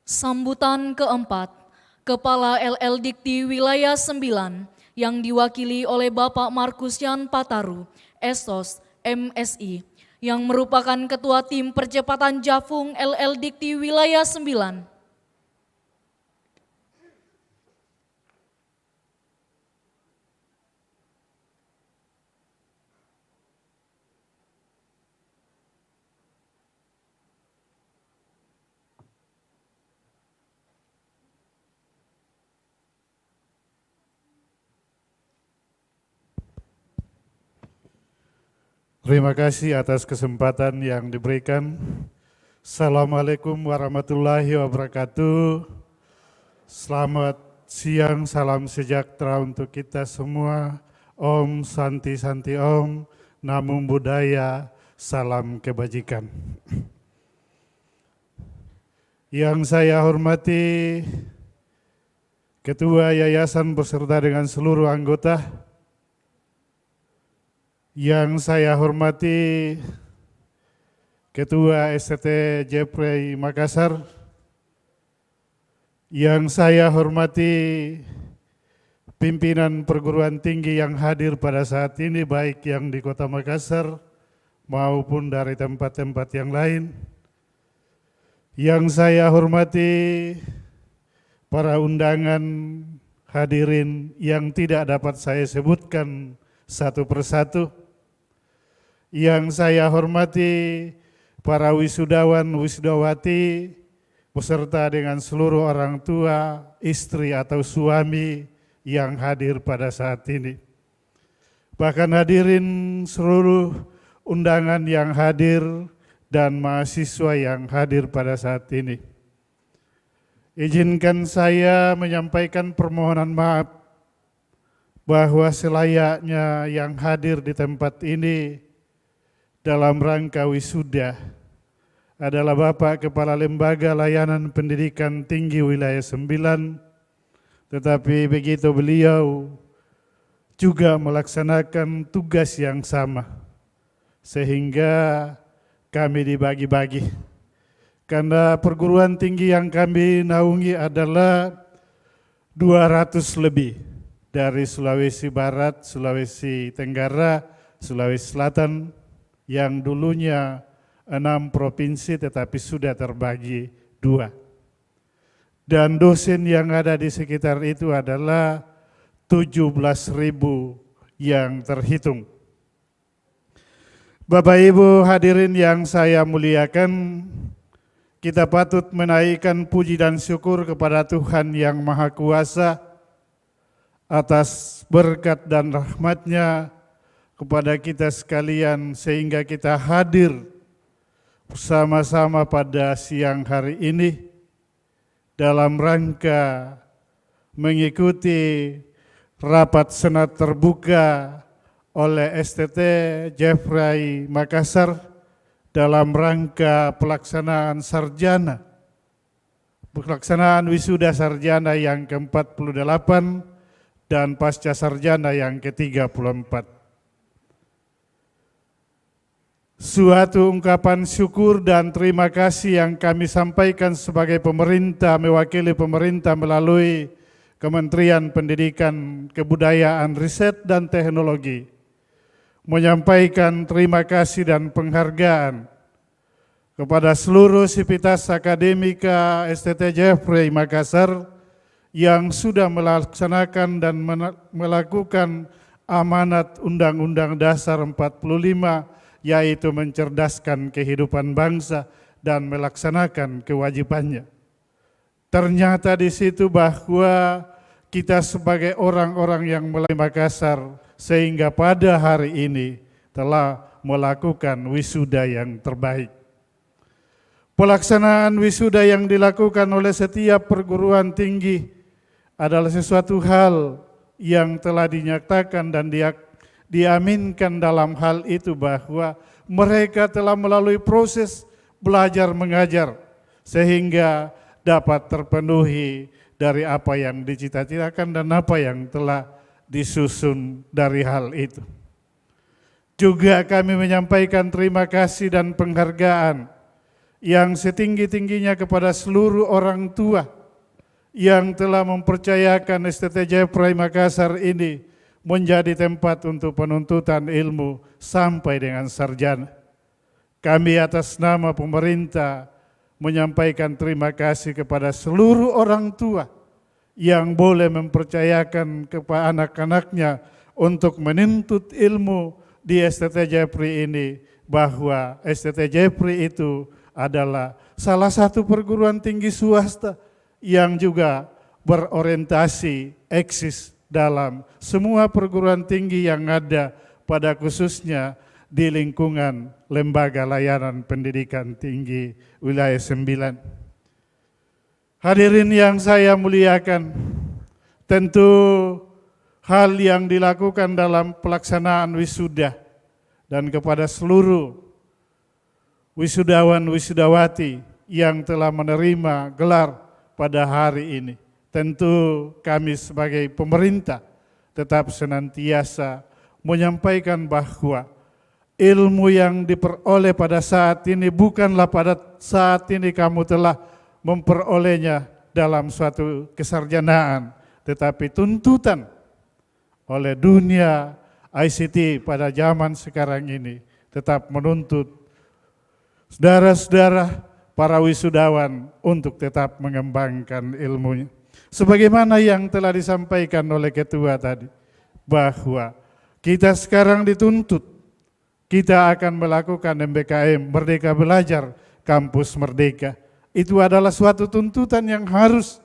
Sambutan keempat, Kepala LL Dikti Wilayah 9 yang diwakili oleh Bapak Markusian Pataru, Estos, MSI, yang merupakan Ketua Tim Percepatan Jafung LL Dikti Wilayah 9. Terima kasih atas kesempatan yang diberikan. Assalamualaikum warahmatullahi wabarakatuh. Selamat siang, salam sejahtera untuk kita semua. Om Santi Santi Om, Namo Buddhaya, salam kebajikan. Yang saya hormati Ketua Yayasan beserta dengan seluruh anggota, yang saya hormati Ketua STT Jeffrey Makassar, yang saya hormati pimpinan perguruan tinggi yang hadir pada saat ini, baik yang di Kota Makassar maupun dari tempat-tempat yang lain, yang saya hormati para undangan hadirin yang tidak dapat saya sebutkan satu persatu, yang saya hormati para wisudawan, wisudawati, beserta dengan seluruh orang tua, istri atau suami yang hadir pada saat ini. Bahkan hadirin seluruh undangan yang hadir dan mahasiswa yang hadir pada saat ini. Izinkan saya menyampaikan permohonan maaf bahwa selayaknya yang hadir di tempat ini dalam rangka wisuda adalah Bapak Kepala Lembaga Layanan Pendidikan Tinggi Wilayah 9, tetapi begitu beliau juga melaksanakan tugas yang sama, sehingga kami dibagi-bagi. Karena perguruan tinggi yang kami naungi adalah 200 lebih dari Sulawesi Barat, Sulawesi Tenggara, Sulawesi Selatan, yang dulunya 6 provinsi tetapi sudah terbagi 2. Dan dosen yang ada di sekitar itu adalah 17.000 yang terhitung. Bapak Ibu hadirin yang saya muliakan, kita patut menaikkan puji dan syukur kepada Tuhan yang Maha Kuasa atas berkat dan rahmat-Nya kepada kita sekalian sehingga kita hadir bersama-sama pada siang hari ini dalam rangka mengikuti rapat senat terbuka oleh STT Jeffrey Makassar dalam rangka pelaksanaan wisuda sarjana yang ke-48 dan pasca sarjana yang ke-34. Suatu ungkapan syukur dan terima kasih yang kami sampaikan sebagai pemerintah, mewakili pemerintah melalui Kementerian Pendidikan, Kebudayaan, Riset, dan Teknologi, menyampaikan terima kasih dan penghargaan kepada seluruh sivitas akademika STT Jeffrey Makassar yang sudah melaksanakan dan melakukan amanat Undang-Undang Dasar 45, yaitu mencerdaskan kehidupan bangsa dan melaksanakan kewajibannya. Ternyata di situ bahwa kita sebagai orang-orang yang melalui Makassar sehingga pada hari ini telah melakukan wisuda yang terbaik. Pelaksanaan wisuda yang dilakukan oleh setiap perguruan tinggi adalah sesuatu hal yang telah dinyatakan dan diaminkan dalam hal itu bahwa mereka telah melalui proses belajar mengajar sehingga dapat terpenuhi dari apa yang dicita-citakan dan apa yang telah disusun dari hal itu. Juga kami menyampaikan terima kasih dan penghargaan yang setinggi-tingginya kepada seluruh orang tua yang telah mempercayakan STT Jeffrey Makassar ini menjadi tempat untuk penuntutan ilmu sampai dengan sarjana. Kami atas nama pemerintah menyampaikan terima kasih kepada seluruh orang tua yang boleh mempercayakan kepada anak-anaknya untuk menuntut ilmu di STT Jeffrey ini, bahwa STT Jeffrey itu adalah salah satu perguruan tinggi swasta yang juga berorientasi eksis dalam semua perguruan tinggi yang ada, pada khususnya di lingkungan Lembaga Layanan Pendidikan Tinggi Wilayah 9. Hadirin yang saya muliakan, tentu hal yang dilakukan dalam pelaksanaan wisuda dan kepada seluruh wisudawan wisudawati yang telah menerima gelar pada hari ini, tentu kami sebagai pemerintah tetap senantiasa menyampaikan bahwa ilmu yang diperoleh pada saat ini bukanlah pada saat ini kamu telah memperolehnya dalam suatu kesarjanaan, tetapi tuntutan oleh dunia ICT pada zaman sekarang ini tetap menuntut saudara-saudara para wisudawan untuk tetap mengembangkan ilmunya. Sebagaimana yang telah disampaikan oleh ketua tadi, bahwa kita sekarang dituntut, kita akan melakukan MBKM, Merdeka Belajar, Kampus Merdeka. Itu adalah suatu tuntutan yang harus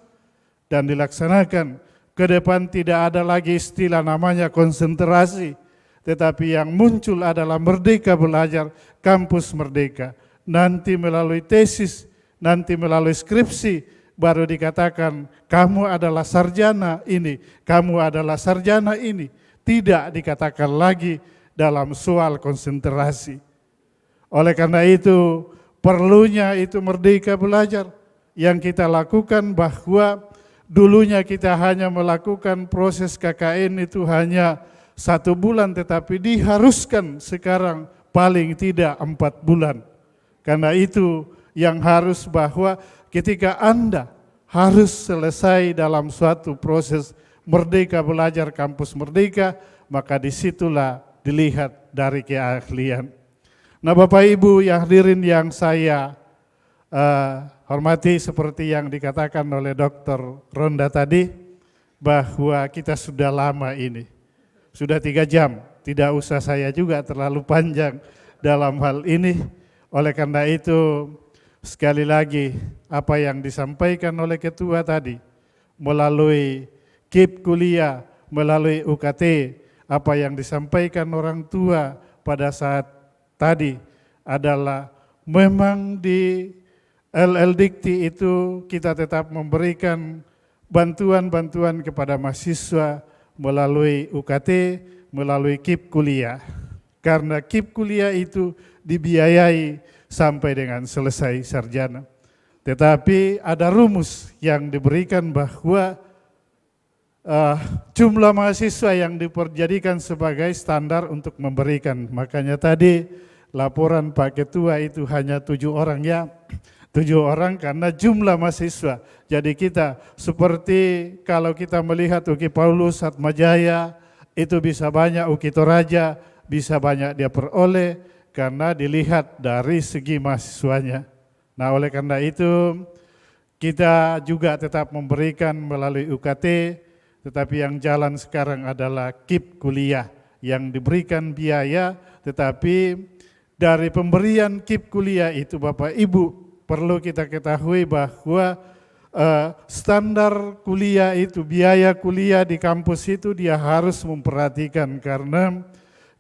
dan dilaksanakan. Ke depan tidak ada lagi istilah namanya konsentrasi, tetapi yang muncul adalah Merdeka Belajar, Kampus Merdeka. Nanti melalui tesis, nanti melalui skripsi, baru dikatakan kamu adalah sarjana ini, kamu adalah sarjana ini. Tidak dikatakan lagi dalam soal konsentrasi. Oleh karena itu, perlunya itu Merdeka Belajar yang kita lakukan, bahwa dulunya kita hanya melakukan proses KKN itu hanya 1 bulan, tetapi diharuskan sekarang paling tidak 4 bulan. Karena itu yang harus, bahwa ketika Anda harus selesai dalam suatu proses Merdeka Belajar, Kampus Merdeka, maka disitulah dilihat dari keahlian. Nah, Bapak Ibu yang hadirin yang saya hormati, seperti yang dikatakan oleh Dr. Ronda tadi, bahwa kita sudah lama ini, sudah 3 jam, tidak usah saya juga terlalu panjang dalam hal ini. Oleh karena itu, sekali lagi apa yang disampaikan oleh ketua tadi, melalui KIP kuliah, melalui UKT apa yang disampaikan orang tua pada saat tadi adalah memang di LL Dikti itu kita tetap memberikan bantuan-bantuan kepada mahasiswa melalui UKT, melalui KIP kuliah. Karena KIP kuliah itu dibiayai sampai dengan selesai sarjana. Tetapi ada rumus yang diberikan bahwa jumlah mahasiswa yang diperjadikan sebagai standar untuk memberikan. Makanya tadi laporan Pak Ketua itu hanya 7 orang ya. 7 orang karena jumlah mahasiswa. Jadi kita seperti kalau kita melihat UKI Paulus, Atmajaya, itu bisa banyak, UKI Toraja bisa banyak dia peroleh karena dilihat dari segi mahasiswanya. Nah oleh karena itu kita juga tetap memberikan melalui UKT, tetapi yang jalan sekarang adalah KIP kuliah yang diberikan biaya, tetapi dari pemberian KIP kuliah itu Bapak Ibu perlu kita ketahui bahwa standar kuliah itu, biaya kuliah di kampus itu dia harus memperhatikan karena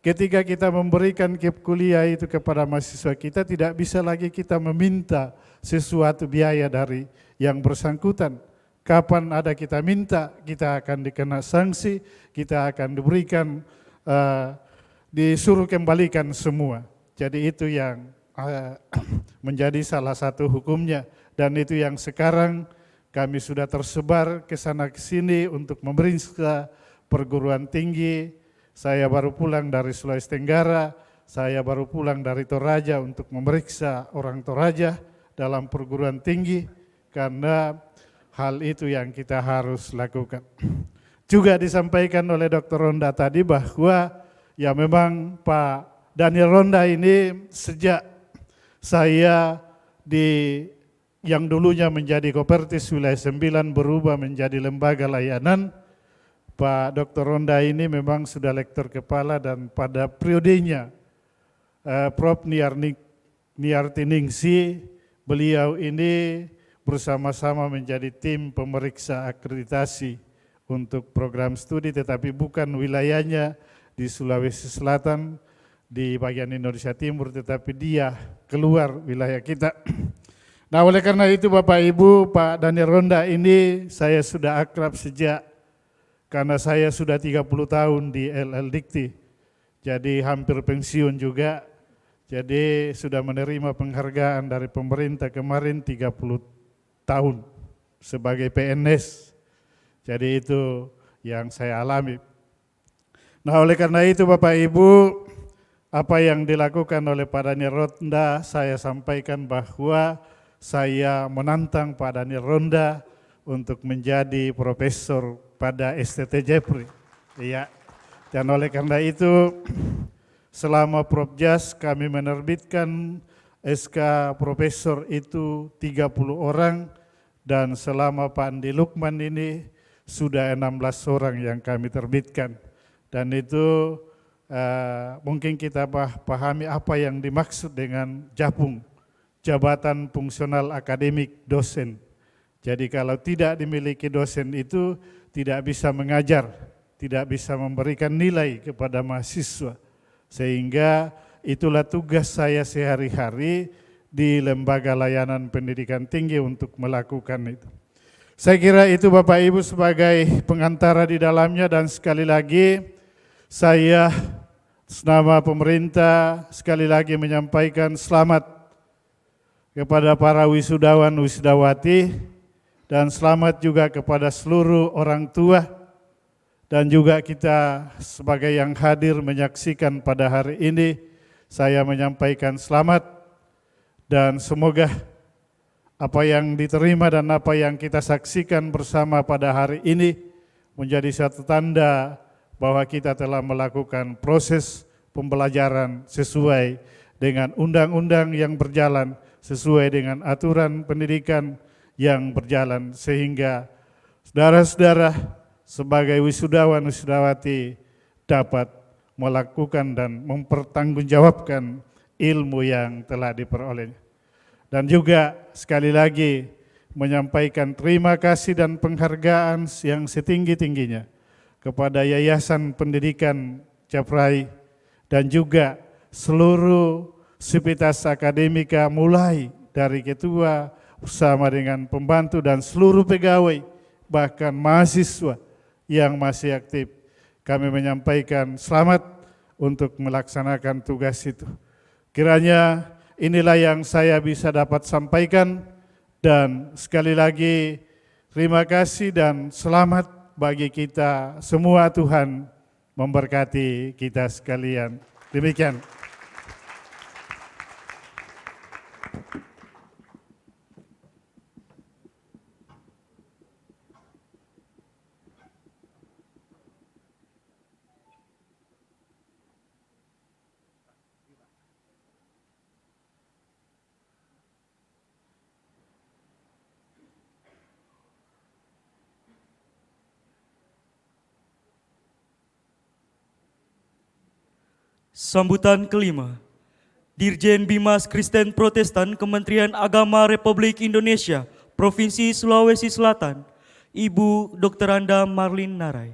ketika kita memberikan KIP kuliah itu kepada mahasiswa kita tidak bisa lagi kita meminta sesuatu biaya dari yang bersangkutan. Kapan ada kita minta, kita akan dikena sanksi, kita akan diberikan, disuruh kembalikan semua. Jadi itu yang menjadi salah satu hukumnya dan itu yang sekarang kami sudah tersebar ke sana ke sini untuk memeriksa perguruan tinggi. Saya baru pulang dari Sulawesi Tenggara, saya baru pulang dari Toraja untuk memeriksa orang Toraja dalam perguruan tinggi karena hal itu yang kita harus lakukan. Juga disampaikan oleh Dr. Ronda tadi bahwa ya memang Pak Daniel Ronda ini sejak saya yang dulunya menjadi Kopertis Wilayah 9 berubah menjadi lembaga layanan, Pak Dr. Ronda ini memang sudah lektor kepala dan pada periodenya Prof. Niartiningsi, beliau ini bersama-sama menjadi tim pemeriksa akreditasi untuk program studi tetapi bukan wilayahnya di Sulawesi Selatan, di bagian Indonesia Timur, tetapi dia keluar wilayah kita. Nah oleh karena itu Bapak Ibu, Pak Daniel Ronda ini saya sudah akrab sejak karena saya sudah 30 tahun di LL Dikti, jadi hampir pensiun juga, jadi sudah menerima penghargaan dari pemerintah kemarin 30 tahun sebagai PNS, jadi itu yang saya alami. Nah oleh karena itu Bapak Ibu, apa yang dilakukan oleh Pak Daniel Ronda, saya sampaikan bahwa saya menantang Pak Daniel Ronda untuk menjadi profesor pada STT Jeffrey. Iya. Dan oleh karena itu selama Propjas kami menerbitkan SK profesor itu 30 orang dan selama Pak Andi Lukman ini sudah 16 orang yang kami terbitkan. Dan itu mungkin kita pahami apa yang dimaksud dengan JAPUM, Jabatan Fungsional Akademik Dosen. Jadi kalau tidak dimiliki dosen itu tidak bisa mengajar, tidak bisa memberikan nilai kepada mahasiswa. Sehingga itulah tugas saya sehari-hari di Lembaga Layanan Pendidikan Tinggi untuk melakukan itu. Saya kira itu Bapak Ibu sebagai pengantara di dalamnya dan sekali lagi saya nama pemerintah sekali lagi menyampaikan selamat kepada para wisudawan wisudawati dan selamat juga kepada seluruh orang tua dan juga kita sebagai yang hadir menyaksikan pada hari ini, saya menyampaikan selamat dan semoga apa yang diterima dan apa yang kita saksikan bersama pada hari ini menjadi satu tanda bahwa kita telah melakukan proses pembelajaran sesuai dengan undang-undang yang berjalan, sesuai dengan aturan pendidikan yang berjalan sehingga saudara-saudara sebagai wisudawan wisudawati dapat melakukan dan mempertanggungjawabkan ilmu yang telah diperoleh. Dan juga sekali lagi menyampaikan terima kasih dan penghargaan yang setinggi-tingginya kepada Yayasan Pendidikan Japrai, dan juga seluruh sivitas akademika mulai dari ketua bersama dengan pembantu dan seluruh pegawai, bahkan mahasiswa yang masih aktif. Kami menyampaikan selamat untuk melaksanakan tugas itu. Kiranya inilah yang saya bisa dapat sampaikan, dan sekali lagi terima kasih dan selamat bagi kita semua. Tuhan memberkati kita sekalian. Demikian. Sambutan kelima, Dirjen Bimas Kristen Protestan Kementerian Agama Republik Indonesia, Provinsi Sulawesi Selatan, Ibu Dr. Anda Marlin Narai.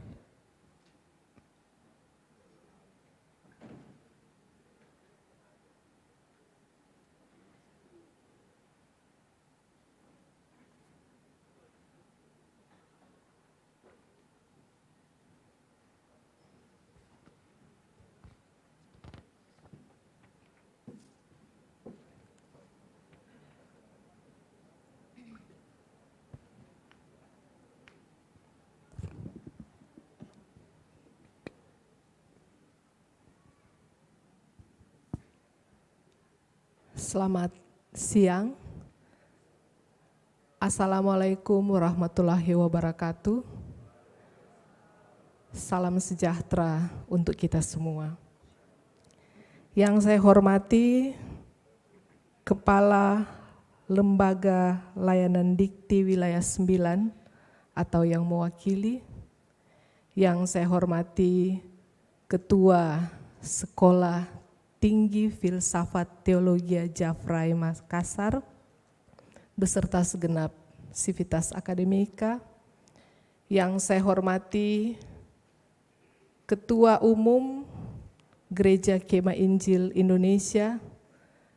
Selamat siang. Assalamualaikum warahmatullahi wabarakatuh. Salam sejahtera untuk kita semua. Yang saya hormati Kepala Lembaga Layanan Dikti Wilayah 9 atau yang mewakili. Yang saya hormati Ketua Sekolah Tinggi Filsafat Teologi Javrai Makassar beserta segenap sivitas akademika. Yang saya hormati Ketua Umum Gereja Kemah Injil Indonesia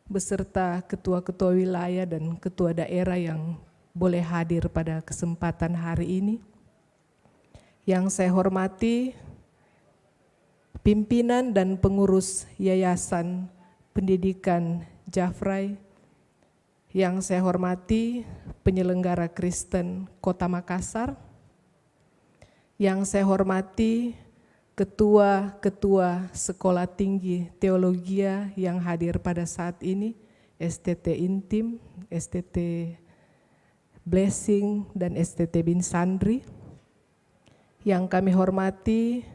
beserta ketua-ketua wilayah dan ketua daerah yang boleh hadir pada kesempatan hari ini. Yang saya hormati pimpinan dan pengurus Yayasan Pendidikan Javrai, yang saya hormati penyelenggara Kristen Kota Makassar, yang saya hormati ketua-ketua Sekolah Tinggi Teologi yang hadir pada saat ini, STT Intim, STT Blessing, dan STT Bin Sandri, yang kami hormati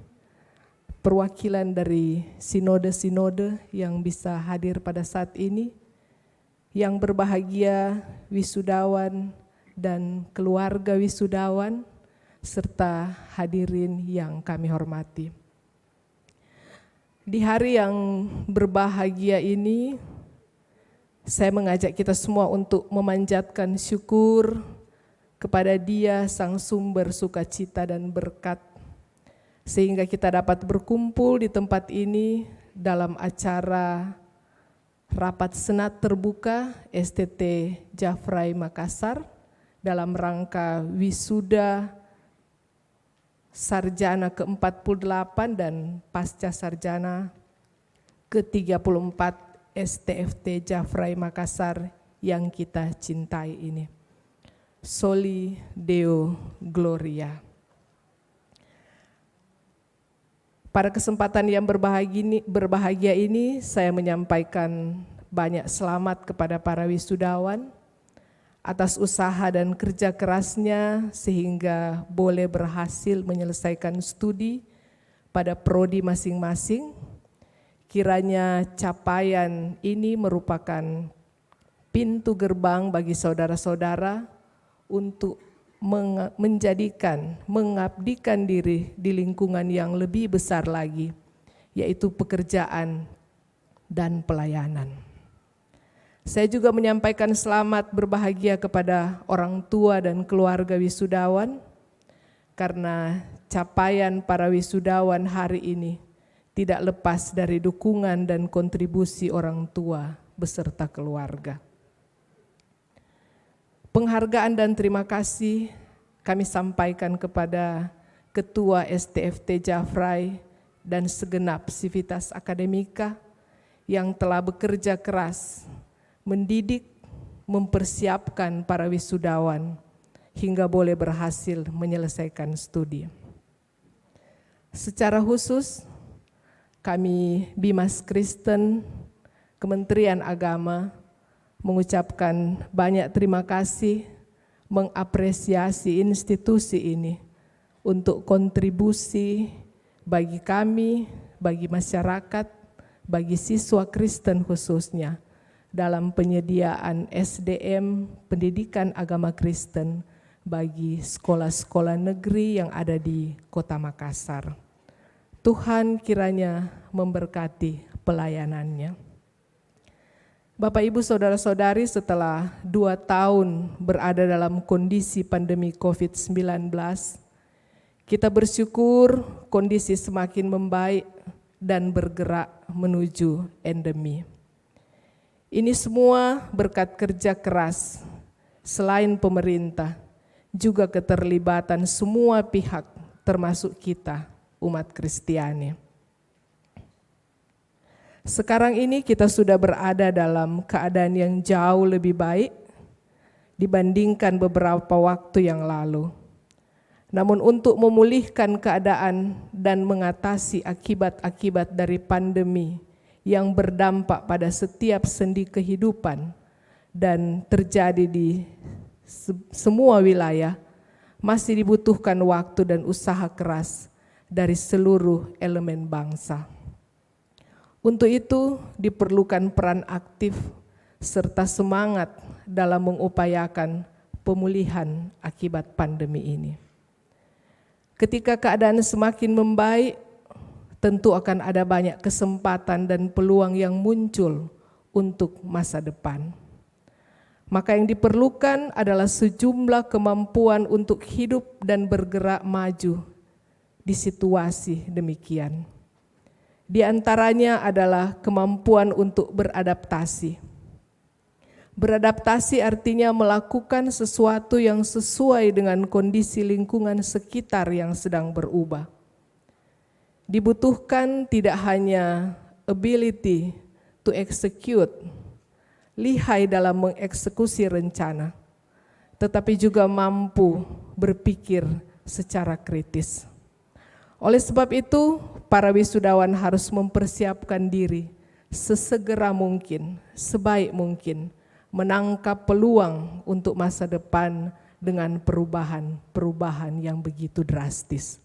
perwakilan dari sinode-sinode yang bisa hadir pada saat ini, yang berbahagia wisudawan dan keluarga wisudawan, serta hadirin yang kami hormati. Di hari yang berbahagia ini, saya mengajak kita semua untuk memanjatkan syukur kepada Dia Sang Sumber sukacita dan berkat, sehingga kita dapat berkumpul di tempat ini dalam acara rapat senat terbuka STT Javrai Makassar dalam rangka wisuda sarjana ke-48 dan pasca sarjana ke-34 STFT Javrai Makassar yang kita cintai ini. Soli Deo Gloria. Pada kesempatan yang berbahagia ini, saya menyampaikan banyak selamat kepada para wisudawan atas usaha dan kerja kerasnya sehingga boleh berhasil menyelesaikan studi pada prodi masing-masing. Kiranya capaian ini merupakan pintu gerbang bagi saudara-saudara untuk mengabdikan diri di lingkungan yang lebih besar lagi, yaitu pekerjaan dan pelayanan. Saya juga menyampaikan selamat berbahagia kepada orang tua dan keluarga wisudawan, karena capaian para wisudawan hari ini tidak lepas dari dukungan dan kontribusi orang tua beserta keluarga. Penghargaan dan terima kasih kami sampaikan kepada Ketua STFT Jafrai dan segenap sivitas akademika yang telah bekerja keras mendidik, mempersiapkan para wisudawan hingga boleh berhasil menyelesaikan studi. Secara khusus, kami Bimas Kristen, Kementerian Agama mengucapkan banyak terima kasih, mengapresiasi institusi ini untuk kontribusi bagi kami, bagi masyarakat, bagi siswa Kristen khususnya dalam penyediaan SDM pendidikan agama Kristen bagi sekolah-sekolah negeri yang ada di Kota Makassar. Tuhan kiranya memberkati pelayanannya. Bapak Ibu Saudara-saudari, setelah 2 tahun berada dalam kondisi pandemi COVID-19, kita bersyukur kondisi semakin membaik dan bergerak menuju endemi. Ini semua berkat kerja keras, selain pemerintah, juga keterlibatan semua pihak termasuk kita, umat Kristiani. Sekarang ini kita sudah berada dalam keadaan yang jauh lebih baik dibandingkan beberapa waktu yang lalu. Namun untuk memulihkan keadaan dan mengatasi akibat-akibat dari pandemi yang berdampak pada setiap sendi kehidupan dan terjadi di semua wilayah, masih dibutuhkan waktu dan usaha keras dari seluruh elemen bangsa. Untuk itu diperlukan peran aktif serta semangat dalam mengupayakan pemulihan akibat pandemi ini. Ketika keadaan semakin membaik, tentu akan ada banyak kesempatan dan peluang yang muncul untuk masa depan. Maka yang diperlukan adalah sejumlah kemampuan untuk hidup dan bergerak maju di situasi demikian. Di antaranya adalah kemampuan untuk beradaptasi. Beradaptasi artinya melakukan sesuatu yang sesuai dengan kondisi lingkungan sekitar yang sedang berubah. Dibutuhkan tidak hanya ability to execute, lihai dalam mengeksekusi rencana, tetapi juga mampu berpikir secara kritis. Oleh sebab itu, para wisudawan harus mempersiapkan diri sesegera mungkin, sebaik mungkin, menangkap peluang untuk masa depan dengan perubahan-perubahan yang begitu drastis.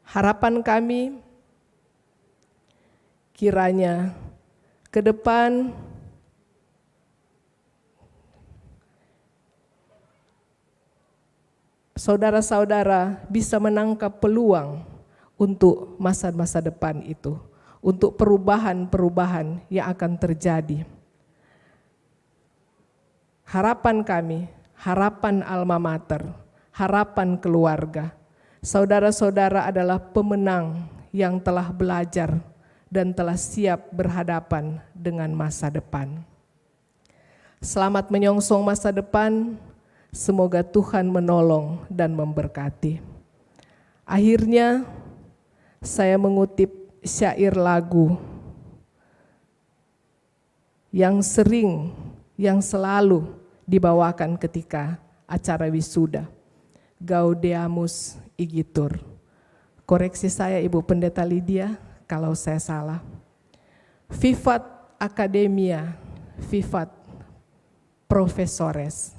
Harapan kami kiranya ke depan saudara-saudara bisa menangkap peluang untuk masa-masa depan itu, untuk perubahan-perubahan yang akan terjadi. Harapan kami, harapan alma mater, harapan keluarga, saudara-saudara adalah pemenang yang telah belajar dan telah siap berhadapan dengan masa depan. Selamat menyongsong masa depan. Semoga Tuhan menolong dan memberkati. Akhirnya saya mengutip syair lagu yang selalu dibawakan ketika acara wisuda, Gaudeamus Igitur. Koreksi saya Ibu Pendeta Lydia kalau saya salah. Vivat Academia, vivat Professores,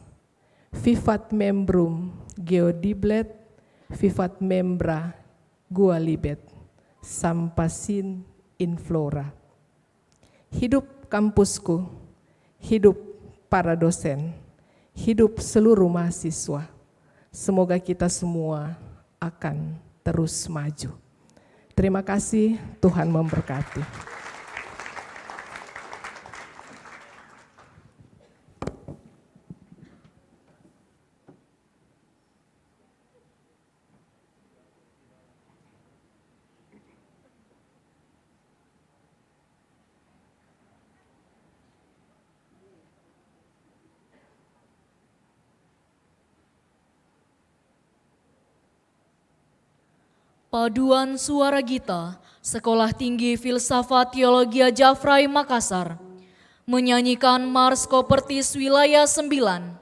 vivat membrum geodiblet, vivat membra gualibet, sampasin in flora. Hidup kampusku, hidup para dosen, hidup seluruh mahasiswa. Semoga kita semua akan terus maju. Terima kasih, Tuhan memberkati. Paduan Suara Gita, Sekolah Tinggi Filsafat Teologia Jafrai Makassar, menyanyikan Mars Kopertis Wilayah 9.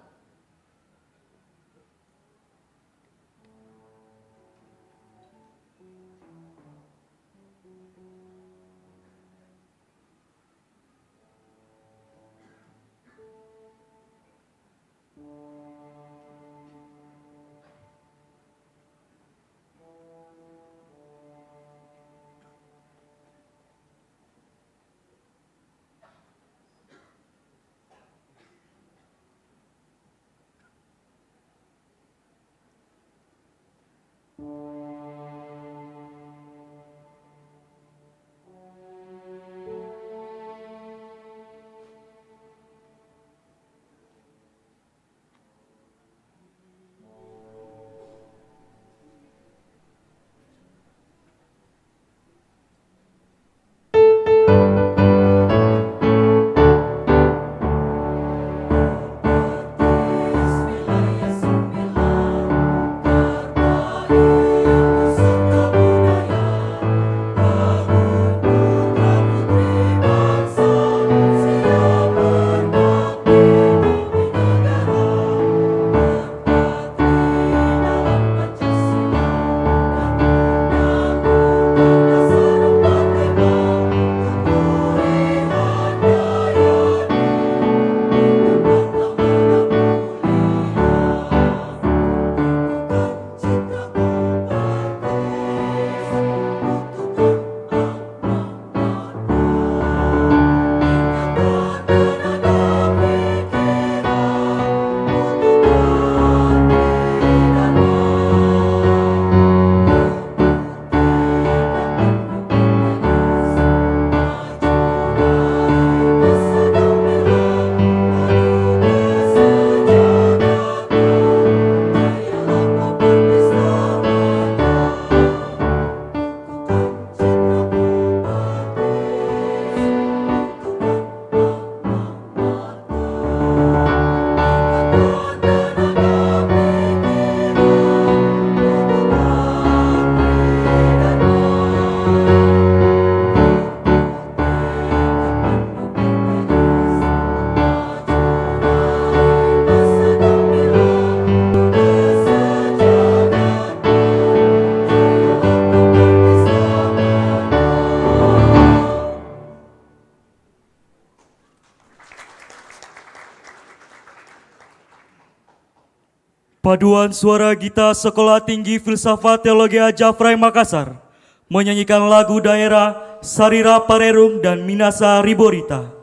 Paduan Suara Gita Sekolah Tinggi Filsafat Teologia Jafrai Makassar menyanyikan lagu daerah Sarira Parerung dan Minasa Riborita.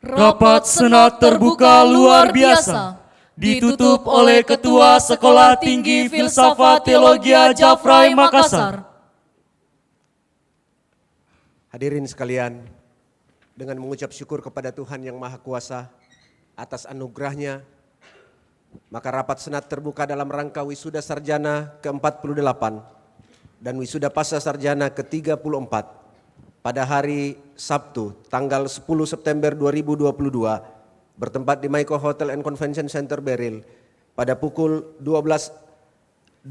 Rapat Senat terbuka luar biasa ditutup oleh Ketua Sekolah Tinggi Filsafat Teologia Jafrai Makassar. Hadirin sekalian, dengan mengucap syukur kepada Tuhan Yang Maha Kuasa atas anugerahnya, maka rapat Senat terbuka dalam rangka wisuda sarjana ke-48 dan wisuda pasca sarjana ke-34 pada hari Sabtu tanggal 10 September 2022 bertempat di Maiko Hotel and Convention Center Beril pada pukul 12.20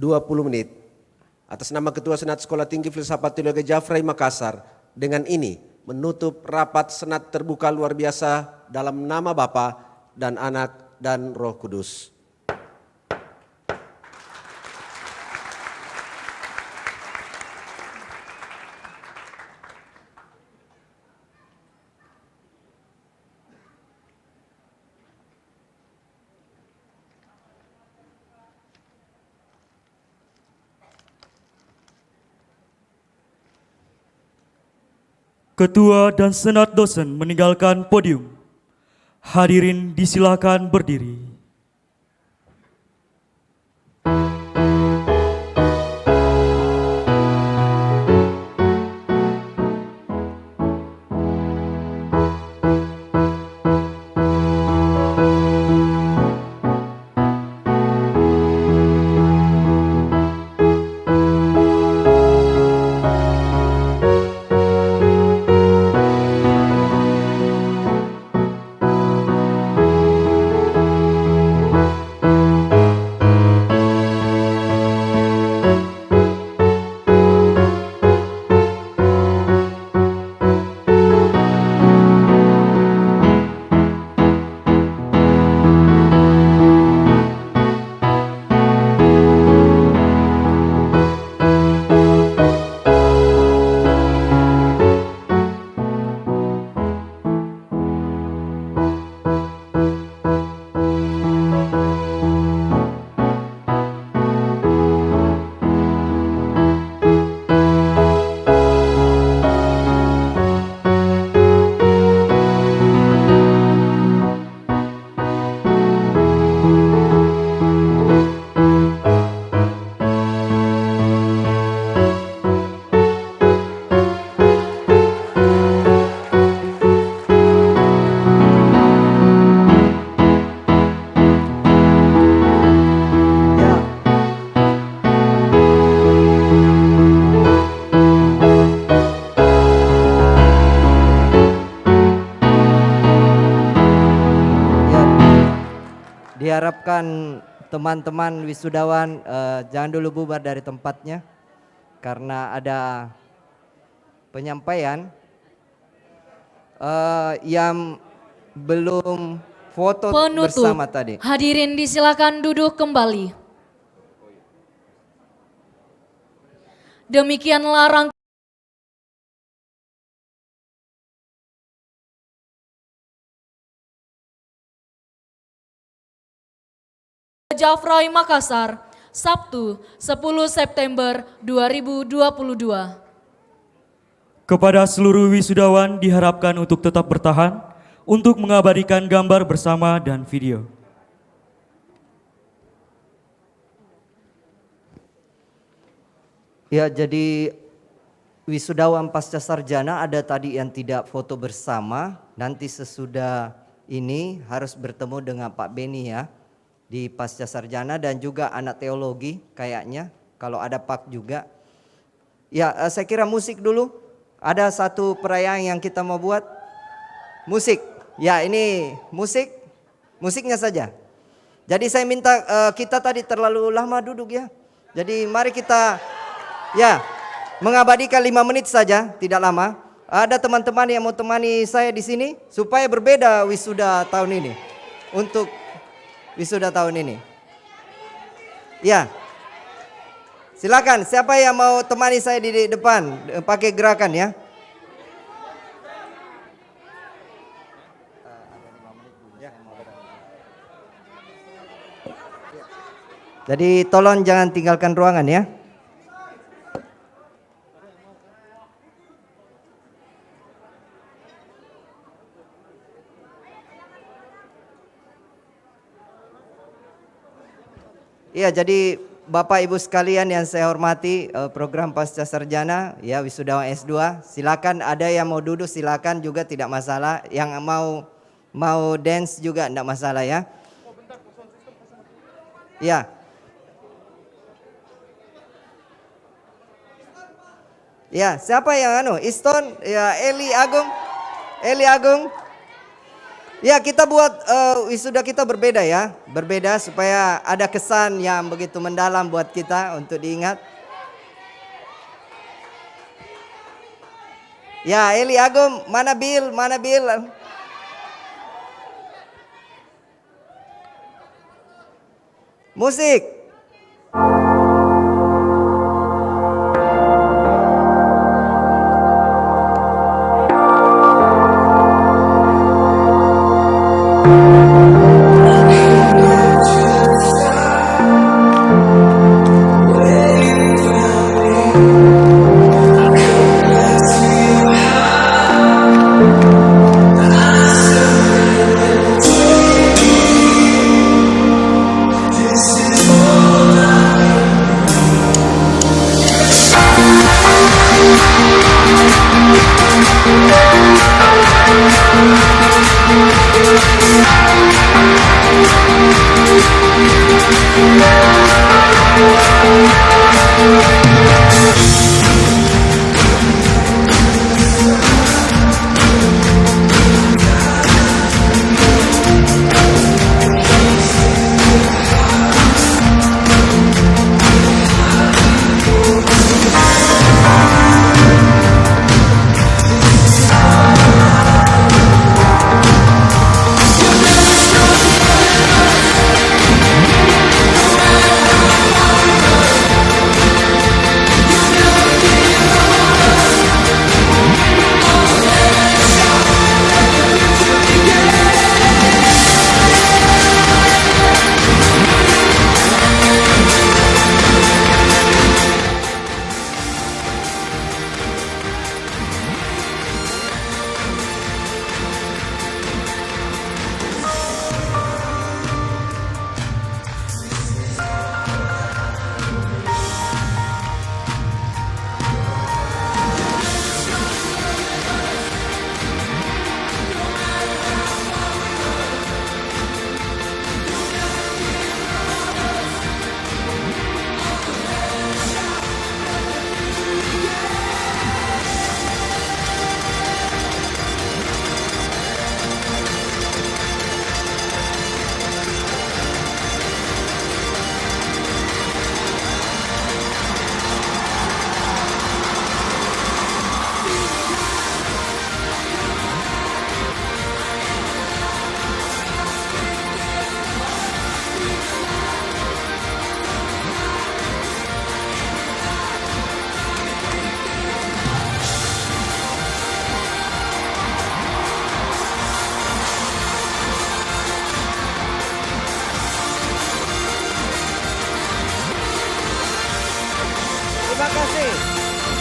atas nama Ketua Senat Sekolah Tinggi Filsafat Teologi Jafrai Makassar dengan ini menutup rapat Senat terbuka luar biasa dalam nama Bapa dan Anak dan Roh Kudus. Ketua dan Senat dosen meninggalkan podium. Hadirin disilakan berdiri. Diharapkan teman-teman wisudawan jangan dulu bubar dari tempatnya karena ada penyampaian yang belum foto bersama tadi. Hadirin disilakan duduk kembali. Demikianlah rangkaian Jafrai Makassar, Sabtu 10 September 2022. Kepada seluruh wisudawan diharapkan untuk tetap bertahan untuk mengabadikan gambar bersama dan video. Ya, jadi wisudawan pasca sarjana ada tadi yang tidak foto bersama, nanti sesudah ini harus bertemu dengan Pak Beni ya. Di pasca sarjana dan juga anak teologi kayaknya kalau ada Pak juga. Ya saya kira musik dulu. Ada satu perayaan yang kita mau buat. Musik. Ya ini musik. Musiknya saja. Jadi saya minta kita tadi terlalu lama duduk ya. Jadi mari kita ya mengabadikan 5 menit saja, tidak lama. Ada teman-teman yang mau temani saya di sini supaya berbeda wisuda tahun ini. Untuk wisuda tahun ini. Ya. Silakan siapa yang mau temani saya di depan pakai gerakan ya. Jadi tolong jangan tinggalkan ruangan ya. Iya, jadi Bapak Ibu sekalian yang saya hormati, program Pasca Sarjana, ya wisudawan S2, silakan ada yang mau duduk silakan juga tidak masalah, yang mau dance juga tidak masalah ya. Ya. Ya, siapa yang Iston, ya Eli Agung. Ya, kita buat wisuda kita berbeda ya, berbeda supaya ada kesan yang begitu mendalam buat kita untuk diingat. Ya, Eli Agung, mana Bill? Musik.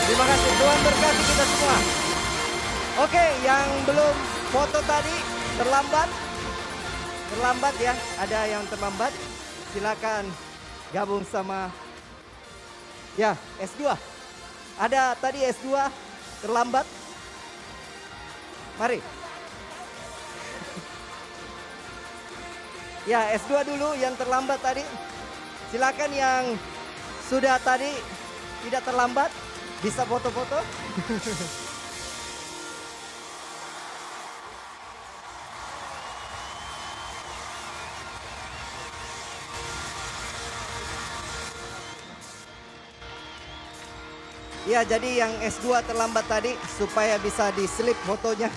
Terima kasih, Tuhan berkati kita semua. Oke, yang belum foto tadi terlambat ya, ada yang terlambat, silakan gabung sama ya S2. Ada tadi S2 terlambat, mari. Ya S2 dulu yang terlambat tadi, silakan yang sudah tadi tidak terlambat bisa foto-foto. Ya, jadi yang S2 terlambat tadi supaya bisa di slip fotonya.